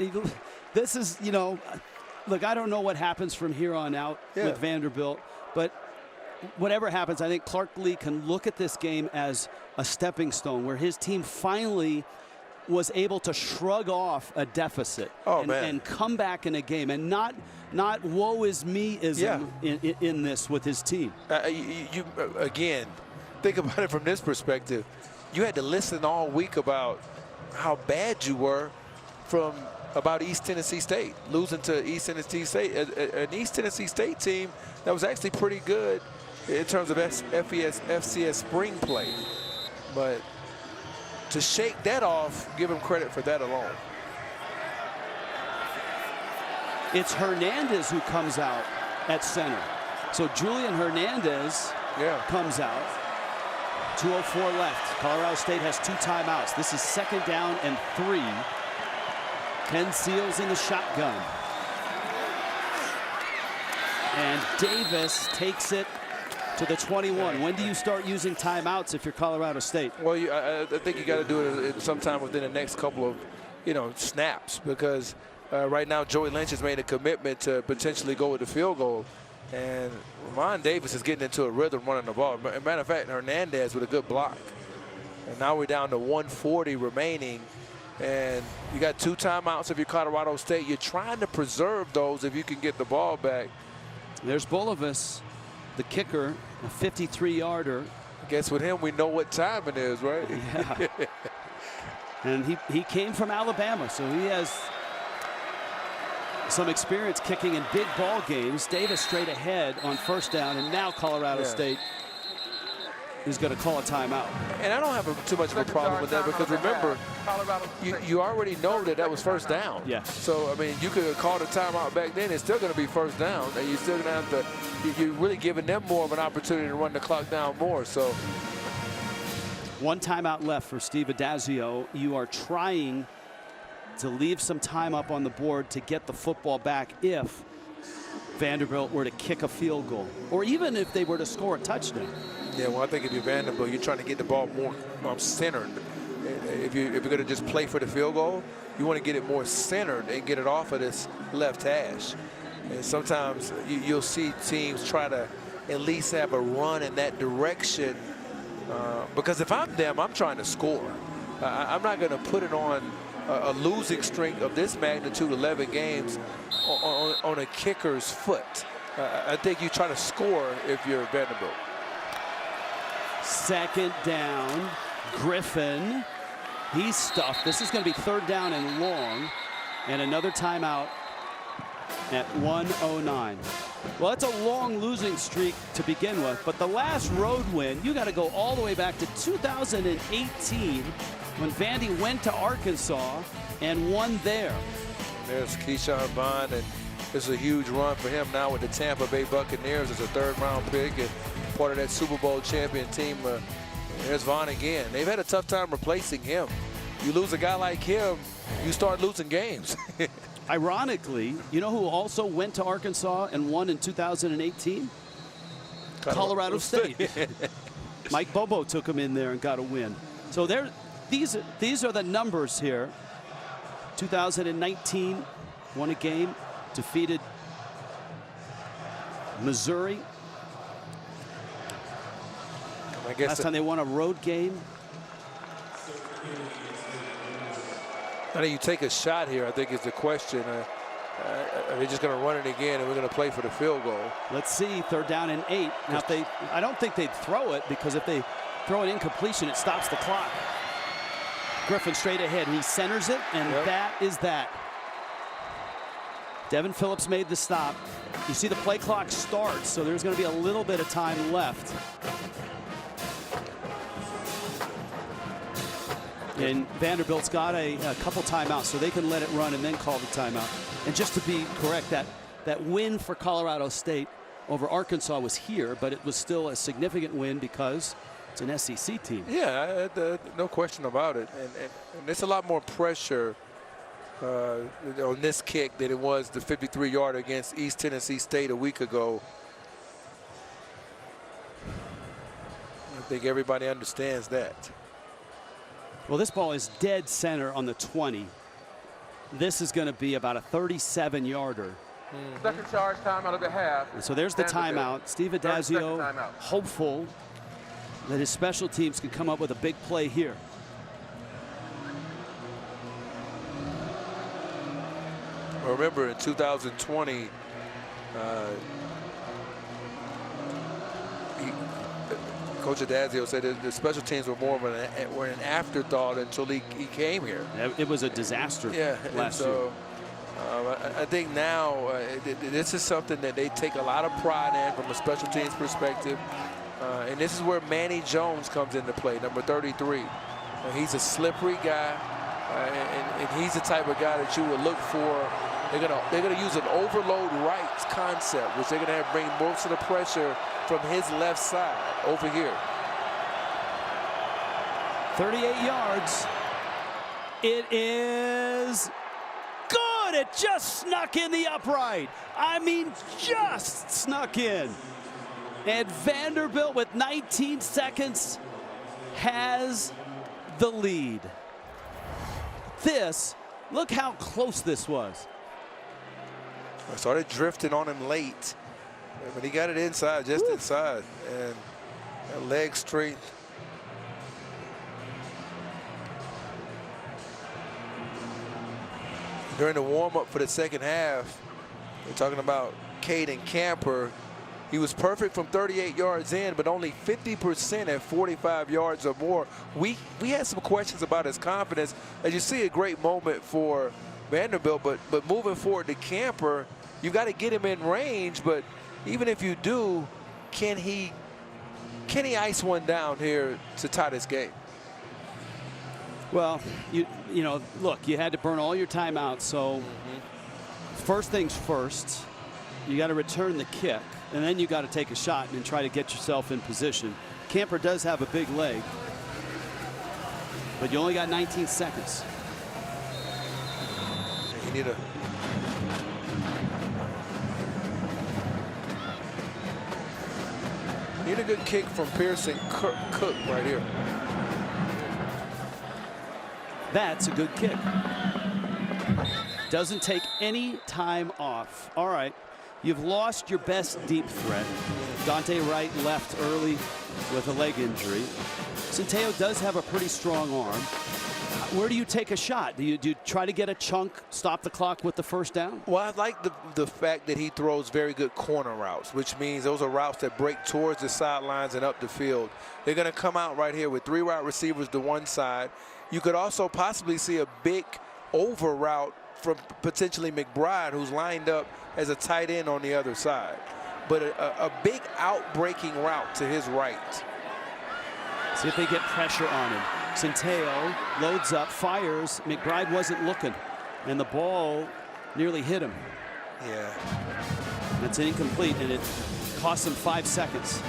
this is, look, I don't know what happens from here on out with Vanderbilt, but whatever happens, I think Clark Lee can look at this game as a stepping stone where his team finally was able to shrug off a deficit and come back in a game, and not woe is me-ism in this with his team. You again, think about it from this perspective. You had to listen all week about how bad you were about East Tennessee State, losing to East Tennessee State, an East Tennessee State team that was actually pretty good in terms of FCS spring play. But to shake that off, give him credit for that alone. It's Hernandez who comes out at center. So Julian Hernandez comes out. 2:04 left. Colorado State has 2 timeouts. This is 2nd down and 3. Ken Seals in the shotgun. And Davis takes it to the 21. When do you start using timeouts if you're Colorado State? Well, I think you got to do it sometime within the next couple of, snaps, because right now Joey Lynch has made a commitment to potentially go with the field goal, and Ramon Davis is getting into a rhythm running the ball. As a matter of fact, Hernandez with a good block. And now we're down to 1:40 remaining, and you got 2 timeouts if you're Colorado State. You're trying to preserve those if you can get the ball back. There's Bulovas, the kicker, a 53-yarder. I guess with him, we know what time it is, right? Yeah. And he came from Alabama, so he has some experience kicking in big ball games. Davis straight ahead on 1st down, and now Colorado State is going to call a timeout. And I don't have too much of a problem with that, because remember, you already know that was 1st down. Yeah. So, I mean, you could have called a timeout back then. It's still going to be 1st down, and you're still going to have to, you're really giving them more of an opportunity to run the clock down more. So 1 timeout left for Steve Adazio. You are trying to leave some time up on the board to get the football back if Vanderbilt were to kick a field goal, or even if they were to score a touchdown. Yeah, well, I think if you're Vanderbilt, you're trying to get the ball more centered. If you're going to just play for the field goal, you want to get it more centered and get it off of this left hash. And sometimes you'll see teams try to at least have a run in that direction, because if I'm them, I'm trying to score. I'm not going to put it on a losing streak of this magnitude, 11 games, on a kicker's foot. I think you try to score if you're Vanderbilt. Second down, Griffin. He's stuffed. This is going to be 3rd down and long, and another timeout at 1:09. Well, it's a long losing streak to begin with, but the last road win, you got to go all the way back to 2018 when Vandy went to Arkansas and won there. There's Keyshawn Vaughn, and this is a huge run for him now with the Tampa Bay Buccaneers as a 3rd-round pick and part of that Super Bowl champion team. There's Vaughn again. They've had a tough time replacing him. You lose a guy like him, you start losing games. Ironically, you know who also went to Arkansas and won in 2018? Colorado State. Mike Bobo took him in there and got a win. So these are the numbers here. 2019 won a game, defeated Missouri. I guess last time they won a road game. I think you take a shot here, I think is the question. Are they just going to run it again and we're going to play for the field goal? Let's see, 3rd down and 8. Now, I don't think they'd throw it, because if they throw it incompletion, it stops the clock. Griffin straight ahead, and he centers it, and that is that. Devin Phillips made the stop. You see the play clock starts, so there's going to be a little bit of time left. And Vanderbilt's got a couple timeouts, so they can let it run and then call the timeout. And just to be correct, that win for Colorado State over Arkansas was here, but it was still a significant win because it's an SEC team. Yeah, no question about it. And there's a lot more pressure on this kick than it was the 53-yarder against East Tennessee State a week ago. I think everybody understands that. Well, this ball is dead center on the 20. This is going to be about a 37-yarder. Second charge, timeout of the half. So there's the timeout. Steve Addazio hopeful that his special teams can come up with a big play here. Remember, in 2020, Coach Addazio said that the special teams were more of an afterthought until he came here. It was a disaster last year. I think now this is something that they take a lot of pride in from a special teams perspective. And this is where Manny Jones comes into play, number 33. He's a slippery guy, and he's the type of guy that you would look for. They're gonna use an overload right concept, which they're gonna bring most of the pressure from his left side over here. 38 yards. It is good. It just snuck in the upright. I mean, just snuck in. And Vanderbilt, with 19 seconds, has the lead. Look how close this was. I started drifting on him late, but he got it inside, just inside, and that leg strength. During the warm-up for the second half, we're talking about Caden Camper. He was perfect from 38 yards in, but only 50% at 45 yards or more. We had some questions about his confidence. As you see, a great moment for Vanderbilt, but moving forward to Camper, you've got to get him in range. But even if you do, can he ice one down here to tie this game? Well, you know, look, you had to burn all your timeouts. So first things first, you got to return the kick, and then you got to take a shot and try to get yourself in position. Camper does have a big leg, but you only got 19 seconds. You need a good kick from Pearson Cook right here. That's a good kick. Doesn't take any time off. All right, you've lost your best deep threat. Dante Wright left early with a leg injury. Centeio does have a pretty strong arm. Where do you take a shot? Do you try to get a chunk, stop the clock with the first down? Well, I like the fact that he throws very good corner routes, which means those are routes that break towards the sidelines and up the field. They're going to come out right here with 3 wide receivers to one side. You could also possibly see a big over route from potentially McBride, who's lined up as a tight end on the other side. But a big out-breaking route to his right. See if they get pressure on him. Centeio loads up, fires. McBride wasn't looking, and the ball nearly hit him. Yeah. That's incomplete, and it cost him 5 seconds.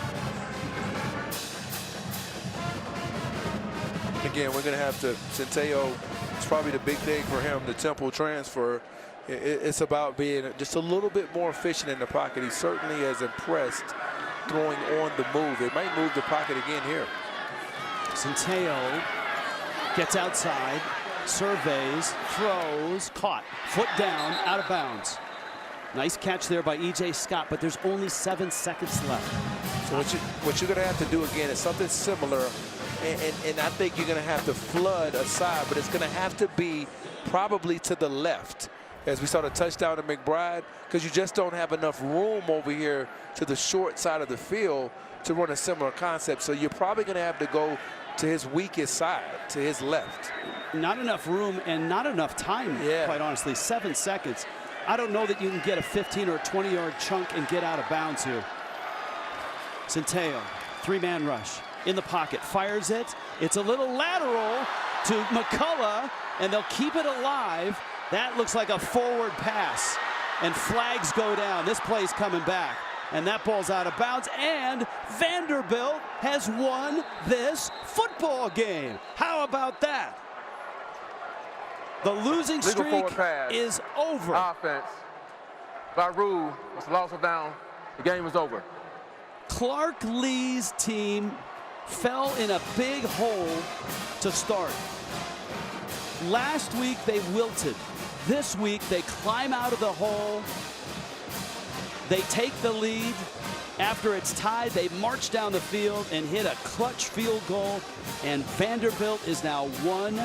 Again, we're going to have to, Centeio, it's probably the big thing for him, the Temple transfer. It's about being just a little bit more efficient in the pocket. He certainly has impressed throwing on the move. They might move the pocket again here. Centeio gets outside, surveys, throws, caught, foot down, out of bounds. Nice catch there by E.J. Scott, but there's only 7 seconds left. So what you're going to have to do again is something similar, and I think you're going to have to flood a side, but it's going to have to be probably to the left, as we saw the touchdown to McBride, because you just don't have enough room over here to the short side of the field to run a similar concept. So you're probably going to have to go to his weakest side, to his left. Not enough room and not enough time, quite honestly. 7 seconds. I don't know that you can get a 15 or a 20-yard chunk and get out of bounds here. Centeio, 3-man rush in the pocket, fires it. It's a little lateral to McCullough, and they'll keep it alive. That looks like a forward pass, and flags go down. This play's coming back, and that ball's out of bounds, and Vanderbilt has won this football game. How about that? The losing streak is over. Offense by rule was lost down. The game was over. Clark Lee's team fell in a big hole to start. Last week they wilted. This week they climb out of the hole. They take the lead. After it's tied, they march down the field and hit a clutch field goal. And Vanderbilt is now 1-1.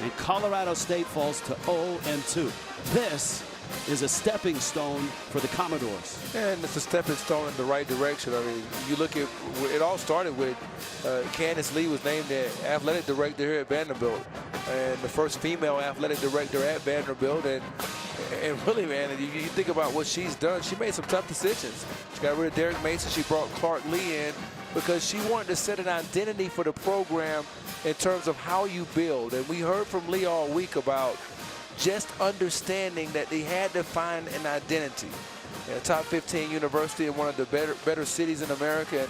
And Colorado State falls to 0-2. This is a stepping stone for the Commodores. And it's a stepping stone in the right direction. I mean, you look at, it all started with Candace Lee was named the athletic director here at Vanderbilt, and the first female athletic director at Vanderbilt. And really, man, you think about what she's done. She made some tough decisions. She got rid of Derek Mason. She brought Clark Lee in because she wanted to set an identity for the program in terms of how you build. And we heard from Lee all week about just understanding that they had to find an identity. A top 15 university in one of the better cities in America,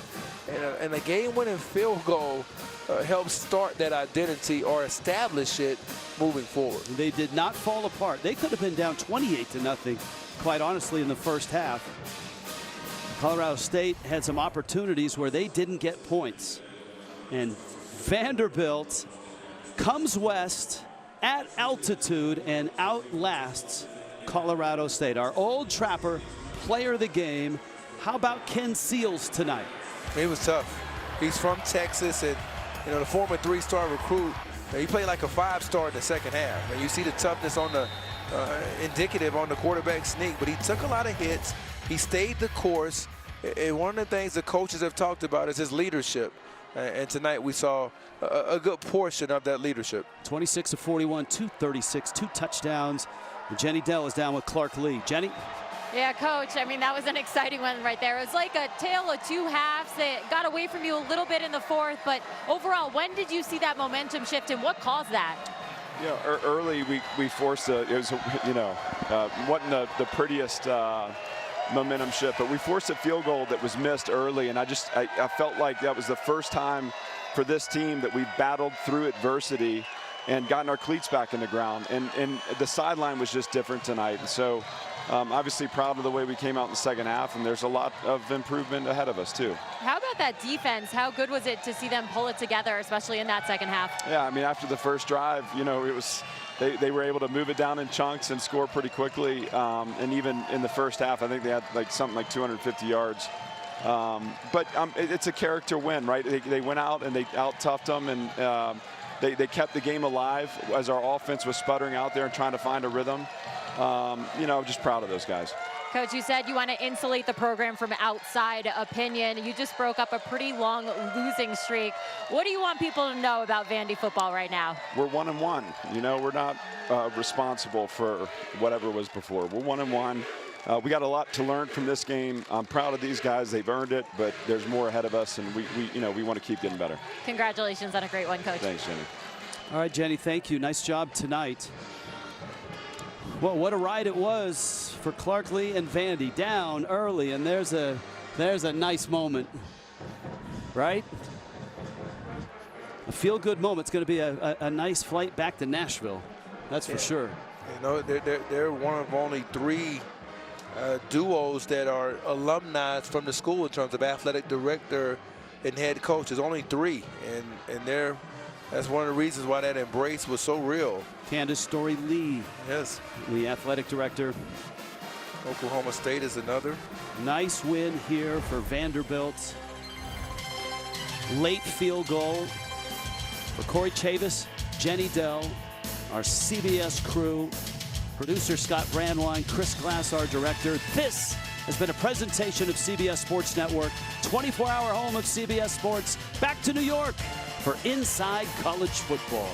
and a game-winning field goal helps start that identity or establish it moving forward. They did not fall apart. They could have been down 28-0, quite honestly, in the first half. Colorado State had some opportunities where they didn't get points. And Vanderbilt comes west at altitude and outlasts Colorado State. Our old Trapper player of the game. How about Ken Seals tonight? It was tough. He's from Texas, and the former 3-star recruit. He played like a 5-star in the second half. And you see the toughness on the indicative on the quarterback sneak, but he took a lot of hits. He stayed the course. And one of the things the coaches have talked about is his leadership. And tonight we saw a good portion of that leadership. 26 of 41, 236, 2 touchdowns. And Jenny Dell is down with Clark Lee. Jenny? Yeah, Coach, I mean, that was an exciting one right there. It was like a tale of two halves. It got away from you a little bit in the fourth, but overall, when did you see that momentum shift, and what caused that? Yeah, early we forced it was, wasn't the prettiest momentum shift, but we forced a field goal that was missed early, and I felt like that was the first time for this team that we battled through adversity and gotten our cleats back in the ground, and the sideline was just different tonight. And so obviously proud of the way we came out in the second half, and there's a lot of improvement ahead of us too. How about that defense? How good was it to see them pull it together, especially in that second half? Yeah, I mean, after the first drive, it was they were able to move it down in chunks and score pretty quickly. And even in the first half, I think they had like something like 250 yards. But it's a character win, right? They went out and they out-toughed them, and they kept the game alive as our offense was sputtering out there and trying to find a rhythm. Just proud of those guys. Coach, you said you want to insulate the program from outside opinion. You just broke up a pretty long losing streak. What do you want people to know about Vandy football right now? We're 1-1. We're not responsible for whatever was before. We're 1-1. We got a lot to learn from this game. I'm proud of these guys. They've earned it, but there's more ahead of us, and we want to keep getting better. Congratulations on a great one, Coach. Thanks, Jenny. All right, Jenny, thank you. Nice job tonight. Well, what a ride it was for Clark Lee and Vandy, down early, and there's a nice moment, right? A feel-good moment. It's going to be a nice flight back to Nashville. That's for sure. They're one of only 3 duos that are alumni from the school in terms of athletic director and head coach. There's only 3, and that's one of the reasons why that embrace was so real. Candace Story Lee. Yes. The athletic director. Oklahoma State is another. Nice win here for Vanderbilt. Late field goal for Corey Chavis, Jenny Dell, our CBS crew, producer Scott Brandwine, Chris Glass, our director. This has been a presentation of CBS Sports Network, 24-hour home of CBS Sports. Back to New York for Inside College Football.